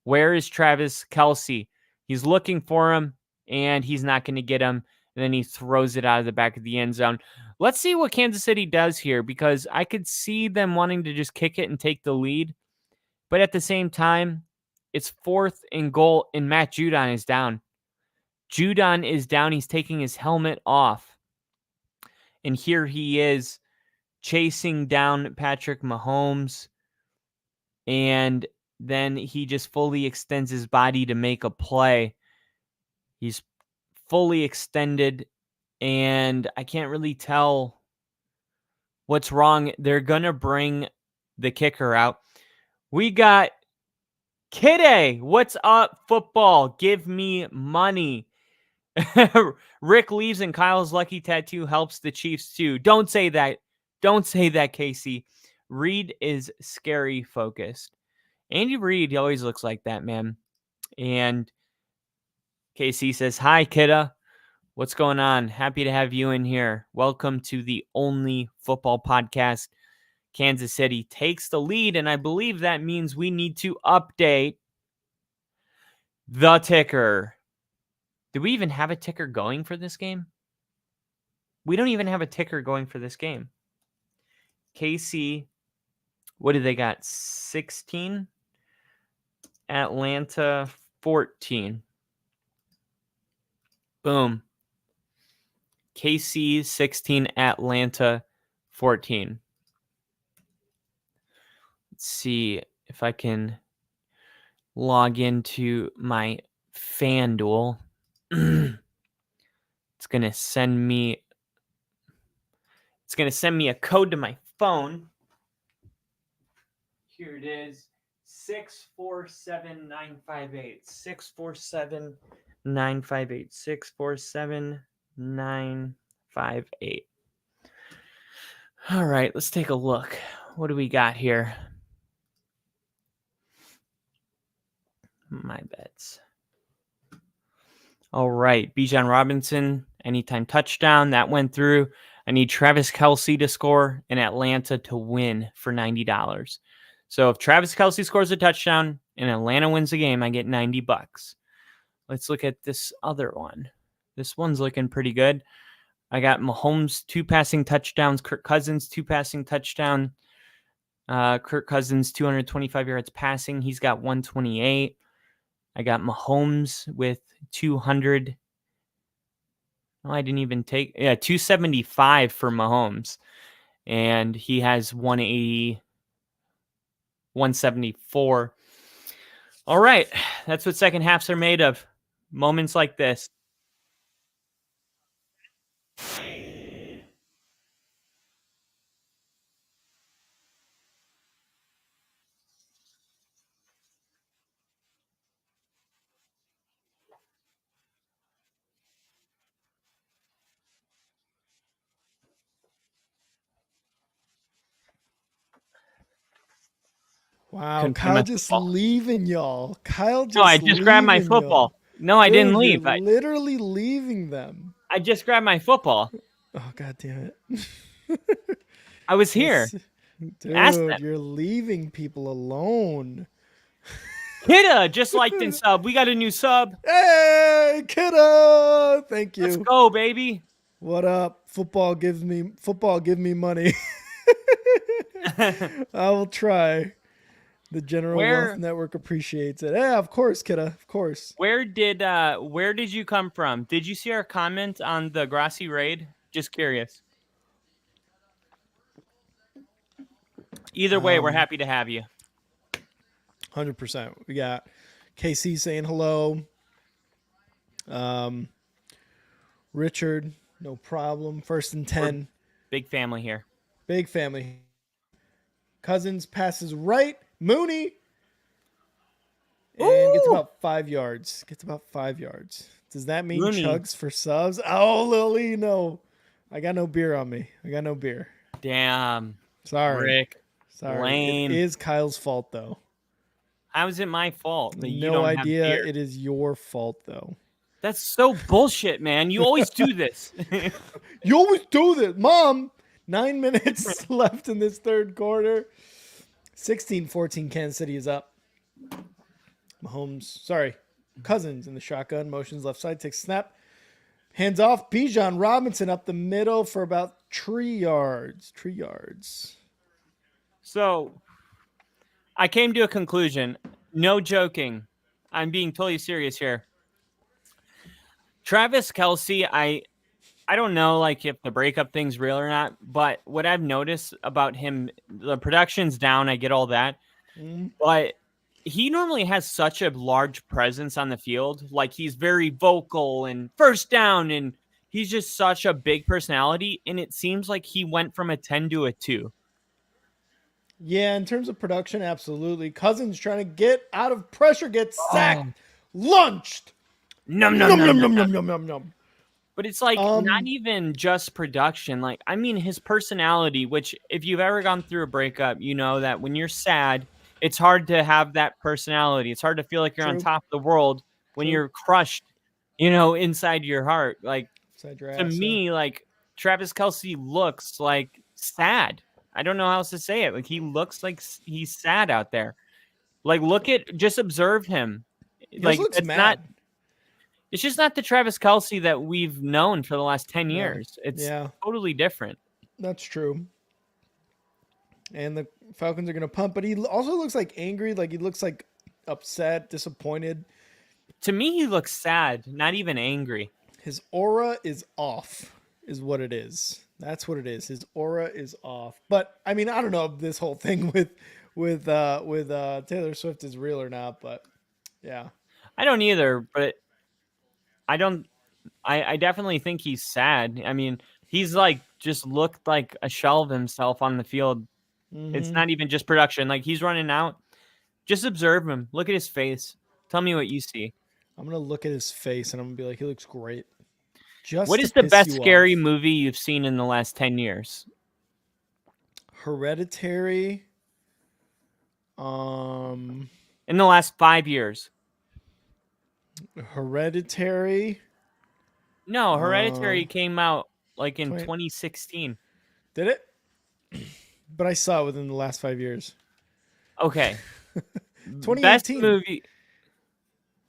Where is Travis Kelsey? He's looking for him, and he's not going to get him. And then he throws it out of the back of the end zone. Let's see what Kansas City does here, because I could see them wanting to just kick it and take the lead. But at the same time, it's 4th and goal, and Matt Judon is down. Judon is down. He's taking his helmet off. And here he is chasing down Patrick Mahomes. And then he just fully extends his body to make a play. He's fully extended, and I can't really tell what's wrong. They're going to bring the kicker out. We got Kidday. What's up, football? Give me money. Rick leaves, and Kyle's lucky tattoo helps the Chiefs too. Don't say that. Don't say that, Casey. Reed is scary focused. Andy Reid, he always looks like that, man. And Casey says, hi, kidda. What's going on? Happy to have you in here. Welcome to the only football podcast. Kansas City takes the lead, and I believe that means we need to update the ticker. Do we even have a ticker going for this game? We don't even have a ticker going for this game. KC, what do they got? 16? Atlanta, 14. Boom. KC, 16. Atlanta, 14. Let's see if I can log into my FanDuel. It's going to send me a code to my phone. Here it is. 647-958. 647-958. 647-958. All right, let's take a look. What do we got here? My bets. All right, Bejan Robinson, anytime touchdown. That went through. I need Travis Kelsey to score and Atlanta to win for $90. So if Travis Kelsey scores a touchdown and Atlanta wins the game, I get $90. Let's look at this other one. This one's looking pretty good. I got Mahomes 2 passing touchdowns, Kirk Cousins 2 passing touchdown. Kirk Cousins 225 yards passing. He's got 128. I got Mahomes with 200. Oh, I didn't even take 275 for Mahomes. And he has 180. 174. All right. That's what second halves are made of. Moments like this. Wow, Couldn't find Kyle my just football. leaving y'all. Kyle just No, I just grabbed my leaving football. y'all. No, I didn't Dude, leave. You're literally leaving them. I just grabbed my football. Oh, God damn it. I was here. Ask Dude, them. you're leaving people alone. Kidda just liked and sub. We got a new sub. Hey, kiddo! Thank you. Let's go, baby. What up? Football, give me money. I will try. The General Wealth Network appreciates it. Yeah, of course, kiddo. Of course. Where did you come from? Did you see our comment on the Grassy raid? Just curious. Either way, we're happy to have you. 100%. We got KC saying hello. Richard, no problem. 1st and 10. Big family here. Big family. Cousins passes right. Mooney. And gets about 5 yards. Does that mean Mooney. chugs for subs? Oh, Lily, no. I got no beer on me. Damn. Sorry. Rick. Sorry. Lame. It is Kyle's fault, though. How is it my fault that you No don't idea. have beer? It is your fault, though. That's so bullshit, man. You always do this. You always do this. Mom, 9 minutes left in this third quarter. 16-14, Kansas City is up. Cousins in the shotgun. Motions left side. Takes snap. Hands off. Bejan Robinson up the middle for about 3 yards. So, I came to a conclusion. No joking. I'm being totally serious here. Travis Kelsey, I don't know like if the breakup thing's real or not, but what I've noticed about him, the production's down, I get all that. But he normally has such a large presence on the field. Like he's very vocal and first down, and he's just such a big personality. And it seems like he went from a 10 to a 2. Yeah, in terms of production, absolutely. Cousins trying to get out of pressure, gets sacked, lunched. Num. But it's like not even just production. Like, I mean, his personality, which if you've ever gone through a breakup, you know that when you're sad, it's hard to have that personality. It's hard to feel like you're on top of the world when you're crushed, inside your heart. Like, to me, like, Travis Kelsey looks like sad. I don't know how else to say it. Like, he looks like he's sad out there. Like, just observe him. Like, looks mad. It's just not the Travis Kelsey that we've known for the last 10 years. It's totally different. That's true. And the Falcons are going to punt, but he also looks like angry. Like he looks like upset, disappointed. To me, he looks sad, not even angry. His aura is off, is what it is. That's what it is. His aura is off. But I mean, I don't know if this whole thing with Taylor Swift is real or not, but yeah. I don't either, but I definitely think he's sad. I mean, he's like just looked like a shell of himself on the field. Mm-hmm. It's not even just production. Like he's running out. Just observe him. Look at his face. Tell me what you see. I'm going to look at his face and I'm going to be like, he looks great. What is the best scary movie you've seen in the last 10 years? Hereditary. In the last 5 years. Hereditary. No, Hereditary came out like in 2016. Did it? But I saw it within the last 5 years. Okay. 2018. Best movie.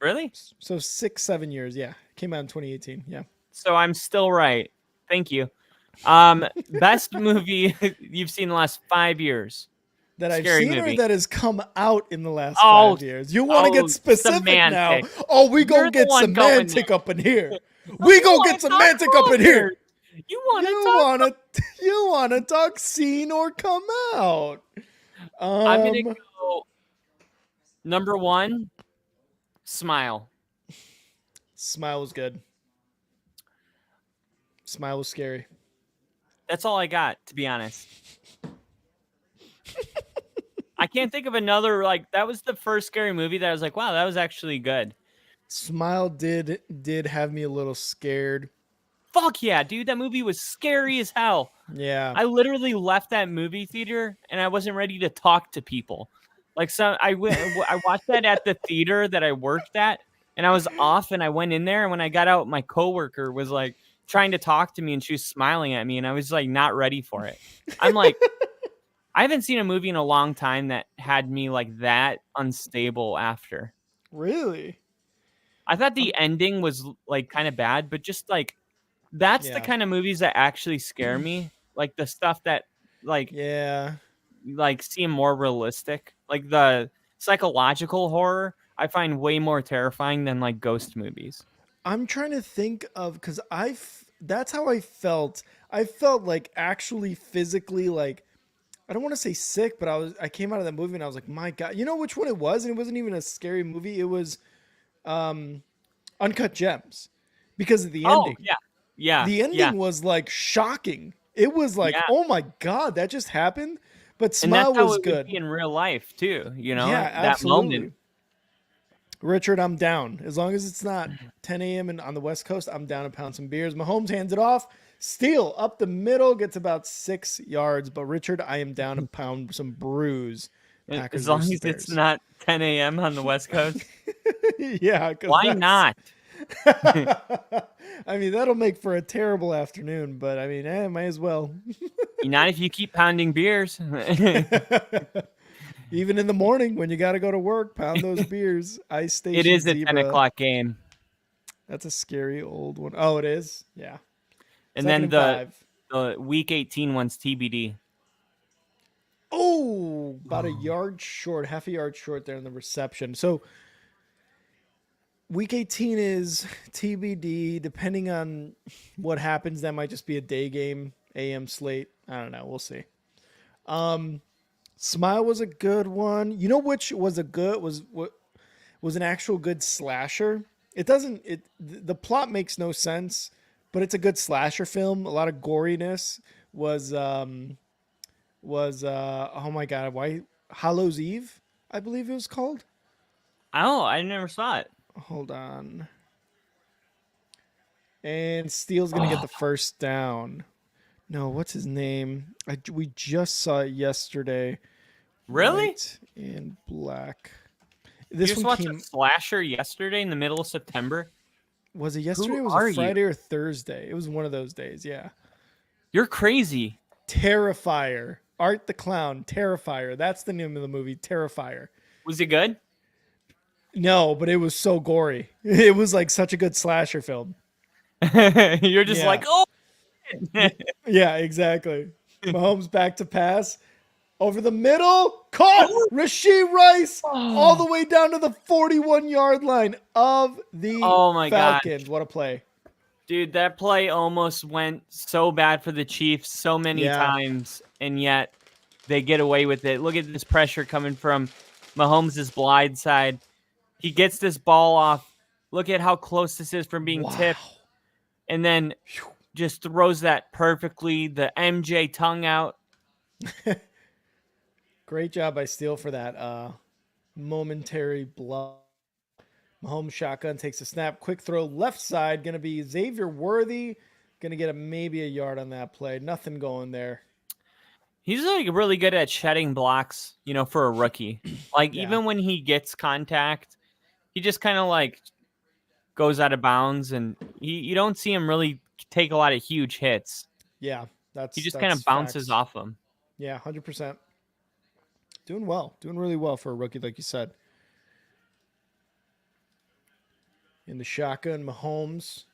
Really? So 6-7 years. Yeah. Came out in 2018. Yeah. So I'm still right. Thank you. Best movie you've seen in the last 5 years. That I've Scary seen movie. or that has come out in the last 5 years? You want to get specific semantic. now? Oh, we gonna get semantic up in here. We gonna get semantic up in here. You want to talk seen or come out? I'm gonna go number 1. Smile. Smile was good. Smile was scary. That's all I got, to be honest. I can't think of another, like, that was the first scary movie that I was like, wow, that was actually good. Smile did have me a little scared. Fuck yeah, dude, that movie was scary as hell. Yeah. I literally left that movie theater and I wasn't ready to talk to people. Like, I watched that at the theater that I worked at, and I was off, and I went in there, and when I got out, my coworker was like trying to talk to me, and she was smiling at me, and I was like not ready for it. I'm like, I haven't seen a movie in a long time that had me like that unstable after. Really? I thought the ending was like kind of bad, but just like that's the kind of movies that actually scare me. Like the stuff that like seem more realistic. Like the psychological horror I find way more terrifying than like ghost movies. I'm trying to think of, because that's how I felt. I felt like actually physically, like, I don't want to say sick, but I came out of that movie and I was like, my God, you know which one it was? And it wasn't even a scary movie. It was Uncut Gems, because of the ending. Yeah. The ending was like shocking. It was like, oh my God, that just happened. But Smile was good. Would be in real life too, you know? Yeah, that absolutely. moment. Richard, I'm down. As long as it's not 10 a.m. and on the West Coast, I'm down to pound some beers. Mahomes hands it off. Steele up the middle, gets about 6 yards. But Richard, I am down to pound some brews. Packers as long as Bears. it's not 10 a.m. on the West Coast. Yeah. Why not? I mean, that'll make for a terrible afternoon, but I mean, might as well. Not if you keep pounding beers. Even in the morning when you got to go to work, pound those beers. Ice Station. It is a Zebra. 10 o'clock game. That's a scary old one. Oh, it is? Yeah. And then the week 18 one's TBD. Oh, about a yard short, half a yard short there in the reception. So week 18 is TBD. Depending on what happens, that might just be a day game, AM slate. I don't know. We'll see. Smile was a good one. You know which was was an actual good slasher? The plot makes no sense, but it's a good slasher film. A lot of goriness was oh my God, why Hallows Eve, I believe it was called. Oh, I never saw it. Hold on. And Steele's gonna get the first down. No, what's his name? We just saw it yesterday. Really? White and black. You just watched a slasher yesterday in the middle of September? Was it yesterday? It was a Friday or Thursday. It was one of those days, yeah. You're crazy. Terrifier. Art the Clown. Terrifier. That's the name of the movie, Terrifier. Was it good? No, but it was so gory. It was like such a good slasher film. You're just like, oh. Yeah, exactly. Mahomes back to pass. Over the middle. Caught. Rasheed Rice all the way down to the 41-yard line of the Falcons. God. What a play. Dude, that play almost went so bad for the Chiefs so many times, and yet they get away with it. Look at this pressure coming from Mahomes' blind side. He gets this ball off. Look at how close this is from being tipped. And then just throws that perfectly. The MJ tongue out. Great job by Steele for that momentary blow. Mahomes shotgun takes a snap. Quick throw left side. Going to be Xavier Worthy. Going to get maybe a yard on that play. Nothing going there. He's like really good at shedding blocks, for a rookie. Like even when he gets contact, he just kind of like goes out of bounds, and you don't see him really take a lot of huge hits. Yeah, he just kind of bounces off them. Yeah, 100%. Doing well, doing really well for a rookie, like you said. In the shotgun, Mahomes,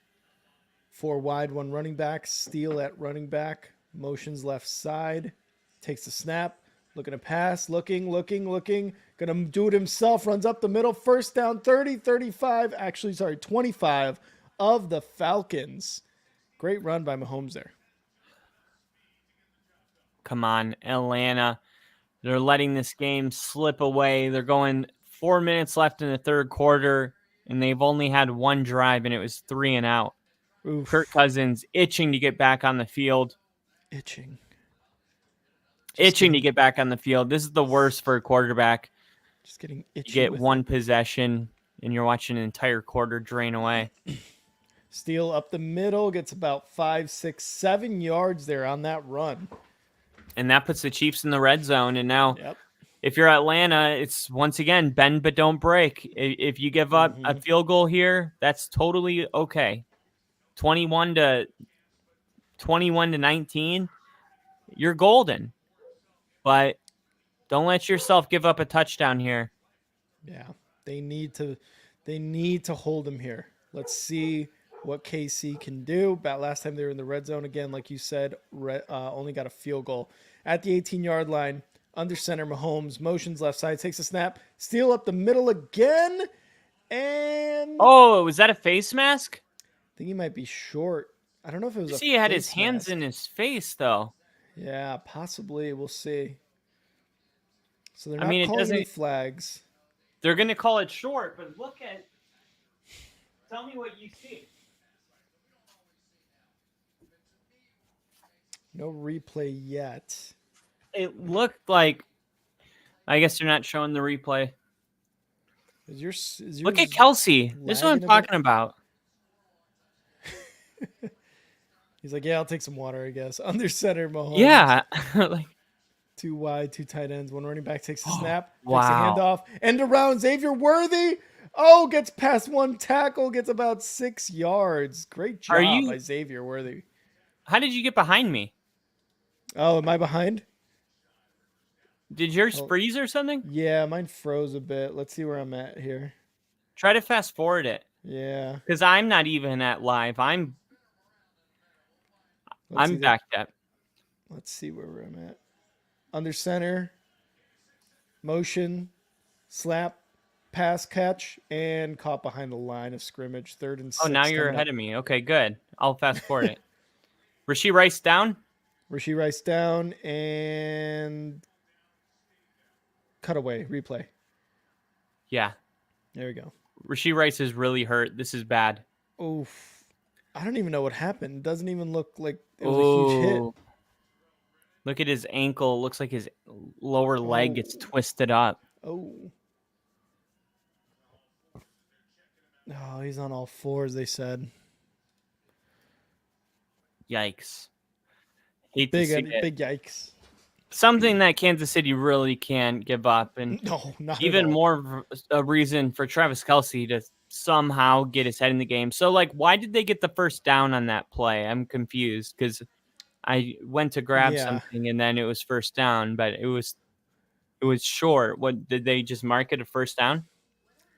4 wide, 1 running back. Steele at running back. Motions left side. Takes the snap. Looking to pass. Looking. Going to do it himself. Runs up the middle. First down, 30, 35. 25 of the Falcons. Great run by Mahomes there. Come on, Atlanta. They're letting this game slip away. They're going 4 minutes left in the third quarter, and they've only had 1 drive, and it was 3 and out. Oof. Kirk Cousins itching to get back on the field. Itching to get back on the field. This is the worst for a quarterback. Just getting itchy. You get 1 possession, and you're watching an entire quarter drain away. Steele up the middle, gets about 5, 6, 7 yards there on that run. And that puts the Chiefs in the red zone, and now if you're Atlanta, it's once again bend but don't break. If you give up a field goal here, that's totally okay. 21 to 19, you're golden. But don't let yourself give up a touchdown here. Yeah, they need to hold him here. Let's see what KC can do. About last time they were in the red zone again, like you said, only got a field goal at the 18-yard line. Under center, Mahomes motions left side, takes a snap, steal up the middle again, and Oh, was that a face mask? I think he might be short. I don't know if it was You a see, he had his face hands mask. in his face, though. Yeah, possibly. We'll see. So they're I not mean, it calling any doesn't- flags. They're going to call it short, but tell me what you see. No replay yet. It looked like, I guess they're not showing the replay. Is Look yours at Kelsey. This is what I'm lagging a bit? talking about. He's like, yeah, I'll take some water, I guess. Under center, Mahomes. Yeah. Like, Two wide, two tight ends. One running back takes a snap, takes a wow. handoff, end around Xavier Worthy. Oh, gets past one tackle, gets about 6 yards. Great job by Xavier Worthy. How did you get behind me? Oh, am I behind? Did yours freeze or something? Yeah, mine froze a bit. Let's see where I'm at here. Try to fast forward it. Yeah. Because I'm not even at live. I'm backed up. Let's see where I'm at. Under center, motion, slap, pass, catch, and caught behind the line of scrimmage. 3rd and 6. Oh, now you're ahead of me. Okay, good. I'll fast forward it. Rashee Rice down? Rashee Rice down and cutaway, replay. Yeah. There we go. Rashee Rice is really hurt. This is bad. Oof. I don't even know what happened. It doesn't even look like it was a huge hit. Look at his ankle. Looks like his lower leg gets twisted up. Oh, he's on all fours, they said. Yikes. Hate to see it. Big yikes. Something that Kansas City really can't give up. And No, not even at all. more of a reason for Travis Kelsey to somehow get his head in the game. So, like, why did they get the first down on that play? I'm confused because I went to grab something and then it was first down, but it was short. What did they just mark it a first down?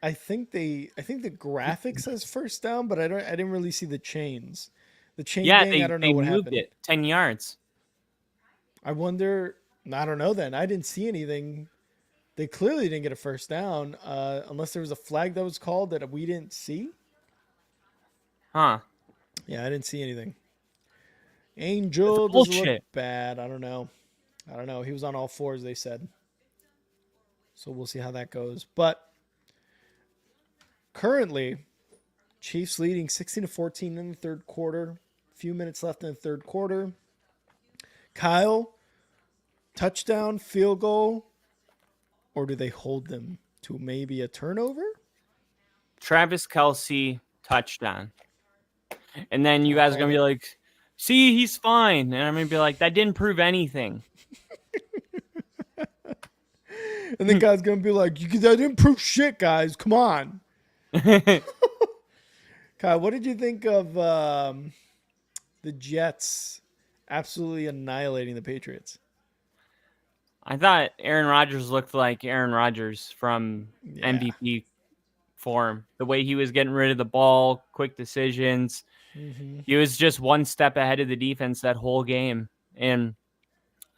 I think the graphic says first down, but I didn't really see the chains. The chain gang, I don't know what moved happened. It 10 yards. I wonder. I don't know. Then I didn't see anything. They clearly didn't get a first down, unless there was a flag that was called that we didn't see. Huh? Yeah, I didn't see anything. Angel doesn't look bad. I don't know. He was on all fours, they said. So we'll see how that goes. But currently, Chiefs leading 16-14 in the third quarter. A few minutes left in the third quarter. Kyle, touchdown, field goal, or do they hold them to maybe a turnover? Travis Kelsey, touchdown. And then you guys are going to be like, see, he's fine. And I'm going to be like, that didn't prove anything. And then God's going to be like, that didn't prove shit, guys. Come on. Kyle, what did you think of the Jets absolutely annihilating the Patriots? I thought Aaron Rodgers looked like Aaron Rodgers from MVP form. The way he was getting rid of the ball, quick decisions. Mm-hmm. He was just one step ahead of the defense that whole game. And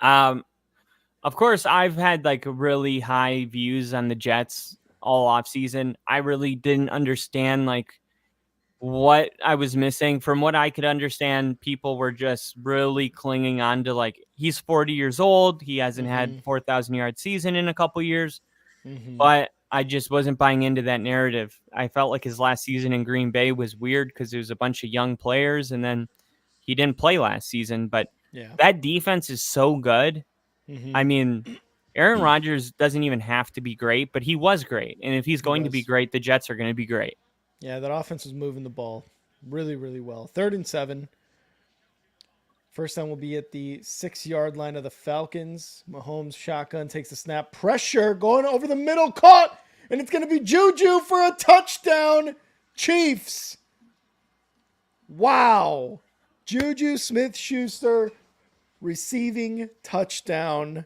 of course, I've had like really high views on the Jets all offseason. I really didn't understand like what I was missing. From what I could understand, people were just really clinging on to like, he's 40 years old. He hasn't had 4,000 yard season in a couple years, but I just wasn't buying into that narrative. I felt like his last season in Green Bay was weird because there was a bunch of young players and then he didn't play last season, but that defense is so good. I mean, Aaron Rodgers doesn't even have to be great, but he was great. And if he's going to be great, the Jets are going to be great. Yeah, that offense was moving the ball really, really well. 3rd and 7. First down will be at the 6-yard line of the Falcons. Mahomes shotgun takes the snap. Pressure going over the middle. Caught. And it's going to be Juju for a touchdown. Chiefs. Wow. Juju Smith-Shuster receiving touchdown.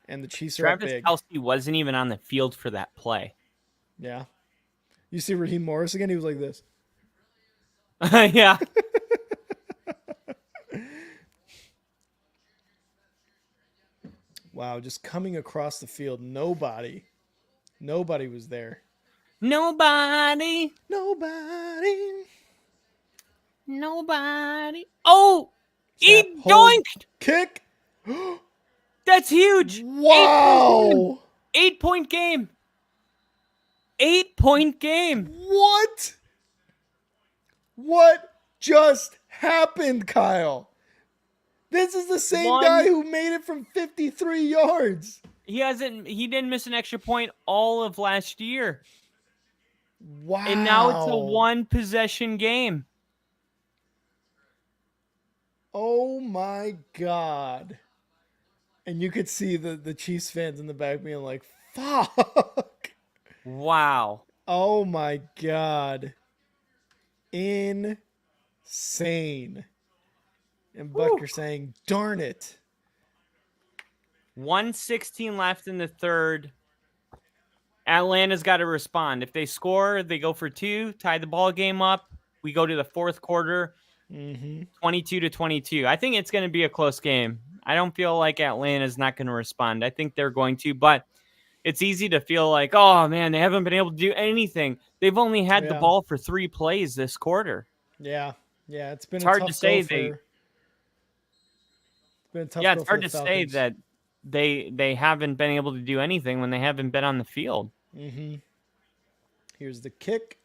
And the Chiefs are up Travis big. Kelsey wasn't even on the field for that play. Yeah. You see Raheem Morris again? He was like this. Yeah. Wow, just coming across the field. Nobody was there. Nobody. Oh, he Snap, hold, doinked. kick. That's huge. Wow. 8-point game. 8-point game. What? What just happened, Kyle? This is the same guy who made it from 53 yards. He didn't miss an extra point all of last year. Wow. And now it's a 1-possession game. Oh my God. And you could see the Chiefs fans in the back being like, fuck. Wow. Oh my God. Insane. And Buck, you're saying, darn it. 1:16 left in the third. Atlanta's got to respond. If they score, they go for 2, tie the ball game up. We go to the fourth quarter, 22-22. I think it's going to be a close game. I don't feel like Atlanta's not going to respond. I think they're going to, but it's easy to feel like, oh, man, they haven't been able to do anything. They've only had the ball for 3 plays this quarter. Yeah. Yeah, it's hard to say it's hard to say that they haven't been able to do anything when they haven't been on the field. Here's the kick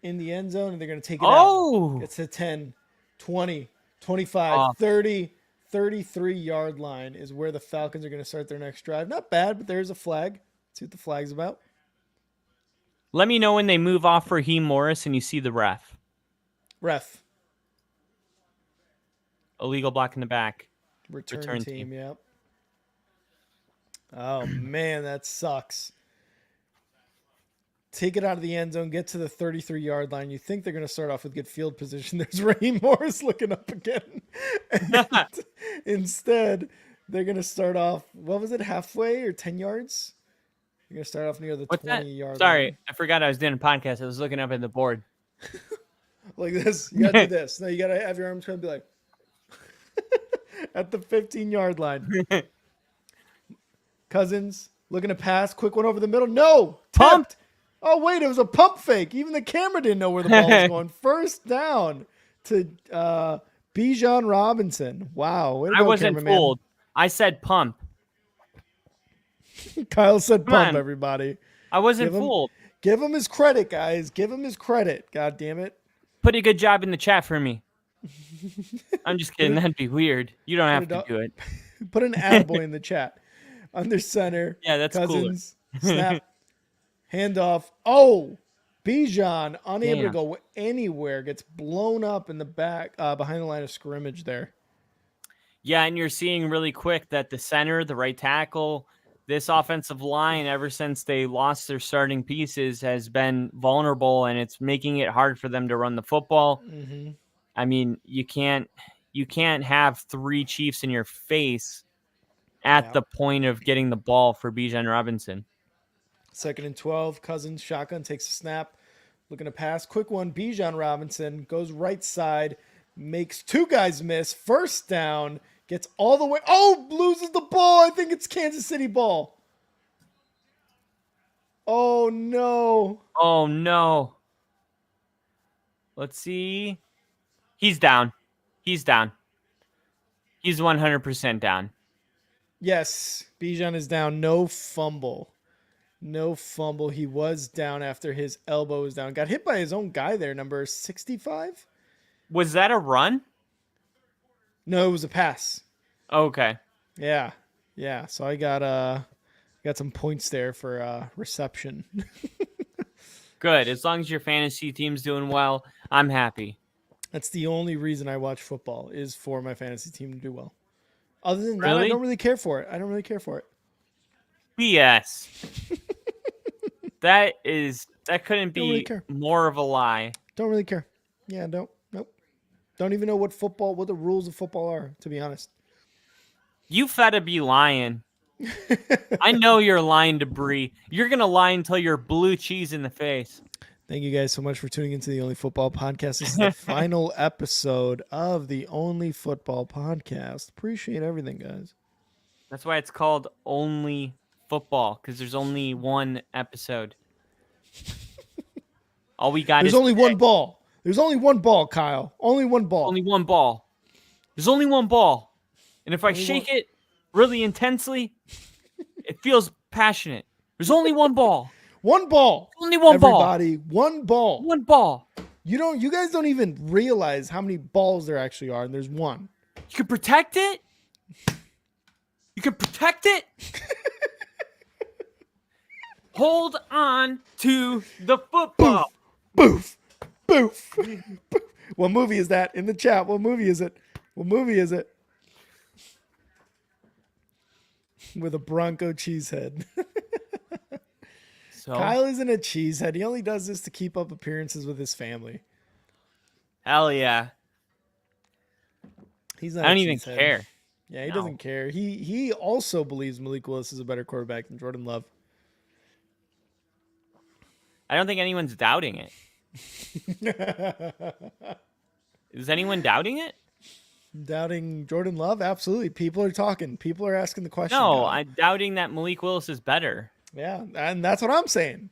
in the end zone, and they're going to take it out. It's a 10, 20, 25, 30, 33-yard line is where the Falcons are going to start their next drive. Not bad, but there's a flag. Let's see what the flag's about. Let me know when they move off Raheem Morris and you see the ref. Illegal block in the back. Return team, yep. Oh, man, that sucks. Take it out of the end zone, get to the 33-yard line. You think they're going to start off with good field position. There's Raheem Morris looking up again. And instead, they're going to start off, what was it, halfway or 10 yards? You're going to start off near the 20-yard line. Sorry, I forgot I was doing a podcast. I was looking up at the board. Like this. You got to do this. No, you got to have your arms trying to be like at the 15-yard line. Cousins looking to pass. Quick one over the middle. No. Pumped. Oh, wait. It was a pump fake. Even the camera didn't know where the ball was going. First down to Bejan Robinson. Wow. I wasn't fooled. I said pump. Kyle said pump, everybody. I wasn't fooled. Give him his credit, guys. Give him his credit. God damn it. Put a good job in the chat for me. I'm just kidding. That'd be weird. You don't have to do it. Put an attaboy in the chat. Under center. Yeah, that's Cousins. Snap. Handoff. Oh, Bejan unable to go anywhere. Gets blown up in the back behind the line of scrimmage there. Yeah, and you're seeing really quick that the center, the right tackle, this offensive line, ever since they lost their starting pieces, has been vulnerable, and it's making it hard for them to run the football. I mean, you can't have 3 Chiefs in your face at the point of getting the ball for Bejan Robinson. 2nd and 12. Cousins shotgun takes a snap, looking to pass. Quick one. Bejan Robinson goes right side, makes 2 guys miss. First down. Gets all the way. Oh, loses the ball. I think it's Kansas City ball. Oh, no. Oh, no. Let's see. He's down. He's 100% down. Yes, Bejan is down. No fumble. He was down after his elbow was down. Got hit by his own guy there, number 65. Was that a run? No, it was a pass. Okay. Yeah. So I got some points there for reception. Good. As long as your fantasy team's doing well, I'm happy. That's the only reason I watch football is for my fantasy team to do well. Other than that, Really? I don't really care for it. BS. that couldn't Don't really be care. more of a lie. Don't really care. Yeah, nope. Don't even know what the rules of football are, to be honest. You gotta be lying. I know you're lying to Bree. You're gonna lie until you're blue cheese in the face. Thank you guys so much for tuning into the Only Football Podcast. This is the final episode of the Only Football Podcast. Appreciate everything, guys. That's why it's called Only Football, because there's only one episode. All we got There's is only one ball. There's only one ball, Kyle. Only one ball. only one ball. There's only one ball. And if I shake it really intensely, it feels passionate. There's only one ball. One ball. Only one ball. Everybody, one ball. One ball. You guys don't even realize how many balls there actually are, and there's one. You can protect it. You can protect it. Hold on to the football. Boof. Boof. What movie is that? In the chat, what movie is it? With a Bronco cheesehead. So, Kyle isn't a cheesehead. He only does this to keep up appearances with his family. hell yeah. He's not I a don't even cheesehead. care. Yeah, he No. doesn't care. He also believes Malik Willis is a better quarterback than Jordan Love. I don't think anyone's doubting it. Is anyone doubting it? Doubting Jordan Love? Absolutely. People are talking. People are asking the question. No, Kyle. I'm doubting that Malik Willis is better. Yeah, and that's what I'm saying.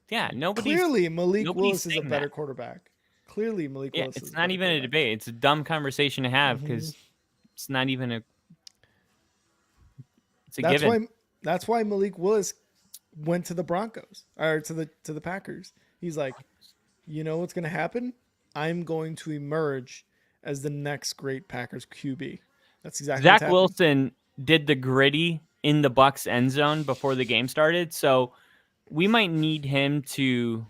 Yeah, nobody's. Clearly, Malik nobody's Willis is a saying better that. quarterback. Clearly, Malik Yeah, Willis is it's a not better even a quarterback. debate. It's a dumb conversation to have because it's not even a. It's a given. That's why Malik Willis went to the Broncos or to the Packers. He's like, you know what's going to happen? I'm going to emerge as the next great Packers QB. That's exactly what's Zach happening. Wilson did the gritty in the Bucs end zone before the game started, so we might need him to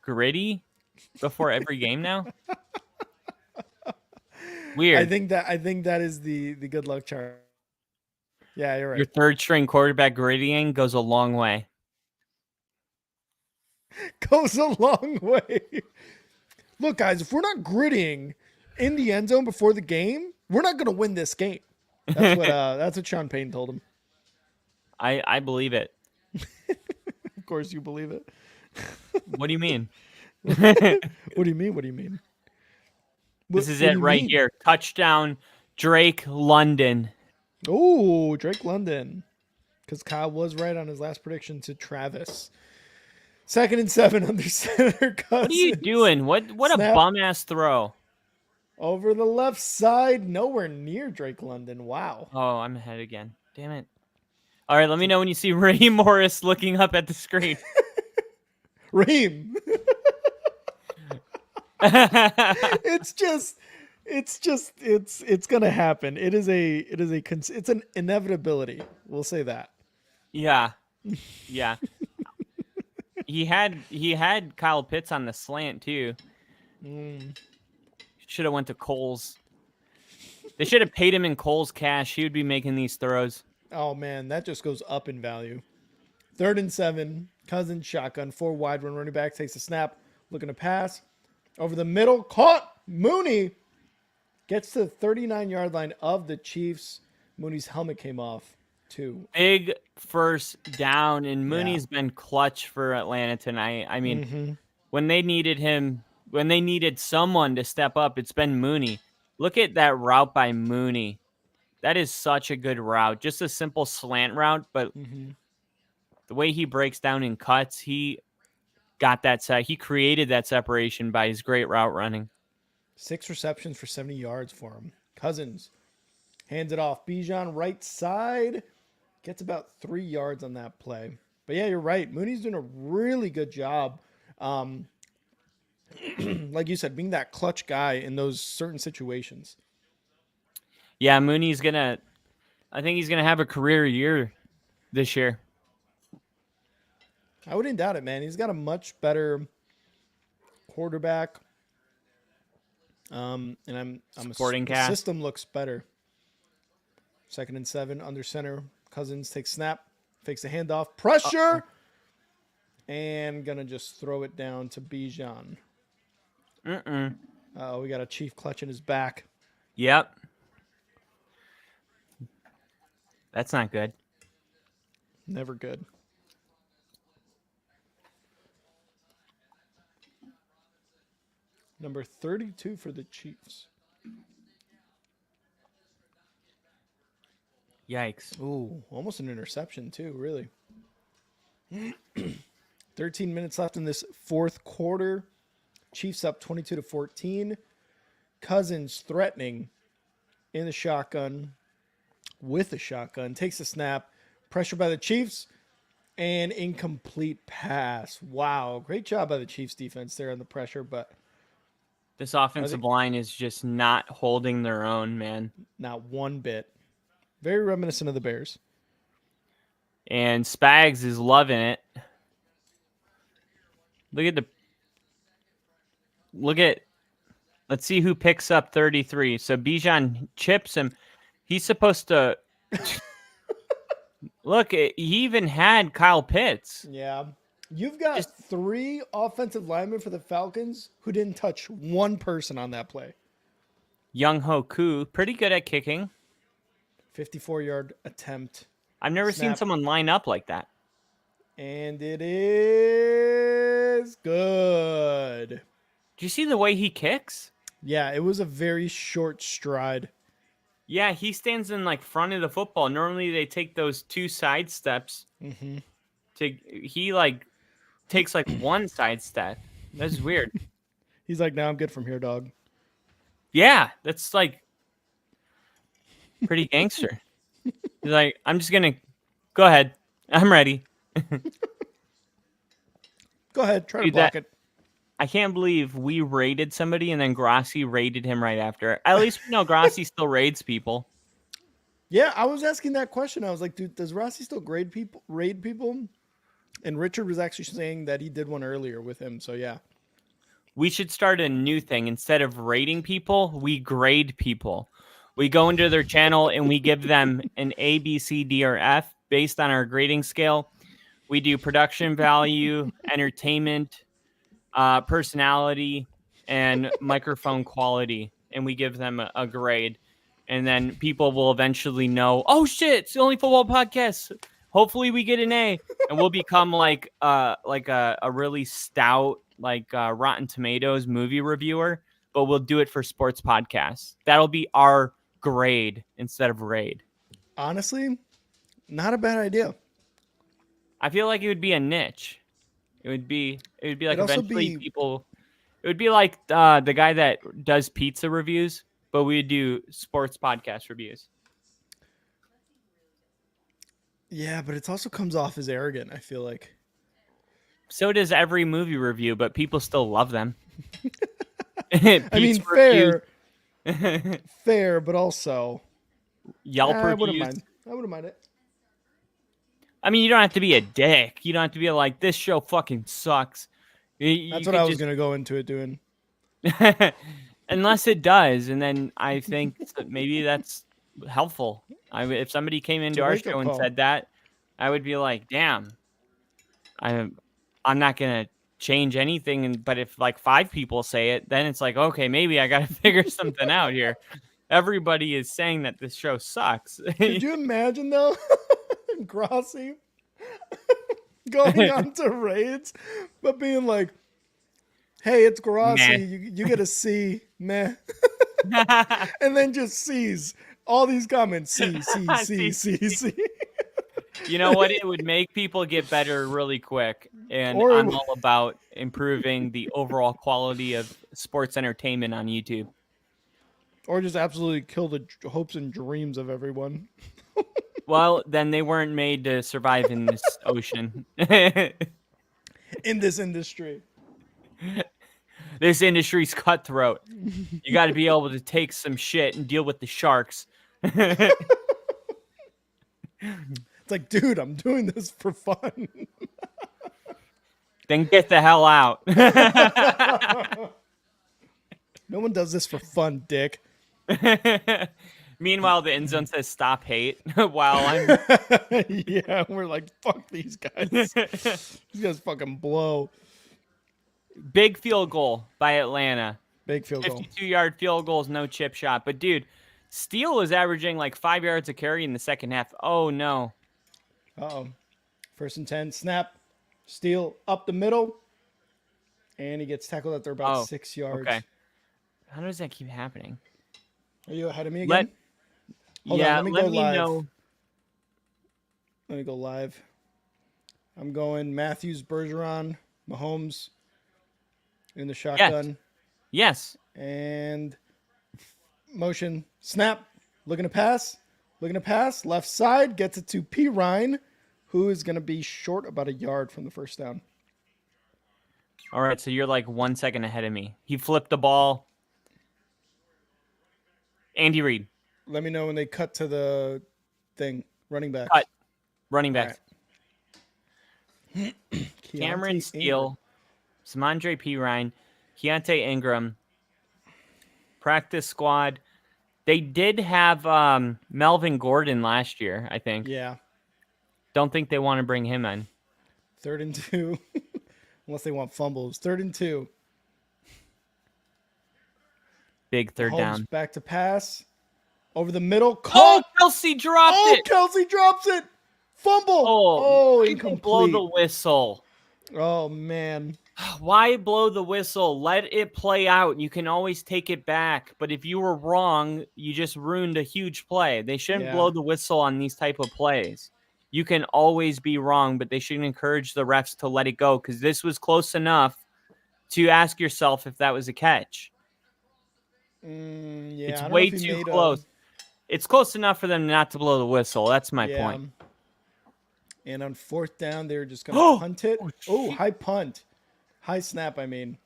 gritty before every game now. Weird. I think that is the good luck charm. Yeah, you're right. Your third string quarterback grittying goes a long way. Goes a long way. Look, guys, if we're not gritting in the end zone before the game, we're not going to win this game. That's what Sean Payton told him. I believe it. Of course, you believe it. What do you mean? What do you mean? This is it right here. Touchdown, Drake London. Oh, Drake London. Because Kyle was right on his last prediction to Travis. 2nd and 7 under center. Cousins. What are you doing? What Snap. a bum ass throw. Over the left side, nowhere near Drake London. Wow. Oh, I'm ahead again. Damn it. All right, let me know when you see Ray Morris looking up at the screen. Reem. It's gonna happen. It's an inevitability. We'll say that. Yeah. He had Kyle Pitts on the slant too. Should have went to Coles. They should have paid him in Coles cash. He would be making these throws. Oh man, that just goes up in value. 3rd and 7, Cousins shotgun, 4 wide, run running back takes a snap, looking to pass over the middle, caught. Mooney gets to the 39-yard line of the Chiefs. Mooney's helmet came off too. Big first down, and Mooney's been clutch for Atlanta tonight. I mean, when they needed him, when they needed someone to step up, it's been Mooney. Look at that route by Mooney. That is such a good route. Just a simple slant route, but the way he breaks down and cuts, he got that set. He created that separation by his great route running. 6 receptions for 70 yards for him. Cousins hands it off. Bejan right side gets about 3 yards on that play. But yeah, you're right. Mooney's doing a really good job. Like you said, being that clutch guy in those certain situations. Yeah, Mooney's I think he's gonna have a career year this year. I wouldn't doubt it, man. He's got a much better quarterback And I'm Supporting the cast. system looks better. 2nd and 7 under center. Cousins takes snap, fakes the handoff, pressure, and gonna just throw it down to Bejan. We got a Chief clutch in his back. Yep. That's not good. Never good. Number 32 for the Chiefs. Yikes. Ooh, almost an interception too, really. 13 minutes left in this fourth quarter. Chiefs up 22-14. Cousins threatening in the shotgun with a shotgun. Takes a snap. Pressure by the Chiefs. And incomplete pass. Wow. Great job by the Chiefs defense there on the pressure, but This offensive line is just not holding their own, man. not one bit. Very reminiscent of the Bears. And Spags is loving it. Let's see who picks up 33. So Bejan chips him. He's supposed to look. He even had Kyle Pitts. Yeah. You've got 3 offensive linemen for the Falcons who didn't touch one person on that play. Young Ho Koo, pretty good at kicking. 54-yard attempt. I've never seen someone line up like that. And it is good. Do you see the way he kicks? Yeah, it was a very short stride. Yeah, he stands in like front of the football. Normally they take those 2 side steps. Mm-hmm. He like takes like 1 side step. That's weird. He's like, "Now I'm good from here, dog." Yeah, that's like pretty gangster. He's like, "I'm just gonna go ahead. I'm ready." Go ahead, try to Dude, block it. I can't believe we raided somebody and then Grassi raided him right after. At least we know Grassi still raids people. Yeah, I was asking that question. I was like, dude, does Rossi still raid people? And Richard was actually saying that he did one earlier with him. So yeah. We should start a new thing. Instead of raiding people, we grade people. We go into their channel and we give them an A, B, C, D, or F based on our grading scale. We do production value, entertainment, personality, and microphone quality, and we give them a grade. And then people will eventually know, oh shit, it's the only football podcast. Hopefully we get an A, and we'll become like a really stout Rotten Tomatoes movie reviewer, but we'll do it for sports podcasts. That'll be our grade instead of raid. Honestly, not a bad idea. I feel like it would be a niche. It would be like eventually people. It would be like the guy that does pizza reviews, but we would do sports podcast reviews. Yeah, but it also comes off as arrogant, I feel like. So does every movie review, but people still love them. I mean, fair, but also Yelp reviews. I wouldn't mind it. I mean, you don't have to be a dick. You don't have to be like, this show fucking sucks. That's what I was going to go into it doing. Unless it does, and then I think that maybe that's helpful. If somebody came into our show and said that, I would be like, damn, I'm not going to change anything. But if like 5 people say it, then it's like, okay, maybe I got to figure something out here. Everybody is saying that this show sucks. Could you imagine, though, Grossi going on to raids, but being like, hey, it's Grossi, you get a C, meh. And then just C's. All these comments, C. You know what? It would make people get better really quick. And I'm all about improving the overall quality of sports entertainment on YouTube. Or just absolutely kill the hopes and dreams of everyone. Well, then they weren't made to survive in this ocean. In this industry. This industry's cutthroat. You got to be able to take some shit and deal with the sharks. It's like, dude, I'm doing this for fun. Then get the hell out. No one does this for fun, Dick. Meanwhile, the end zone says "Stop hate." While I'm Yeah, we're like, fuck these guys. These guys fucking blow. big field goal by Atlanta. Big field goal. 52-yard field goals, no chip shot. But dude, Steele was averaging like 5 yards a carry in the second half. Oh no. Uh-oh. 1st and 10. Snap. Steal up the middle. And he gets tackled at their about 6 yards. Okay. How does that keep happening? Are you ahead of me again? Hold on, let let me me go live. know. Let me go live. I'm going Matthews, Bergeron, Mahomes in the shotgun. Yes. And motion. Snap. Looking to pass. Looking to pass. Left side. Gets it to P. Ryan, who is going to be short about a yard from the first down. All right, so you're like 1 second ahead of me. He flipped the ball. Andy Reid. Let me know when they cut to the thing. Running back. Cut. Running back. Right. Cameron Steele. Samandre P. Ryan. Keontae Ingram. Practice squad. They did have Melvin Gordon last year, I think. Yeah. Don't think they want to bring him in. 3rd and 2. Unless they want fumbles. 3rd and 2. Big third Mahomes down. back to pass. Over the middle. Oh, Kelsey dropped it. Kelsey drops it. Fumble. Oh, incomplete. Blow the whistle. Oh, man. Why blow the whistle? Let it play out. You can always take it back. But if you were wrong, you just ruined a huge play. They shouldn't blow the whistle on these type of plays. You can always be wrong, but they should encourage the refs to let it go because this was close enough to ask yourself if that was a catch. Yeah, It's way too close. It's close enough for them not to blow the whistle. That's my point. And on 4th down, they were just going to punt it. Oh, high punt. High snap, I mean.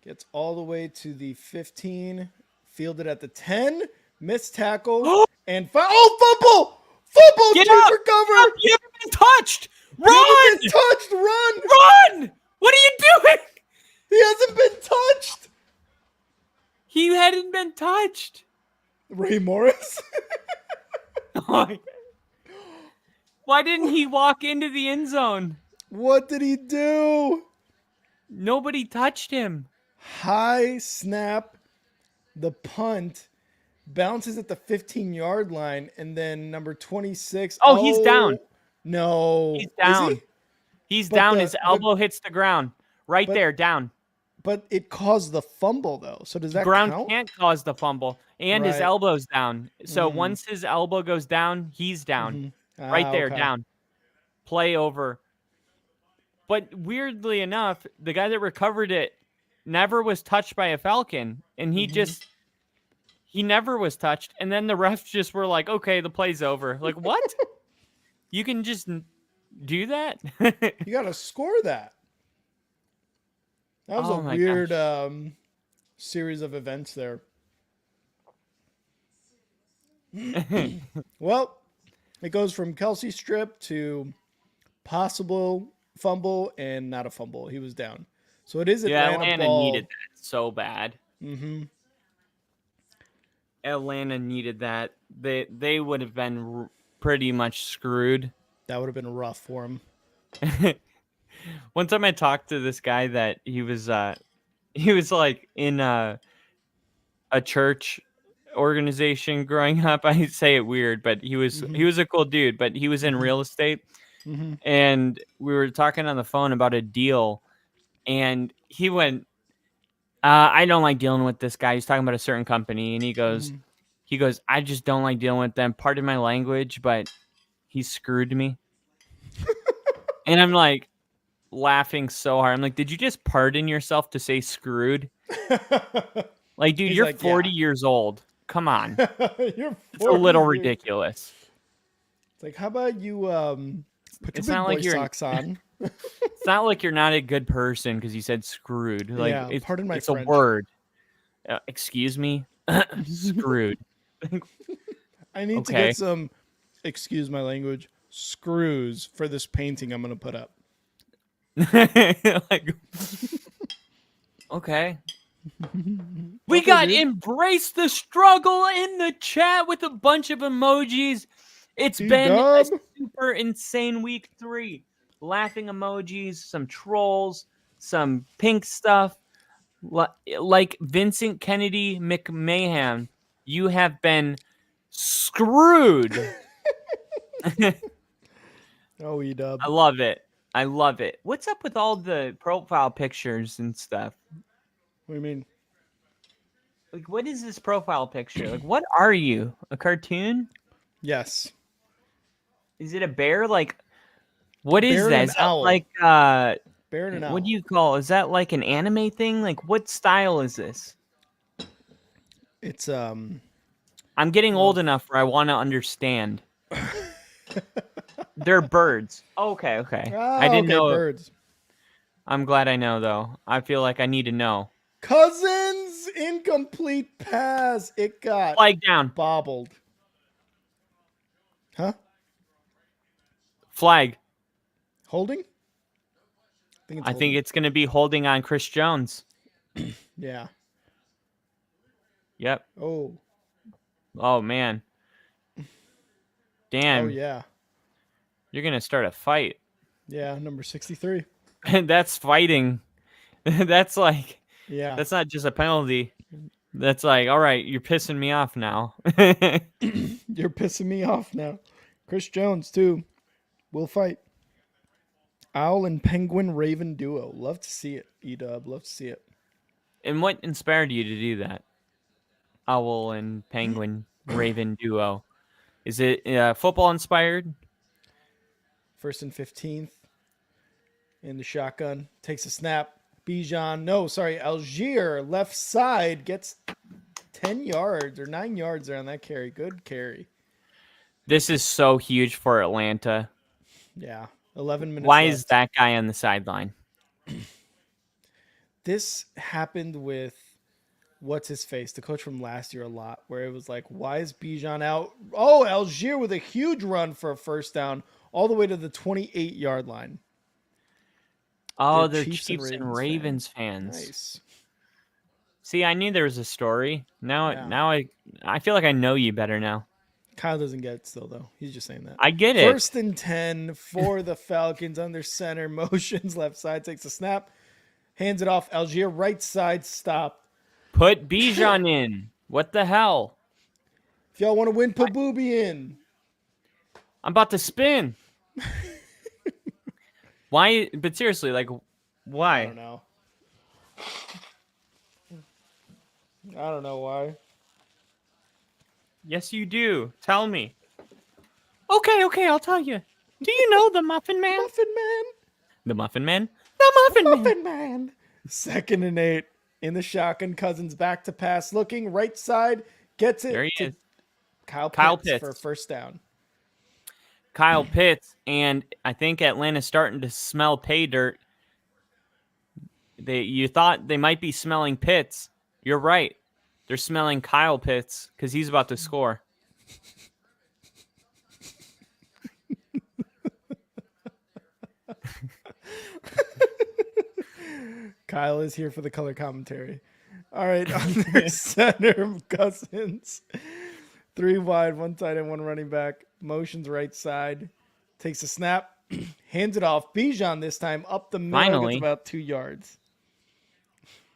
Gets all the way to the 15. Fielded at the 10. Missed tackle. And fumble! Fumble! Get Chiefs up! recover! You haven't been touched! Run! You haven't been touched! Run! Run! What are you doing? He hasn't been touched! He hadn't been touched. Ray Morris? Why didn't he walk into the end zone? What did he do? Nobody touched him. High snap. The punt bounces at the 15-yard line, and then number 26. Oh, he's down. No. He's down. Is he? He's down. His elbow hits the ground. Right there, down. But it caused the fumble, though. So does that ground count? can't cause the fumble, and his elbow's down. So once his elbow goes down, he's down. Right there, down. Play over. But weirdly enough, the guy that recovered it never was touched by a Falcon, and he never was touched. And then the refs just were like, okay, the play's over. Like, what? You can just do that? You got to score that. That was a weird series of events there. Well, it goes from Kelsey strip to possible fumble and not a fumble. He was down. So it is Atlanta ball. Needed that so bad. Atlanta needed that. They would have been pretty much screwed. That would have been rough for him. One time I talked to this guy that he was like in a church organization growing up. I say it weird, but he was a cool dude, but he was in real estate. And we were talking on the phone about a deal, and he went, I don't like dealing with this guy. He's talking about a certain company, and he goes, I just don't like dealing with them. Pardon my language, but he screwed me. And I'm like laughing so hard. I'm like, did you just pardon yourself to say screwed? Like, dude, you're like, 40 years old. Come on. It's a little ridiculous. It's like, how about you put your big boy socks on? It's not like you're not a good person because you said screwed. Like, pardon my It's French. a word. Excuse me? Screwed. I need to get some, excuse my language, screws for this painting I'm going to put up. Like, okay. We Okay, got dude. embrace the struggle in the chat with a bunch of emojis. It's been a D-dub. super insane week 3. Laughing emojis, some trolls, some pink stuff. Like Vincent Kennedy McMahon, you have been screwed. Oh, E-dub. I love it. I love it. What's up with all the profile pictures and stuff? What do you mean? Like, what is this profile picture? Like, what are you? A cartoon? Yes. Is it a bear? Like, what is Bear and that? an Is that owl. like, Bear and an owl. what do you call? Is that like an anime thing? Like, what style is this? It's I'm getting old enough where I want to understand. They're birds. Okay, okay. I didn't know. birds. I'm glad I know, though. I feel like I need to know. Cousins incomplete pass. It got Flag down. bobbled. Huh? Flag. Holding? I think it's going to be holding on Chris Jones. Yeah. Yep. Oh. Oh, man. Damn. Oh, yeah. You're going to start a fight. Yeah, number 63. That's fighting. That's like, Yeah. that's not just a penalty. That's like, all right, you're pissing me off now. You're pissing me off now. Chris Jones, too. Will fight. Owl and Penguin Raven duo. Love to see it, E-dub. Love to see it. And what inspired you to do that? Owl and Penguin Raven duo. Is it football inspired? 1st and 15th. In the shotgun. Takes a snap. Algier, left side, gets 10 yards or 9 yards there on that carry. Good carry. This is so huge for Atlanta. Yeah. 11 minutes Why left. is that guy on the sideline? This happened with what's his face, the coach from last year a lot, where it was like, why is Bejan out? Oh, Algier with a huge run for a first down all the way to the 28-yard line. Oh, They're they're Chiefs and Ravens fans. Nice. See, I knew there was a story. Now I feel like I know you better now. Kyle doesn't get it still, though. He's just saying that. I get it. 1st and 10 for the Falcons under center. Motions left side, takes a snap. Hands it off. Algier right side, stopped. Put Bejan in. What the hell? If y'all want to win, put Booby in. I'm about to spin. Why? But seriously, like, why? I don't know. I don't know why. Yes, you do. Tell me. Okay, I'll tell you. Do you know the Muffin Man? Muffin Man. The Muffin Man? The Muffin Man. Muffin Man. 2nd and 8 in the shotgun. Cousins back to pass. Looking right side. Gets it There he to is. Kyle Pitts. for a first down. Kyle Pitts, and I think Atlanta's starting to smell pay dirt. You thought they might be smelling Pitts. You're right. They're smelling Kyle Pitts because he's about to score. Kyle is here for the color commentary. All right, under center, Cousins. 3 wide, 1 tight end, 1 running back. Motions right side. Takes a snap. Hands it off. Bejan this time up the middle. Finally. Gets about 2 yards.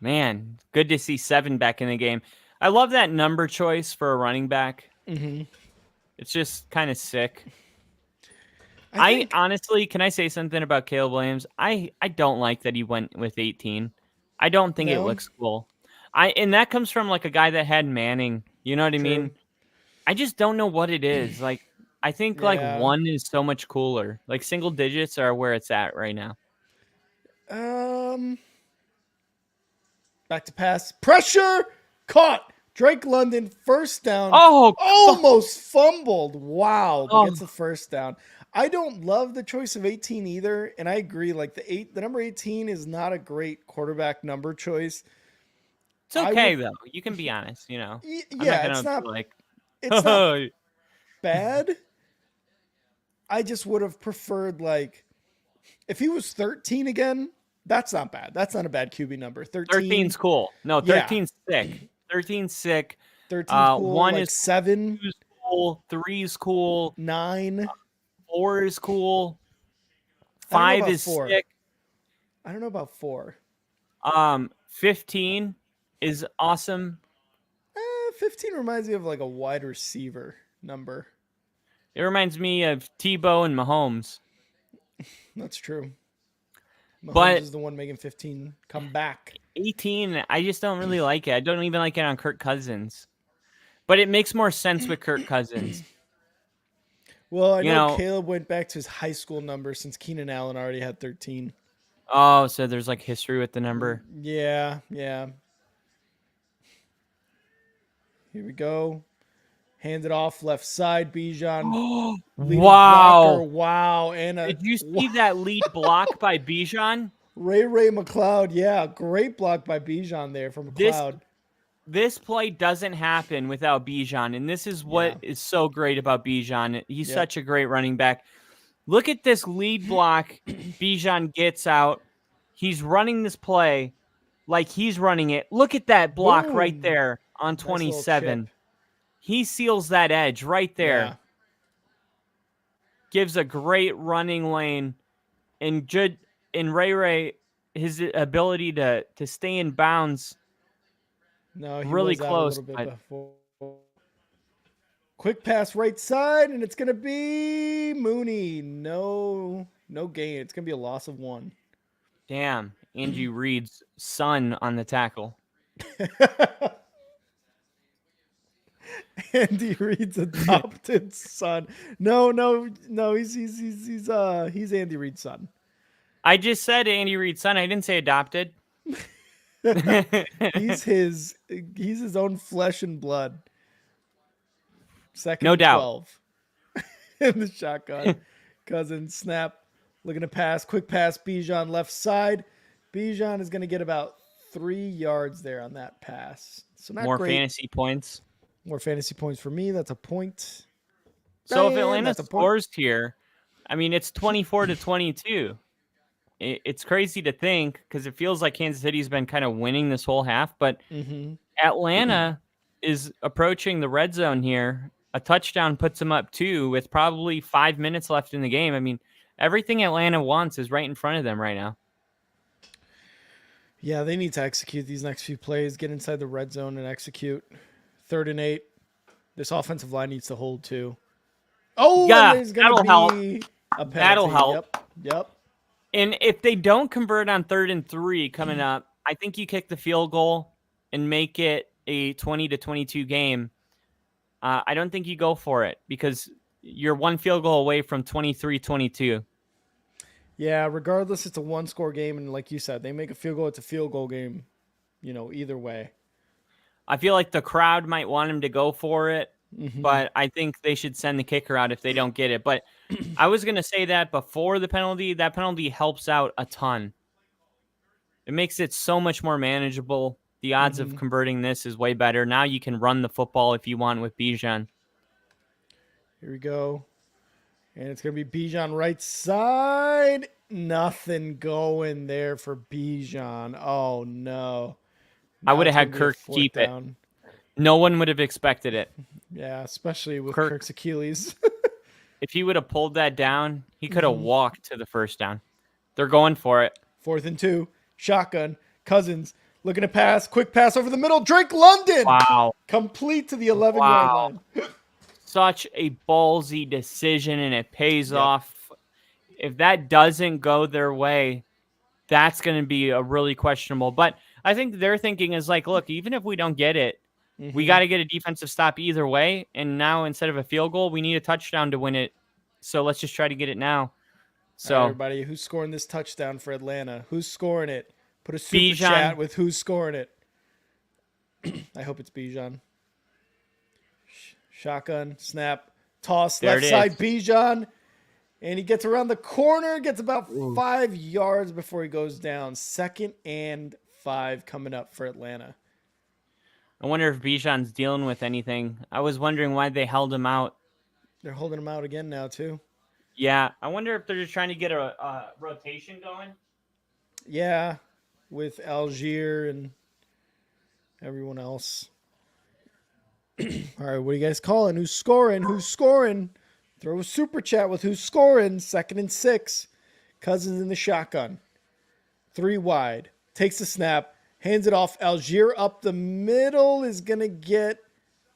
Man, good to see 7 back in the game. I love that number choice for a running back. Mm-hmm. It's just kind of sick. I I think- honestly, can I say something about Caleb Williams? I don't like that he went with 18. I don't think it No? looks cool. And that comes from like a guy that had Manning. You know what I True. mean? I just don't know what it is. Like, I think like Yeah. 1 is so much cooler. Like single digits are where it's at right now. Back to pass. Pressure. Caught. Drake London, first down. Oh, Almost fumbled. Wow. But Oh. gets the first down. I don't love the choice of 18 either. And I agree. Like the number 18 is not a great quarterback number choice. it's okay though. You can be honest. You know. I'm Yeah, gonna it's not be like. it's not bad. I just would have preferred, like, if he was 13 again, That's not bad. That's not a bad QB number. 13's cool. No, Yeah. 13's sick. 13's sick. 13's cool. 1 like is 7. 2's cool. 3's cool. 9. 4 is cool. I don't know 5 about is 4. sick. I don't know about 4. 15 is awesome. 15 reminds me of like a wide receiver number. It reminds me of Tebow and Mahomes. That's true. Mahomes But is the one making 15 come back. 18, I just don't really like it. I don't even like it on Kirk Cousins. But it makes more sense with Kirk Cousins. Well, I You know know- Caleb went back to his high school number since Keenan Allen already had 13. Oh, so there's like history with the number. Yeah. Here we go. Hand it off left side. Bijan. leading blocker. Wow. Wow. And Did you see that lead block by Bejan? Ray McLeod. Yeah. Great block by Bijan there from McLeod. This play doesn't happen without Bejan, and this is what is so great about Bejan. He's such a great running back. Look at this lead block Bijan gets out. He's running this play like he's running it. Look at that block right Boom. there on Nice little 27. chip. He seals that edge right there. Yeah. Gives a great running lane. And Ray, his ability to stay in bounds. No, he Really was out close, a little but- bit before. Quick pass right side, and it's gonna be Mooney. No gain. It's gonna be a loss of 1. Damn. Andy Reid's son on the tackle. Andy Reid's adopted son. No. He's Andy Reid's son. I just said Andy Reid's son. I didn't say adopted. He's his own flesh and blood. Second No and doubt. 12. In the shotgun. Cousins snap. Looking to pass. Quick pass. Bijan left side. Bijan is going to get about 3 yards there on that pass. So not More great. fantasy points. More fantasy points for me. That's a point. So if Bam, Atlanta that's a point. scores here, I mean, it's 24-22. It's crazy to think because it feels like Kansas City's been kind of winning this whole half, but Mm-hmm. Atlanta is approaching the red zone here. A touchdown puts them up 2 with probably 5 minutes left in the game. I mean, everything Atlanta wants is right in front of them right now. Yeah, they need to execute these next few plays, get inside the red zone and execute. 3rd and 8. This offensive line needs to hold too. Oh, Yeah, and there's going to that'll be a penalty. That'll help. Yep. And if they don't convert on 3rd and 3 coming up, I think you kick the field goal and make it a 20-22 game. I don't think you go for it because you're 1 field goal away from 23-22. Yeah, regardless, it's a 1-score game. And like you said, they make a field goal. It's a field goal game, either way. I feel like the crowd might want him to go for it, Mhm. but I think they should send the kicker out if they don't get it. But I was going to say that before the penalty, that penalty helps out a ton. It makes it so much more manageable. The odds of converting this is way better. Now you can run the football if you want with Bejan. Here we go. And it's going to be Bijan right side. Nothing going there for Bijan. Oh, no. I Now would have it's had gonna be a Kirk 4th keep it. down. No one would have expected it. Yeah, especially with Kirk- Kirk's Achilles. If he would have pulled that down, he could have walked to the 1st down. They're going for it. 4th and 2. Shotgun. Cousins looking to pass. Quick pass over the middle. Drake London. Wow. Complete to the 11-yard Wow. line. Such a ballsy decision, and it pays Yep. off. If that doesn't go their way, that's going to be a really questionable. But I think their thinking is like, look, even if we don't get it, we got to get a defensive stop either way. And now instead of a field goal, we need a touchdown to win it. So let's just try to get it now. All right, So everybody, who's scoring this touchdown for Atlanta? Who's scoring it? Put a super Bijan. chat with who's scoring it. I hope it's Bijan. Shotgun, snap, toss, There left it side, is. Bijan. And he gets around the corner, gets about 5 yards before he goes down. 2nd and 5 coming up for Atlanta. I wonder if Bijan's dealing with anything. I was wondering why they held him out. They're holding him out again now, too. Yeah, I wonder if they're just trying to get a rotation going. Yeah, with Algier and everyone else. All right, what are you guys calling? Who's scoring? Who's scoring? Throw a super chat with who's scoring. 2nd and 6. Cousins in the shotgun. 3 wide. Takes the snap. Hands it off. Algier up the middle is going to get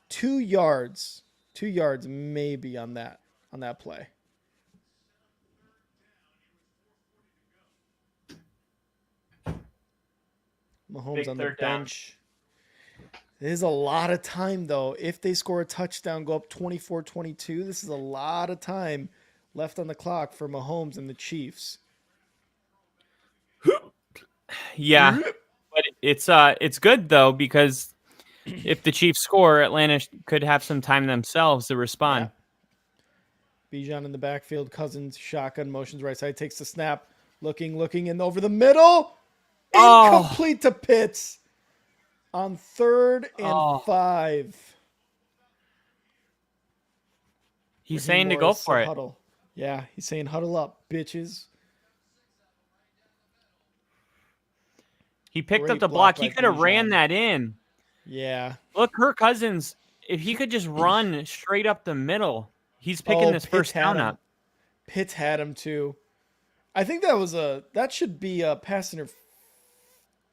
2 yards. 2 yards maybe on that play. Mahomes Big on the third down. bench. It is a lot of time, though. If they score a touchdown, go up 24-22, this is a lot of time left on the clock for Mahomes and the Chiefs. Yeah, but it's good though, because if the Chiefs score, Atlanta could have some time themselves to respond. Yeah. Bejan in the backfield, Cousins shotgun motions right side, takes the snap, looking, and over the middle, incomplete to Pitts on 3rd and 5. He's saying to go for it. Huddle. Yeah, he's saying huddle up, bitches. He picked Great up the block block. He by could have ran Bejan. that in. Yeah. Look, Kirk Cousins, if he could just run straight up the middle, he's picking this first down up. Pitts had him too. I think that should be a pass interference.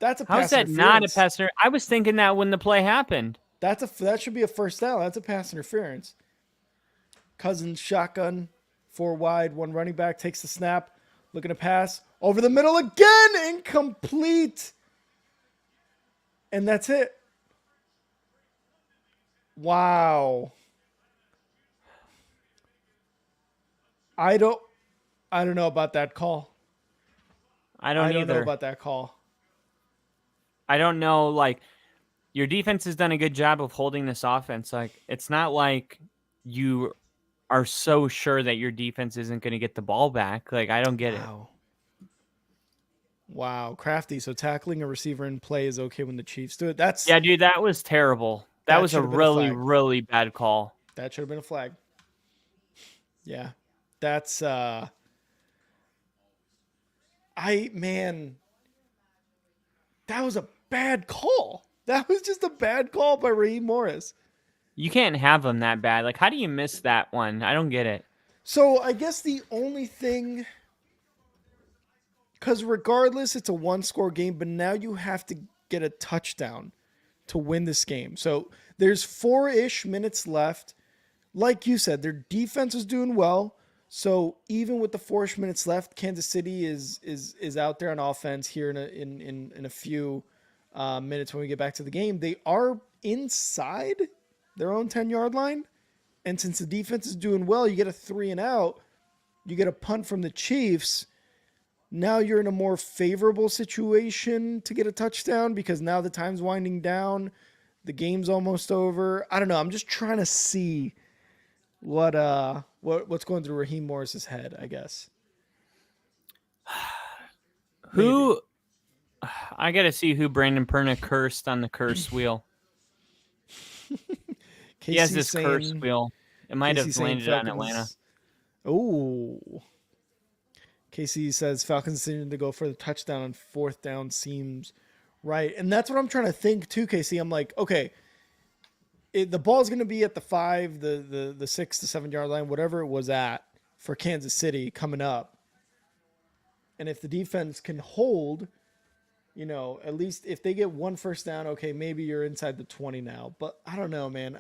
That's a pass How's that not a pass interference? I was thinking that when the play happened. That should be a first down. That's a pass interference. Cousins shotgun, 4 wide, 1 running back, takes the snap, looking to pass over the middle again, incomplete. And that's it. Wow. I don't know about that call. I don't know either. about that call. I don't know. Like, your defense has done a good job of holding this offense. Like, it's not like you are so sure that your defense isn't going to get the ball back. Like, I don't get it. Wow, crafty. So tackling a receiver in play is okay when the Chiefs do it. Yeah, dude, that was terrible. That was a really, really bad call. That should have been a flag. Yeah, that's that was a bad call. That was just a bad call by Raheem Morris. You can't have them that bad. Like, how do you miss that one? I don't get it. So I guess the only thing, because regardless, it's a 1-score game, but now you have to get a touchdown to win this game. So there's 4-ish minutes left. Like you said, their defense is doing well. So even with the 4-ish minutes left, Kansas City is out there on offense here in a few minutes when we get back to the game. They are inside their own 10-yard line. And since the defense is doing well, you get a 3 and out. You get a punt from the Chiefs. Now you're in a more favorable situation to get a touchdown because now the time's winding down. The game's almost over. I don't know. I'm just trying to see what's going through Raheem Morris's head, I guess. I got to see who Brandon Perna cursed on the curse wheel. He has this curse wheel. It might have landed on Atlanta. Oh. Casey says Falcons decision to go for the touchdown on 4th down seems right. And that's what I'm trying to think too, Casey. I'm like, okay, the ball is going to be at the 5, the 6 to 7 yard line, whatever it was at for Kansas City coming up. And if the defense can hold, at least if they get 1 first down, okay, maybe you're inside the 20 now. But I don't know, man.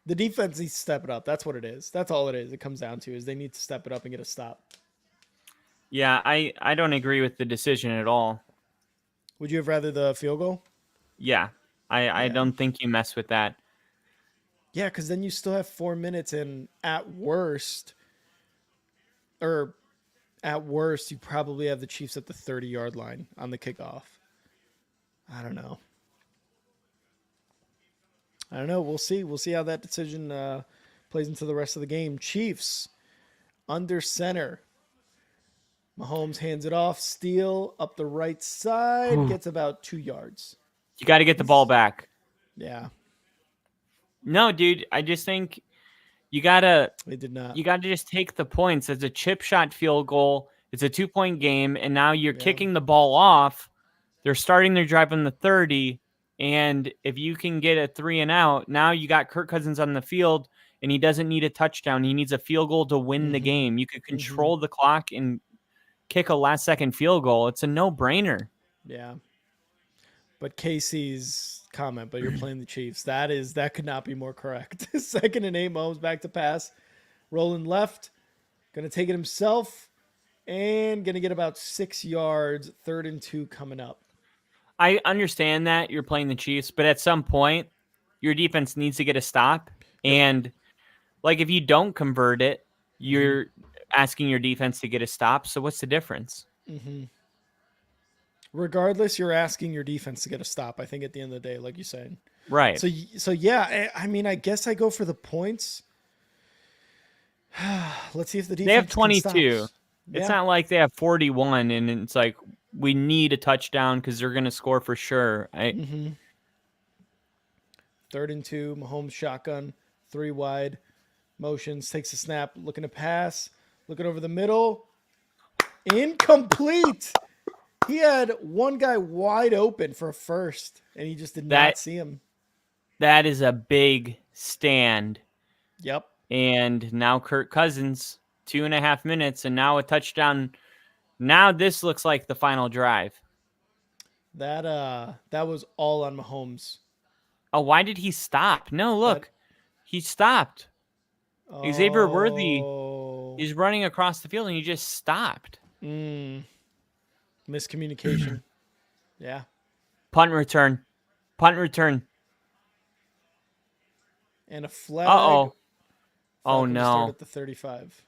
The defense needs to step it up. That's what it is. That's all it is. It comes down to is they need to step it up and get a stop. Yeah, I don't agree with the decision at all. Would you have rather the field goal? Yeah, I don't think you mess with that. Yeah, because then you still have 4 minutes, and at worst, you probably have the Chiefs at the 30-yard line on the kickoff. I don't know. We'll see. We'll see how that decision plays into the rest of the game. Chiefs under center. Mahomes hands it off. Steele up the right side. Gets about 2 yards. You got to get the ball back. Yeah. No, dude. I just think you gotta. They did not. You got to just take the points. It's a chip shot field goal. It's a 2-point game, and now you're kicking the ball off. They're starting their drive on the 30, and if you can get a 3 and out, now you got Kirk Cousins on the field, and he doesn't need a touchdown. He needs a field goal to win the game. You could control the clock and kick a last-second field goal. It's a no-brainer. Yeah. But Casey's comment, but you're playing the Chiefs. That could not be more correct. 2nd and 8, Mahomes back to pass. Rolling left. Going to take it himself. And going to get about 6 yards. 3rd and 2 coming up. I understand that you're playing the Chiefs, but at some point, your defense needs to get a stop. And like if you don't convert it, you're asking your defense to get a stop. So what's the difference? Regardless, you're asking your defense to get a stop, I think, at the end of the day, like you said. Right. So yeah, I mean, I guess I go for the points. Let's see if the defense They have can stop 22. us. It's not like they have 41, and it's like we need a touchdown because they're going to score for sure. 3rd and 2, Mahomes shotgun, 3 wide, motions, takes a snap, looking to pass, looking over the middle, incomplete. He had one guy wide open for a first, and he just did not see him. That is a big stand. Yep. And now Kirk Cousins, 2.5 minutes, and now a touchdown. Now this looks like the final drive. That was all on Mahomes. Oh, why did he stop? No, look. He stopped. Xavier Worthy is running across the field, and he just stopped. Miscommunication. Yeah. Punt return. And a flag. Uh-oh. Oh, Falcons start no. at the 35.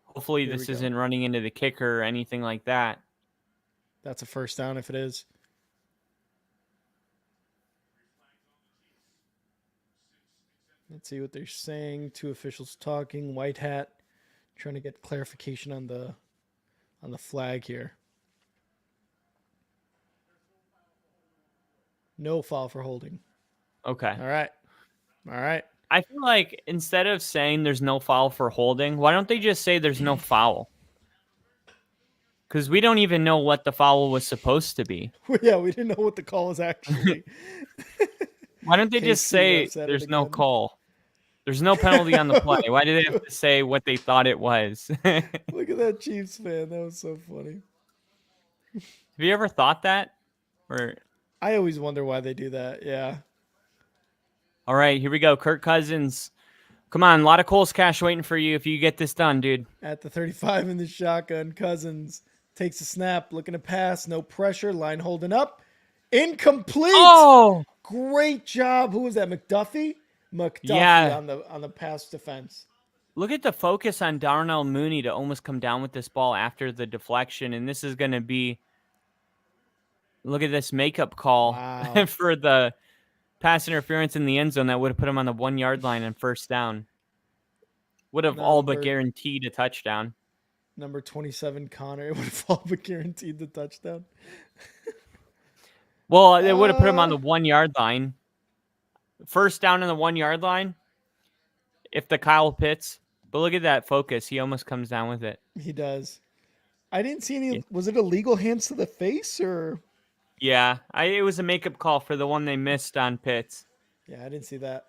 Hopefully this isn't running into the kicker or anything like that. That's a first down if it is. Let's see what they're saying. 2 officials talking. White hat trying to get clarification on the flag here. No foul for holding. Okay. All right. I feel like instead of saying there's no foul for holding, why don't they just say there's no foul? Because we don't even know what the foul was supposed to be. Yeah, we didn't know what the call was actually. Why don't they just say there's no call? There's no penalty on the play. Why do they have to say what they thought it was? Look at that Chiefs fan. That was so funny. Have you ever thought that? Or I always wonder why they do that. Yeah. All right, here we go. Kirk Cousins. Come on, a lot of Coles cash waiting for you if you get this done, dude. At the 35 in the shotgun, Cousins takes a snap, looking to pass, no pressure, line holding up. Incomplete. Oh! Great job. Who was that? McDuffie? Yeah. on the pass defense. Look at the focus on Darnell Mooney to almost come down with this ball after the deflection, and this is going to be look at this makeup call for the pass interference in the end zone that would have put him on the 1-yard line on first down. Would have all but guaranteed a touchdown. Number 27, Connor, would have all but guaranteed the touchdown. Well, it would have put him on the 1-yard line. First down on the 1-yard line. If the Kyle Pitts. But look at that focus. He almost comes down with it. He does. I didn't see any. Was it illegal hands to the face or? Yeah, it was a makeup call for the one they missed on Pitts. Yeah, I didn't see that.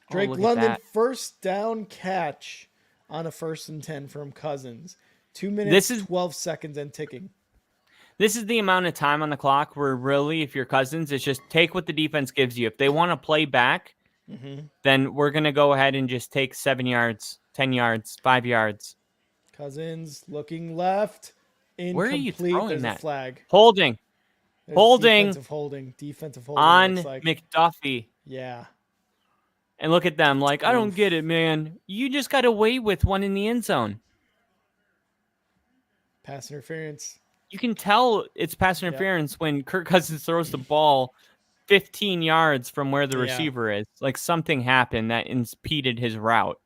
Drake look at London, that. first down catch on a 1st and 10 from Cousins. 2 minutes, 12 seconds and ticking. This is the amount of time on the clock where really, if you're Cousins, it's just take what the defense gives you. If they want to play back, then we're going to go ahead and just take 7 yards, 10 yards, 5 yards. Cousins looking left. Incomplete. Where are you throwing There's that? A flag. Holding. There's Holding. Defensive holding. On like. McDuffie. Yeah. And look at them. Like, I don't get it, man. You just got away with one in the end zone. Pass interference. You can tell it's pass interference when Kirk Cousins throws the ball 15 yards from where the receiver is. Like something happened that impeded his route.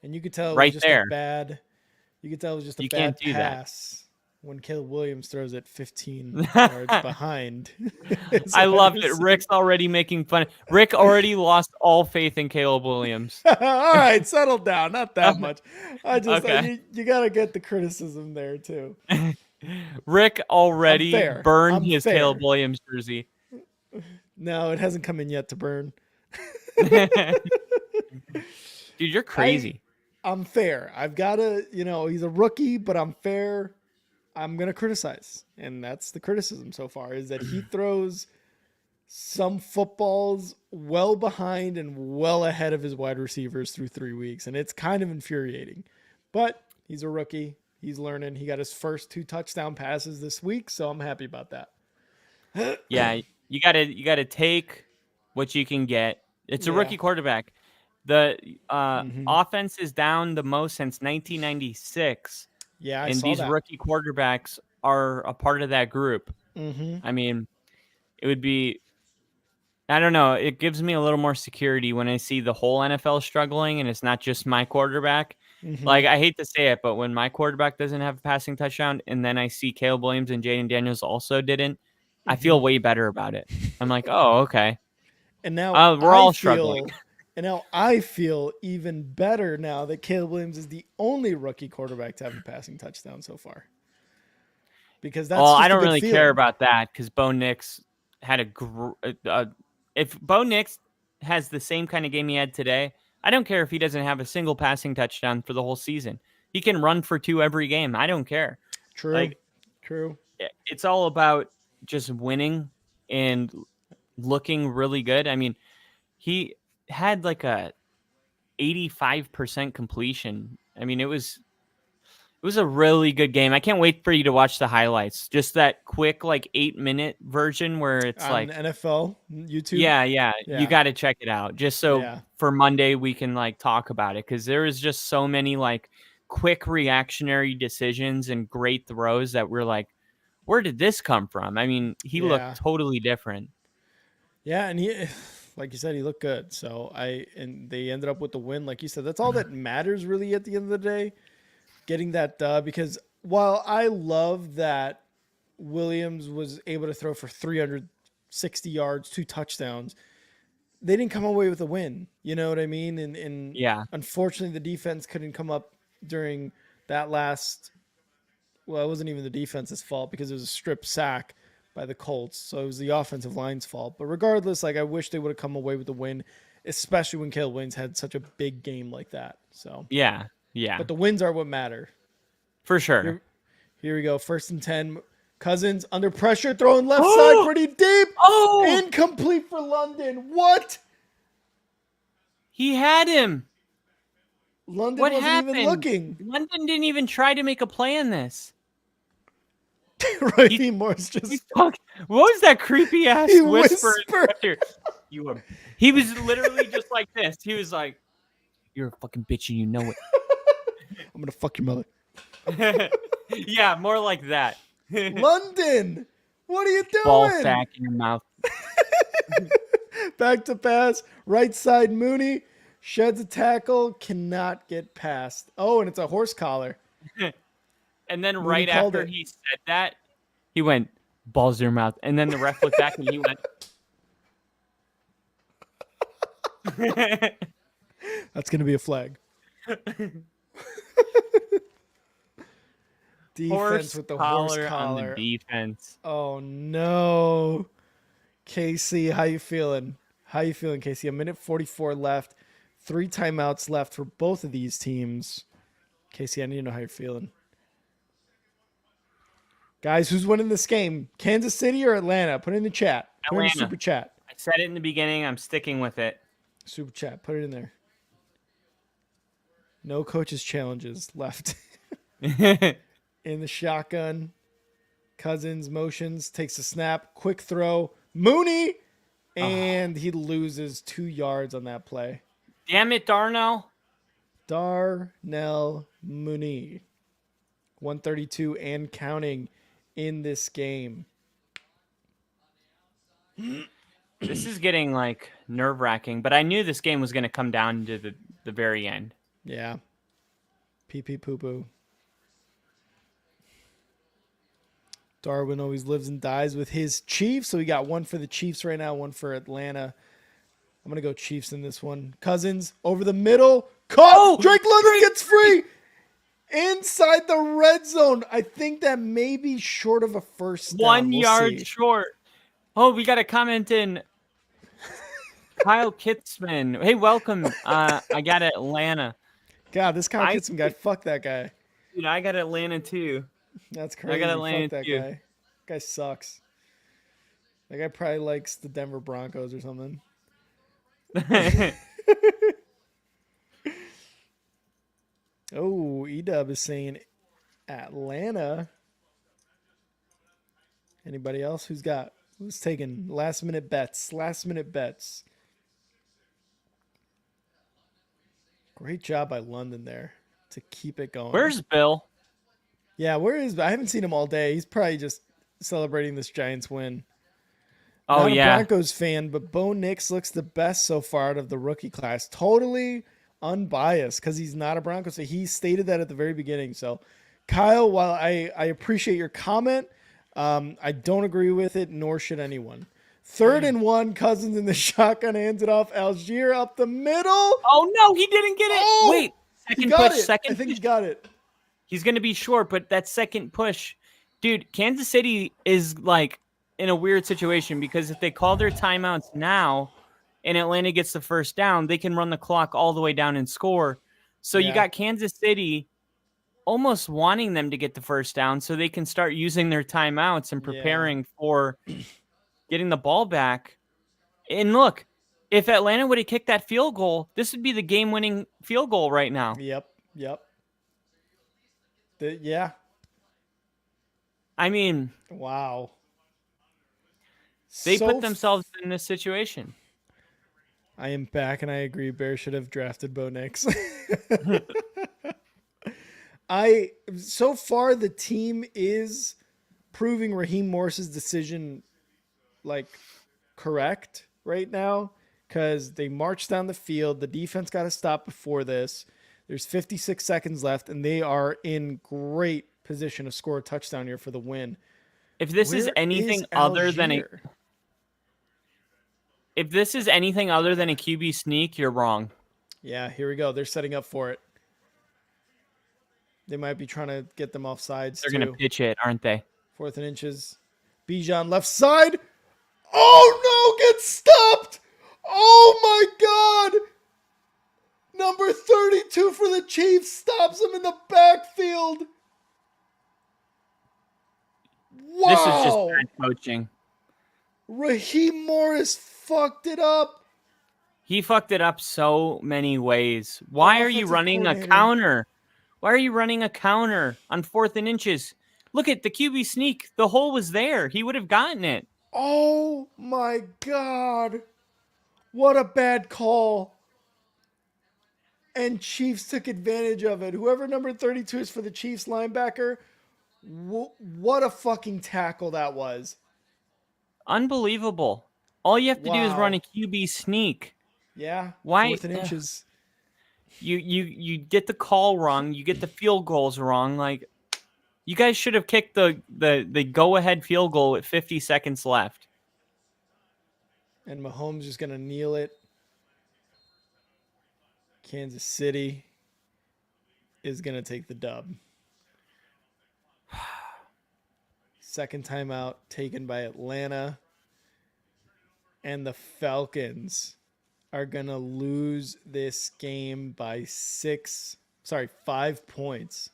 And you could tell it right was just there. a bad. You could tell it was just a You bad can't do pass. when Caleb Williams throws it 15 yards behind. I love it. Rick's already making fun. Rick already lost all faith in Caleb Williams. All right, settle down. Not that much. Okay. You got to get the criticism there too. Rick already burned his fair. Caleb Williams jersey. No, it hasn't come in yet to burn. Dude, you're crazy. I'm fair. I've got to, he's a rookie, but I'm fair. I'm going to criticize. And that's the criticism so far, is that he throws some footballs well behind and well ahead of his wide receivers through 3 weeks. And it's kind of infuriating. But he's a rookie. He's learning. He got his first 2 touchdown passes this week, so I'm happy about that. Yeah, you gotta take what you can get. It's a rookie quarterback. The offense is down the most since 1996. Yeah, and these rookie quarterbacks are a part of that group. I mean, it would be, I don't know, it gives me a little more security when I see the whole NFL struggling and it's not just my quarterback. Like, I hate to say it, but when my quarterback doesn't have a passing touchdown and then I see Caleb Williams and Jaden Daniels also didn't, I feel way better about it. I'm like, oh, okay. And now we're all struggling. And now I feel even better now that Caleb Williams is the only rookie quarterback to have a passing touchdown so far. Because that's I don't really care about that because Bo Nix had if Bo Nix has the same kind of game he had today, I don't care if he doesn't have a single passing touchdown for the whole season. He can run for 2 every game. I don't care. True. It's all about just winning and looking really good. I mean, he had like a 85% completion. I mean, it was a really good game. I can't wait for you to watch the highlights. Just that quick, like 8-minute version where it's on like NFL YouTube. Yeah. You got to check it out just so for Monday we can like talk about it. Cause there is just so many like quick reactionary decisions and great throws that we're like, where did this come from? I mean, he looked totally different. Yeah. And he, like you said, he looked good. So and they ended up with the win. Like you said, that's all that matters really at the end of the day, getting that because while I love that Williams was able to throw for 360 yards, 2 touchdowns, they didn't come away with a win. You know what I mean? And unfortunately the defense couldn't come up during that last, well, it wasn't even the defense's fault because it was a strip sack by the Colts. So it was the offensive line's fault. But regardless, like I wish they would have come away with the win, especially when Caleb Williams had such a big game like that. So yeah. But the wins are what matter. For sure. Here we go. 1st and 10. Cousins under pressure, throwing left side pretty deep. Incomplete for London. What? He had him. London wasn't even looking. London didn't even try to make a play in this. Right, Morris just. What was that creepy ass whisper? He was literally just like this. He was like, "You're a fucking bitch and you know it." I'm gonna fuck your mother. Yeah, more like that. London, what are you doing? Ball sack in your mouth. Back to pass, right side Mooney sheds a tackle, cannot get past. Oh, and it's a horse collar. And then right after he said that, he went, balls in your mouth. And then the ref looked back and he went. That's going to be a flag. Defense with the horse collar. On the defense. Oh, no. Casey, how you feeling? Casey? 1:44 left. 3 timeouts left for both of these teams. Casey, I need to know how you're feeling. Guys, who's winning this game? Kansas City or Atlanta? Put it in the chat. Put it in the super chat. I said it in the beginning. I'm sticking with it. Super chat. Put it in there. No coaches challenges left. In the shotgun. Cousins motions. Takes a snap. Quick throw. Mooney. And he loses 2 yards on that play. Damn it, Darnell. Darnell Mooney. 132 and counting in this game. This is getting like nerve-wracking, but I knew this game was going to come down to the very end. Yeah. Pee pee poo poo. Darwin always lives and dies with his Chiefs. So we got one for the Chiefs right now, one for Atlanta. I'm going to go Chiefs in this one. Cousins over the middle. Caught. Oh, Drake London gets free. Inside the red zone. I think that may be short of a first down. 1 We'll yard see. short. Oh, we got a comment in. Kyle Kitzman. Hey, welcome. I got Atlanta. God, this Kyle Kitzman guy. Fuck that guy. Dude, I got Atlanta too. That's crazy. I got Atlanta Fuck that too. guy. That guy sucks. That guy probably likes the Denver Broncos or something. Oh, Edub is saying Atlanta. Anybody else who's taking last minute bets? Great job by London there to keep it going. Where's Bill? Yeah, where is? I haven't seen him all day. He's probably just celebrating this Giants win. Oh, Not yeah. a Broncos fan, but Bo Nix looks the best so far out of the rookie class. Totally unbiased because he's not a Broncos fan. He stated that at the very beginning. So, Kyle, while I appreciate your comment, I don't agree with it, nor should anyone. 3rd and 1, Cousins in the shotgun, hands it off. Algier up the middle. Oh, no, he didn't get it. Oh, Wait, he second got push, it. second I think push. he got it. He's going to be short, but that second push. Dude, Kansas City is like in a weird situation because if they call their timeouts now and Atlanta gets the first down, they can run the clock all the way down and score. So you got Kansas City almost wanting them to get the first down so they can start using their timeouts and preparing for getting the ball back. And look, if Atlanta would have kicked that field goal, this would be the game-winning field goal right now. Yep. Yeah. I mean, Wow. they So put themselves in this situation. I am back, and I agree. Bears should have drafted Bo Nix. So far the team is proving Raheem Morris's decision like correct right now because they marched down the field. The defense got to stop before this. There's 56 seconds left, and they are in great position to score a touchdown here for the win. If this is anything other than a QB sneak, you're wrong. Yeah, here we go. They're setting up for it. They might be trying to get them off sides. They're going to pitch it, aren't they? 4th and inches. Bejan left side. Oh, no, gets stopped. Oh, my God. Number 32 for the Chiefs stops him in the backfield. Wow. This is just bad coaching. Raheem Morris fucked it up. He fucked it up so many ways. Why are you Offensive running a coordinator. counter? Why are you running a counter on 4th and inches? Look at the QB sneak. The hole was there. He would have gotten it. Oh, my God. What a bad call. And Chiefs took advantage of it. Whoever number 32 is for the Chiefs linebacker, what a fucking tackle that was. Unbelievable. All you have to do is Wow. run a QB sneak. Yeah. Why- 4th and inches. You get the call wrong. You get the field goals wrong. Like, you guys should have kicked the go-ahead field goal with 50 seconds left. And Mahomes is going to kneel it. Kansas City is going to take the dub. Second timeout taken by Atlanta. And the Falcons are going to lose this game by 5 points.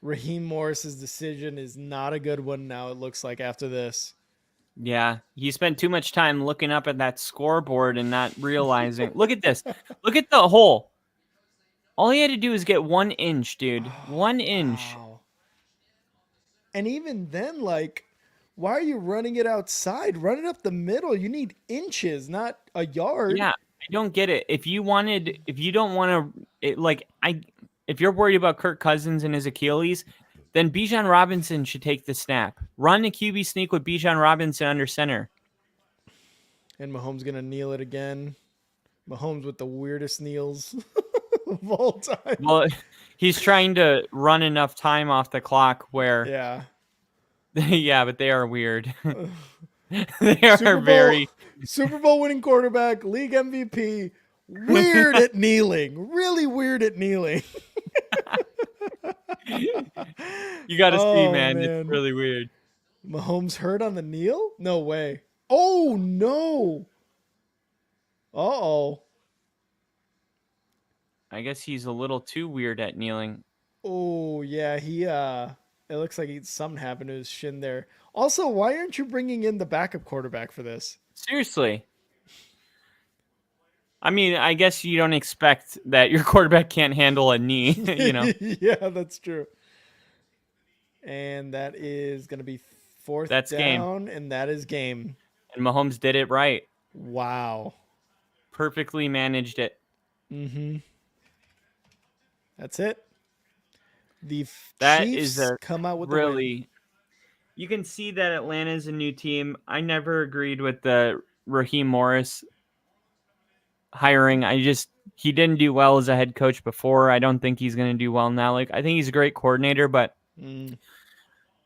Raheem Morris's decision is not a good one now, it looks like, after this. Yeah, he spent too much time looking up at that scoreboard and not realizing. Look at this. Look at the hole. All he had to do is get 1 inch, dude. 1 inch. Wow. And even then, like, why are you running it outside? Run it up the middle. You need inches, not a yard. Yeah, I don't get it. If you don't want to, if you're worried about Kirk Cousins and his Achilles, then Bejan Robinson should take the snap. Run a QB sneak with Bejan Robinson under center. And Mahomes going to kneel it again. Mahomes with the weirdest kneels of all time. Well, he's trying to run enough time off the clock where Yeah. Yeah, but they are weird. They Super are Bowl very. Super Bowl winning quarterback, league MVP, weird at kneeling, really weird at kneeling. You got to see, Oh man. It's man, really weird. Mahomes hurt on the kneel? No way. Oh no. Uh-oh. I guess he's a little too weird at kneeling. Oh yeah, it looks like something happened to his shin there. Also, why aren't you bringing in the backup quarterback for this? Seriously. I mean, I guess you don't expect that your quarterback can't handle a knee, Yeah, that's true. And that is going to be fourth That's game. down, and that is game. And Mahomes did it right. Wow. Perfectly managed it. Mm-hmm. That's it. The That Chiefs is a come out with the win. really. You can see that Atlanta's a new team. I never agreed with the Raheem Morris hiring. He didn't do well as a head coach before. I don't think he's going to do well now. Like, I think he's a great coordinator, but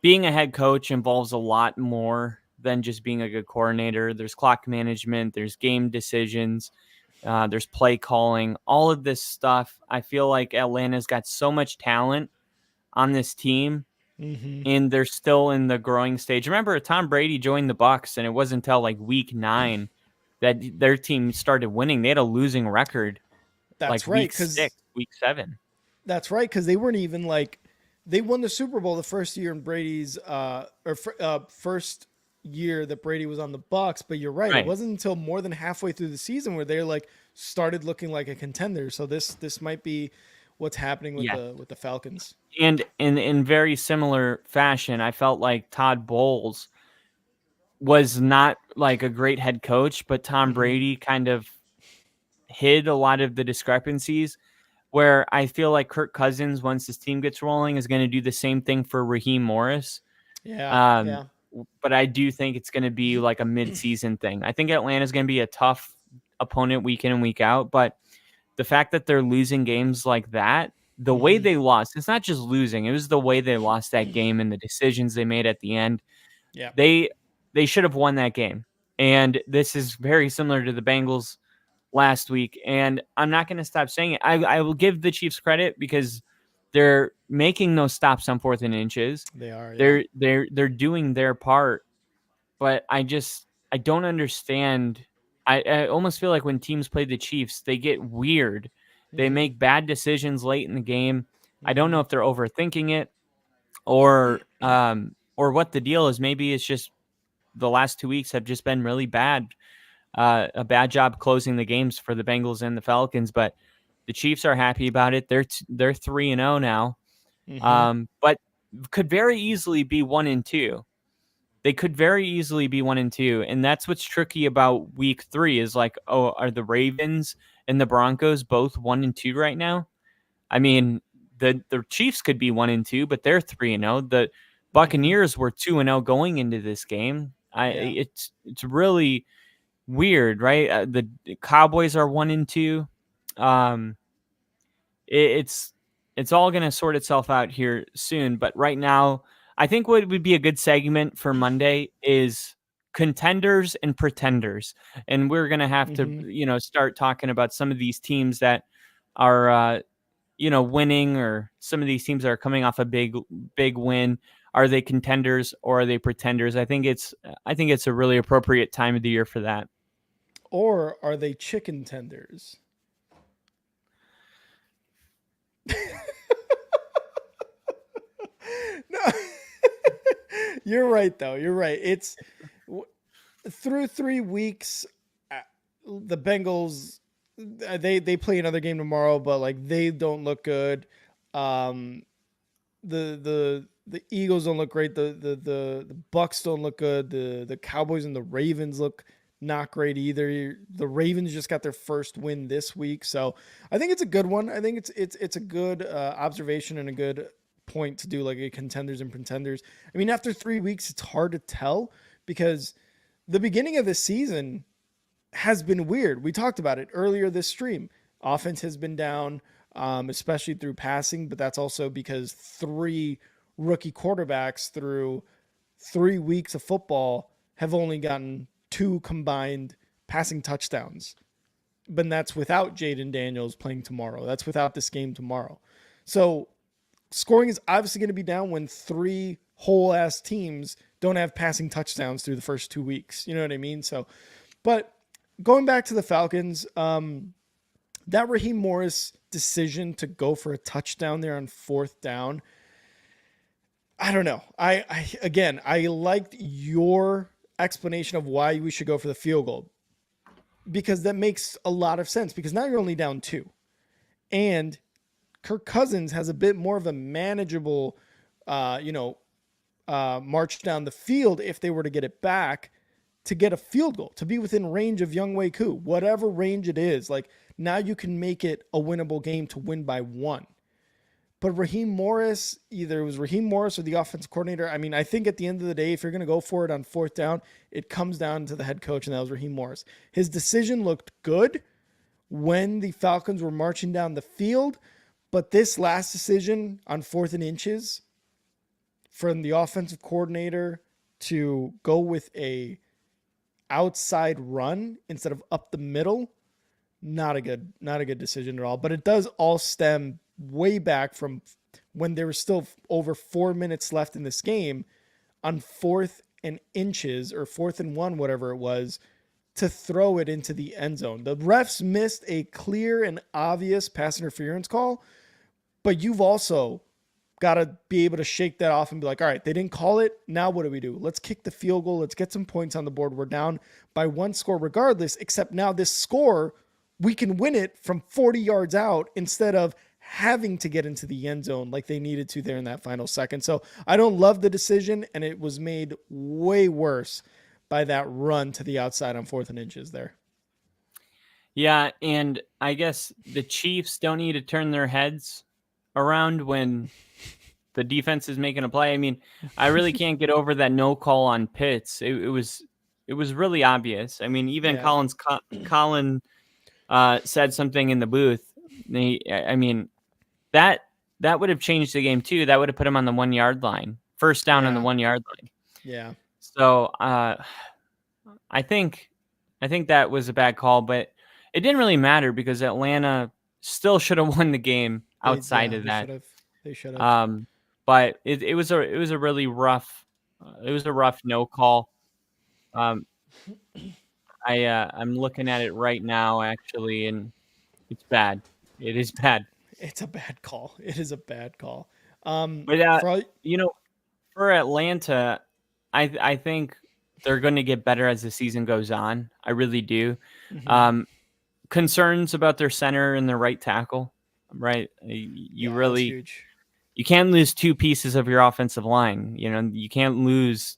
being a head coach involves a lot more than just being a good coordinator. There's clock management, there's game decisions, there's play calling, all of this stuff. I feel like Atlanta's got so much talent on this team, and they're still in the growing stage. Remember, Tom Brady joined the Bucs, and it wasn't until like week 9 that their team started winning. They had a losing record. That's like right, week 6, week 7. That's right, because they weren't even like they won the Super Bowl the first year in Brady's first year that Brady was on the Bucs. But you're right, it wasn't until more than halfway through the season where they like started looking like a contender. So this might be what's happening with the Falcons. And in very similar fashion, I felt like Todd Bowles was not like a great head coach, but Tom Brady kind of hid a lot of the discrepancies, where I feel like Kirk Cousins, once his team gets rolling, is going to do the same thing for Raheem Morris. Yeah. But I do think it's going to be like a mid-season thing. I think Atlanta's going to be a tough opponent week in and week out, but the fact that they're losing games like that, the way they lost, it's not just losing, it was the way they lost that game and the decisions they made at the end. Yeah. They should have won that game. And this is very similar to the Bengals last week. And I'm not going to stop saying it. I will give the Chiefs credit because they're making those stops on 4th and inches. They are. Yeah. They're doing their part. But I don't understand. I almost feel like when teams play the Chiefs, they get weird. They make bad decisions late in the game. I don't know if they're overthinking it or what the deal is. Maybe it's just the last 2 weeks have just been really bad. A bad job closing the games for the Bengals and the Falcons, but the Chiefs are happy about it. They're 3-0 now, but could very easily be 1-2. They could very easily be 1-2, and that's what's tricky about week 3 is like, oh, are the Ravens and the Broncos both 1-2 right now? I mean, the Chiefs could be 1-2, but they're 3-0. The Buccaneers were 2-0 going into this game. It's really weird, right? The Cowboys are 1-2. It's all going to sort itself out here soon. But right now, I think what would be a good segment for Monday is contenders and pretenders, and we're going to have to, start talking about some of these teams that are, winning, or some of these teams that are coming off a big win. Are they contenders or are they pretenders? I think it's a really appropriate time of the year for that. Or are they chicken tenders? No, you're right, though. You're right. It's through 3 weeks. The Bengals, they play another game tomorrow, but like they don't look good. The Eagles don't look great. The Bucks don't look good. The Cowboys and the Ravens look not great either. The Ravens just got their first win this week, so I think it's a good one. I think it's a good observation and a good point to do like a contenders and pretenders. I mean, after 3 weeks, it's hard to tell because the beginning of the season has been weird. We talked about it earlier this stream. Offense has been down, especially through passing, but that's also because 3 rookie quarterbacks threw 3 weeks of football have only gotten 2 combined passing touchdowns. But that's without Jadon Daniels playing tomorrow. That's without this game tomorrow. So scoring is obviously going to be down when 3 whole ass teams don't have passing touchdowns through the first 2 weeks. You know what I mean? So, but going back to the Falcons, that Raheem Morris decision to go for a touchdown there on 4th down, I don't know. I liked your explanation of why we should go for the field goal, because that makes a lot of sense, because now you're only down 2 and Kirk Cousins has a bit more of a manageable, march down the field if they were to get it back to get a field goal, to be within range of Younghoe Koo, whatever range it is. Like, now you can make it a winnable game to win by 1. But Raheem Morris, either it was Raheem Morris or the offensive coordinator. I mean, I think at the end of the day, if you're going to go for it on 4th down, it comes down to the head coach, and that was Raheem Morris. His decision looked good when the Falcons were marching down the field, but this last decision on 4th and inches from the offensive coordinator to go with a outside run instead of up the middle, not a good decision at all. But it does all stem way back from when there was still over 4 minutes left in this game on 4th and inches or 4th and 1, whatever it was, to throw it into the end zone. The refs missed a clear and obvious pass interference call, but you've also got to be able to shake that off and be like, all right, they didn't call it. Now what do we do? Let's kick the field goal. Let's get some points on the board. We're down by 1 score regardless, except now this score, we can win it from 40 yards out instead of having to get into the end zone like they needed to there in that final second. So I don't love the decision, and it was made way worse by that run to the outside on 4th and inches there. Yeah, and I guess the Chiefs don't need to turn their heads around when the defense is making a play. I mean, I really can't get over that no call on Pitts. It was really obvious. I mean, even Colin said something in the booth. That would have changed the game too. That would have put him on the 1 yard line, 1st down on the 1 yard line. Yeah. So I think that was a bad call, but it didn't really matter because Atlanta still should have won the game outside of that. They should have. But it was a really rough. It was a rough no call. I'm looking at it right now actually, and it's bad. It is bad. It's a bad call. It is a bad call. But for Atlanta, I think they're going to get better as the season goes on. I really do. Mm-hmm. Concerns about their center and their right tackle, right? You can't lose 2 pieces of your offensive line. You can't lose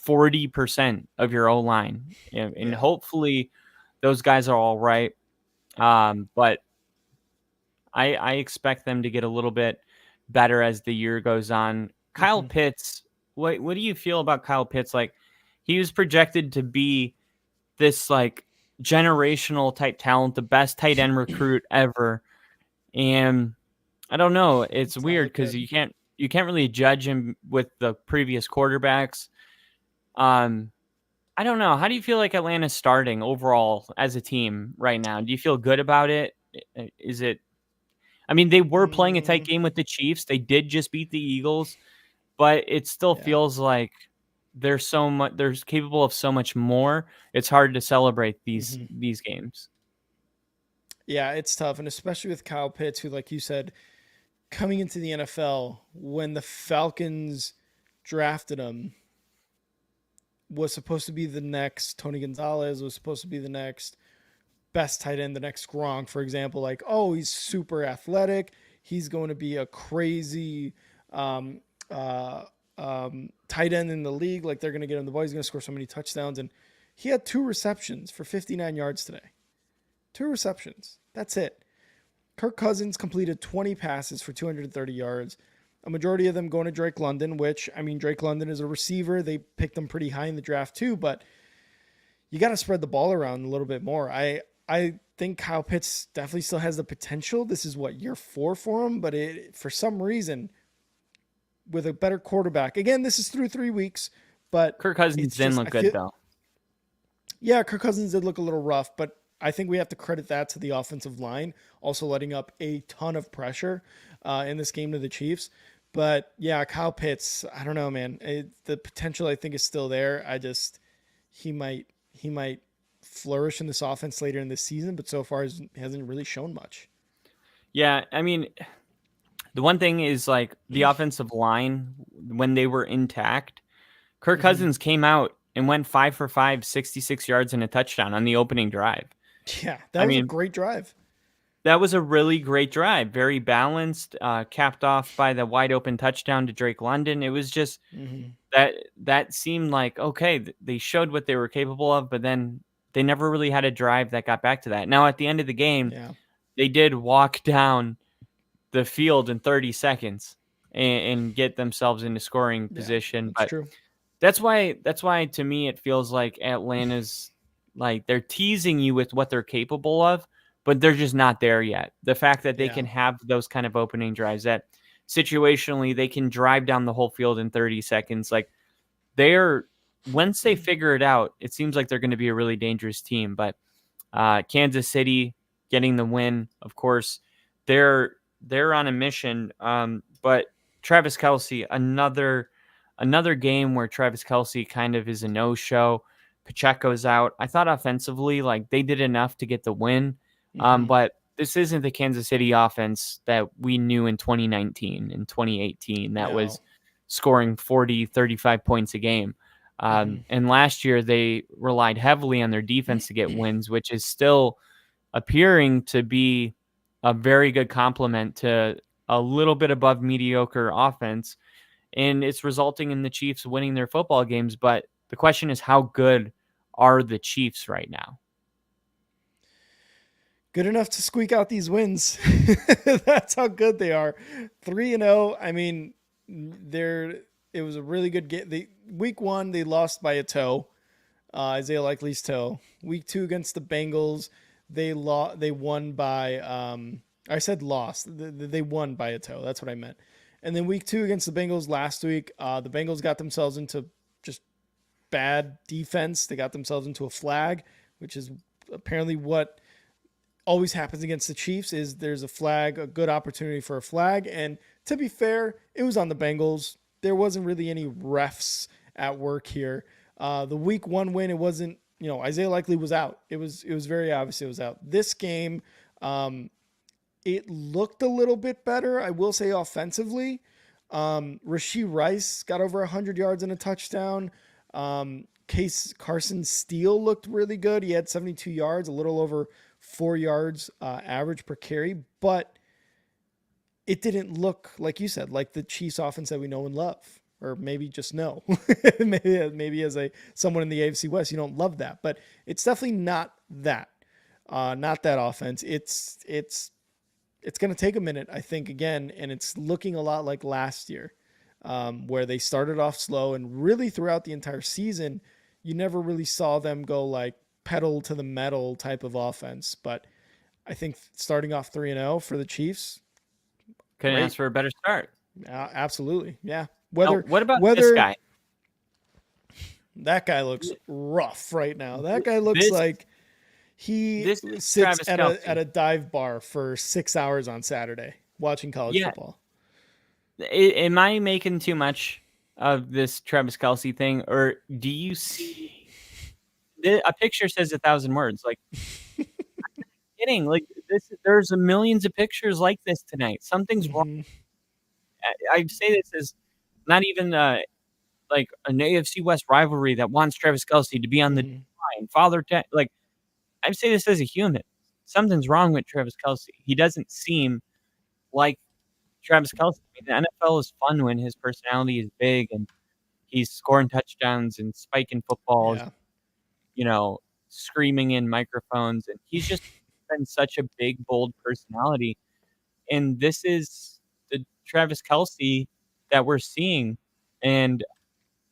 40% of your O-line. And hopefully those guys are all right. But I expect them to get a little bit better as the year goes on. Kyle Pitts, what do you feel about Kyle Pitts? Like, he was projected to be this like generational type talent, the best tight end recruit ever. And I don't know. It's weird because you can't really judge him with the previous quarterbacks. I don't know. How do you feel like Atlanta's starting overall as a team right now? Do you feel good about it? Is it? I mean, they were playing a tight game with the Chiefs. They did just beat the Eagles, but it still feels like they're capable of so much more. It's hard to celebrate these games. Yeah, it's tough, and especially with Kyle Pitts, who, like you said, coming into the NFL when the Falcons drafted him, was supposed to be the next Tony Gonzalez, was supposed to be the next best tight end, the next Gronk, for example. Like, oh, he's super athletic. He's going to be a crazy tight end in the league. Like, they're going to get him the ball. He's going to score so many touchdowns. And he had 2 receptions for 59 yards today. 2 receptions. That's it. Kirk Cousins completed 20 passes for 230 yards. A majority of them going to Drake London, which, I mean, Drake London is a receiver. They picked him pretty high in the draft too, but you got to spread the ball around a little bit more. I think Kyle Pitts definitely still has the potential. This is year 4 for him, but for some reason, with a better quarterback, again, this is through 3 weeks, But Kirk Cousins it's didn't just, look good though. yeah, Kirk Cousins did look a little rough, but I think we have to credit that to the offensive line also letting up a ton of pressure in this game to the Chiefs. But yeah, Kyle Pitts, I don't know, man. The potential I think is still there. He might flourish in this offense later in this season, but so far hasn't really shown much. Yeah, I mean, the one thing is like the offensive line when they were intact, Kirk Cousins came out and went 5 for 5, 66 yards and a touchdown on the opening drive. Yeah, that was a great drive. That was a really great drive. Very balanced, capped off by the wide open touchdown to Drake London. It was just that seemed like, okay, they showed what they were capable of, but then they never really had a drive that got back to that. Now, at the end of the game, they did walk down the field in 30 seconds and get themselves into scoring position. That's true. That's why to me it feels like Atlanta's like they're teasing you with what they're capable of, but they're just not there yet. The fact that they can have those kind of opening drives, that situationally they can drive down the whole field in 30 seconds. Like once they figure it out, it seems like they're going to be a really dangerous team. But Kansas City getting the win, of course, they're on a mission. But Travis Kelsey, another game where Travis Kelsey kind of is a no-show. Pacheco's out. I thought offensively, like they did enough to get the win. But this isn't the Kansas City offense that we knew in 2019 and 2018 that was scoring 40, 35 points a game. And last year they relied heavily on their defense to get wins, which is still appearing to be a very good complement to a little bit above mediocre offense. And it's resulting in the Chiefs winning their football games. But the question is, how good are the Chiefs right now? Good enough to squeak out these wins. That's how good they are. 3-0. I mean, it was a really good game. Week 1, they lost by a toe, Isaiah Likely's toe. Week 2 against the Bengals, they won by. I said lost. They won by a toe. That's what I meant. And then week 2 against the Bengals last week, the Bengals got themselves into just bad defense. They got themselves into a flag, which is apparently what always happens against the Chiefs is there's a flag, a good opportunity for a flag. And to be fair, it was on the Bengals. There wasn't really any refs at work here. The week 1 win, it wasn't, Isaiah Likely was out. It was very obvious it was out. This game, it looked a little bit better, I will say, offensively. Rashee Rice got over 100 yards and a touchdown. Carson Steele looked really good. He had 72 yards, a little over 4 yards average per carry, but it didn't look, like you said, like the Chiefs offense that we know and love, or maybe just know. maybe as someone in the AFC West, you don't love that, but it's definitely not that offense. It's going to take a minute, I think, again, and it's looking a lot like last year, where they started off slow, and really throughout the entire season, you never really saw them go like pedal to the metal type of offense. But I think starting off 3-0 for the Chiefs, couldn't ask for a better start. Absolutely, yeah. What about this guy? That guy looks rough right now. That guy looks like he sits at a dive bar for 6 hours on Saturday watching college football. Am I making too much of this Travis Kelsey thing, or do you see a picture says 1,000 words? Like, I'm kidding. Like there's millions of pictures like this tonight. Something's wrong. I say this as not even like an AFC West rivalry that wants Travis Kelsey to be on the line. I say this as a human. Something's wrong with Travis Kelsey. He doesn't seem like Travis Kelsey. I mean, the NFL is fun when his personality is big and he's scoring touchdowns and spiking footballs, screaming in microphones. And he's just been such a big, bold personality. And this is the Travis Kelsey that we're seeing. And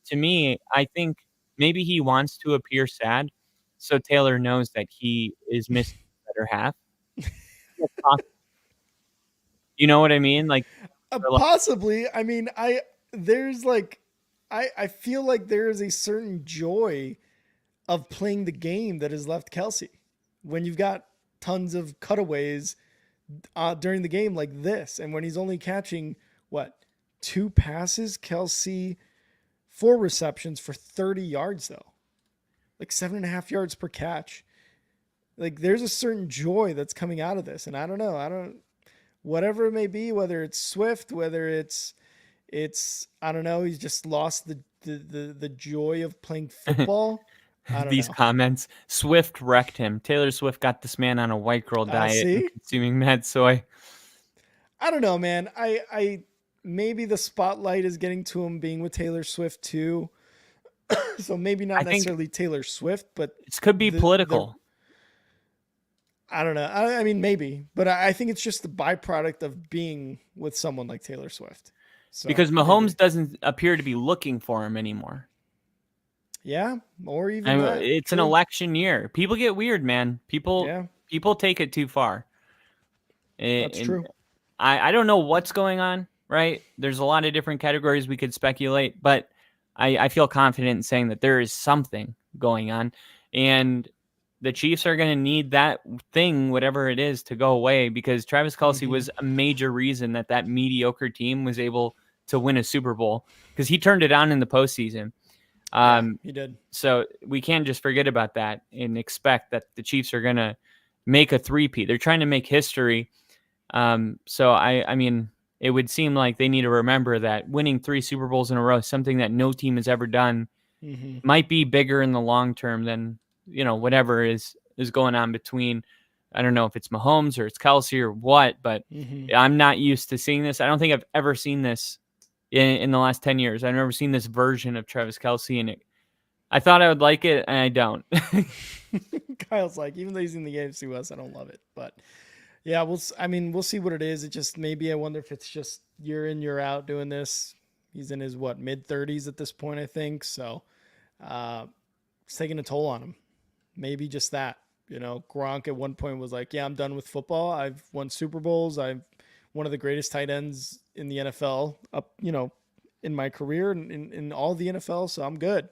to me, I think maybe he wants to appear sad, so Taylor knows that he is missing the better half. You know what I mean? Like possibly. I mean, I feel like there is a certain joy of playing the game that has left Kelsey when you've got tons of cutaways during the game like this. And when he's only catching 2 passes, Kelsey 4 receptions for 30 yards though, like 7.5 yards per catch. Like there's a certain joy that's coming out of this. And I don't know. Whatever it may be, whether it's Swift, whether it's, I don't know. He's just lost the joy of playing football. I don't These know. comments, Swift wrecked him. Taylor Swift got this man on a white girl diet and consuming mad soy. I don't know, man. I maybe the spotlight is getting to him being with Taylor Swift too. So maybe not necessarily Taylor Swift, but it could be political. I don't know. I mean, maybe, but I think it's just the byproduct of being with someone like Taylor Swift. So, because Mahomes doesn't appear to be looking for him anymore. Yeah, or even it's an election year. People get weird, man. People take it too far. That's true. I don't know what's going on, right? There's a lot of different categories we could speculate, but I feel confident in saying that there is something going on, and the Chiefs are going to need that thing, whatever it is, to go away, because Travis Kelsey was a major reason that mediocre team was able to win a Super Bowl, because he turned it on in the postseason. He did. So we can't just forget about that and expect that the Chiefs are going to make a three-peat. They're trying to make history. So I mean, it would seem like they need to remember that winning 3 Super Bowls in a row, something that no team has ever done, might be bigger in the long term than, whatever is going on between. I don't know if it's Mahomes or it's Kelsey or what, but I'm not used to seeing this. I don't think I've ever seen this in the last 10 years. I've never seen this version of Travis Kelsey in it. I thought I would like it, and I don't. Kyle's like, even though he's in the AFC West, I don't love it. But yeah, we'll see what it is. It just, maybe I wonder if it's just year in, year out doing this. He's in his mid-30s at this point, I think. So it's taking a toll on him. Maybe just that. Gronk at one point was like, yeah, I'm done with football. I've won Super Bowls. I'm one of the greatest tight ends in the NFL in my career and in all the NFL. So I'm good.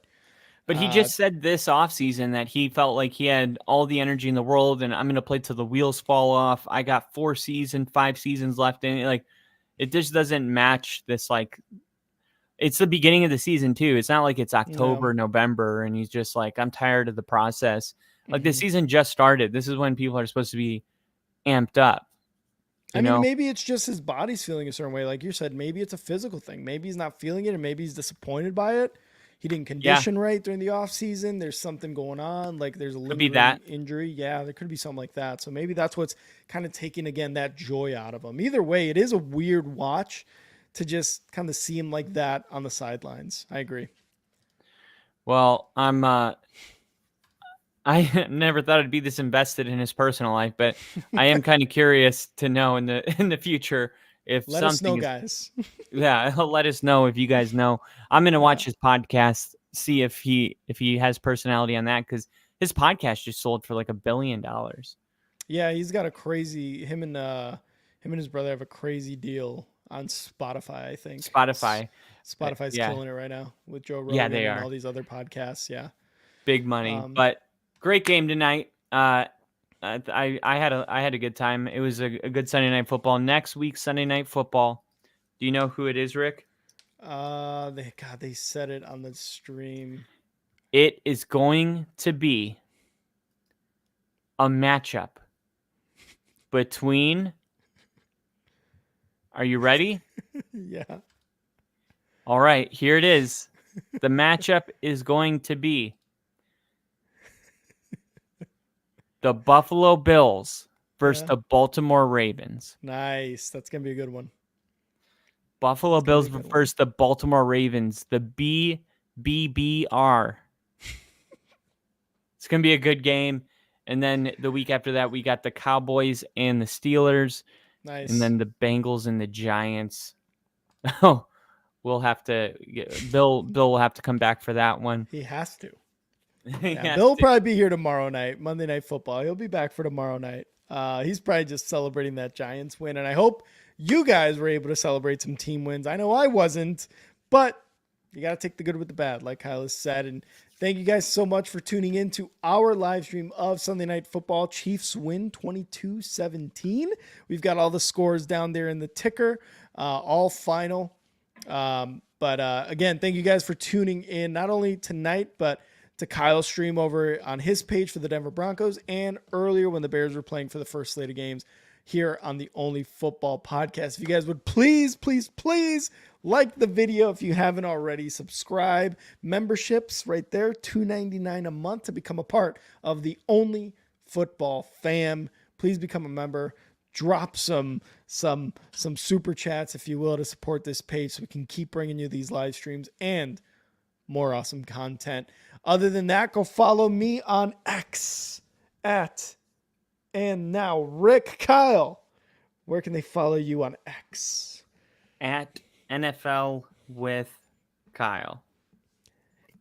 But he just said this offseason that he felt like he had all the energy in the world, and I'm going to play till the wheels fall off. I got 5 seasons left in it. It just doesn't match this. It's the beginning of the season too. It's not like it's October, November, and he's just like, I'm tired of the process. The season just started. This is when people are supposed to be amped up. I mean, maybe it's just his body's feeling a certain way. Like you said, maybe it's a physical thing. Maybe he's not feeling it, and maybe he's disappointed by it. He didn't condition right during the offseason. There's something going on. There's a lingering injury. Yeah, there could be something like that. So maybe that's what's kind of taking, again, that joy out of him. Either way, it is a weird watch to just kind of see him like that on the sidelines. I agree. Well, I never thought I'd be this invested in his personal life, but I am kind of curious to know in the future if let us know, guys. Yeah, let us know if you guys know. I'm gonna watch his podcast, see if he has personality on that, because his podcast just sold for $1 billion. Yeah, he's got a crazy. Him and his brother have a crazy deal on Spotify. I think Spotify's killing it right now with Joe Rogan and all these other podcasts. Yeah, big money, but. Great game tonight. I had a good time. It was a good Sunday Night Football. Next week's Sunday Night Football. Do you know who it is, Rick? They said it on the stream. It is going to be a matchup between. Are you ready? Yeah. All right, here it is. The matchup is going to be the Buffalo Bills versus the Baltimore Ravens. Nice. That's going to be a good one. Buffalo Bills versus the Baltimore Ravens. The BBBR. It's going to be a good game. And then the week after that, we got the Cowboys and the Steelers. Nice. And then the Bengals and the Giants. Oh, Bill will have to come back for that one. He has to. Yeah, Bill will probably be here tomorrow night, Monday Night Football. He'll be back for tomorrow night. He's probably just celebrating that Giants win. And I hope you guys were able to celebrate some team wins. I know I wasn't, but You got to take the good with the bad, like Kyle has said. And thank you guys so much for tuning in to our live stream of Sunday Night Football. Chiefs win 22-17. We've got all the scores down there in the ticker, all final. But again, thank you guys for tuning in, not only tonight, but to Kyle's stream over on his page for the Denver Broncos, and earlier when the Bears were playing for the first slate of games here on the Only Football Podcast. If you guys would please like the video if you haven't already, subscribe. Memberships right there, $2.99 a month to become a part of the Only Football fam. Please become a member. Drop some super chats, if you will, to support this page so we can keep bringing you these live streams and more awesome content. Other than that, go follow me on X and now Rick. Kyle, where can they follow you on X? At NFL with Kyle.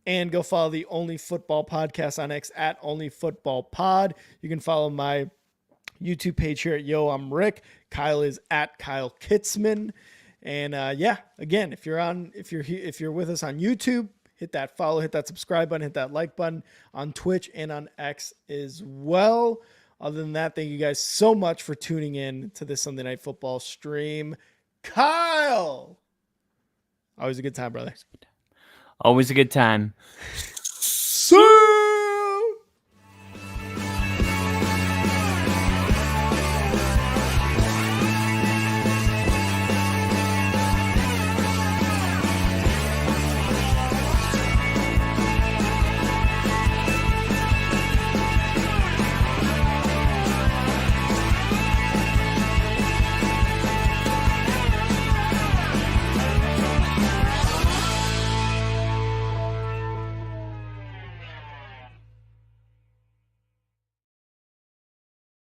And go follow the Only Football Podcast on X at Only Football Pod. You can follow my YouTube page here at Yo, I'm Rick. Kyle is at Kyle Kitzman. And again, if you're with us on YouTube, hit that follow, hit that subscribe button, hit that like button on Twitch and on X as well. Other than that, thank you guys so much for tuning in to this Sunday Night Football stream. Kyle, always a good time, brother. Always a good time.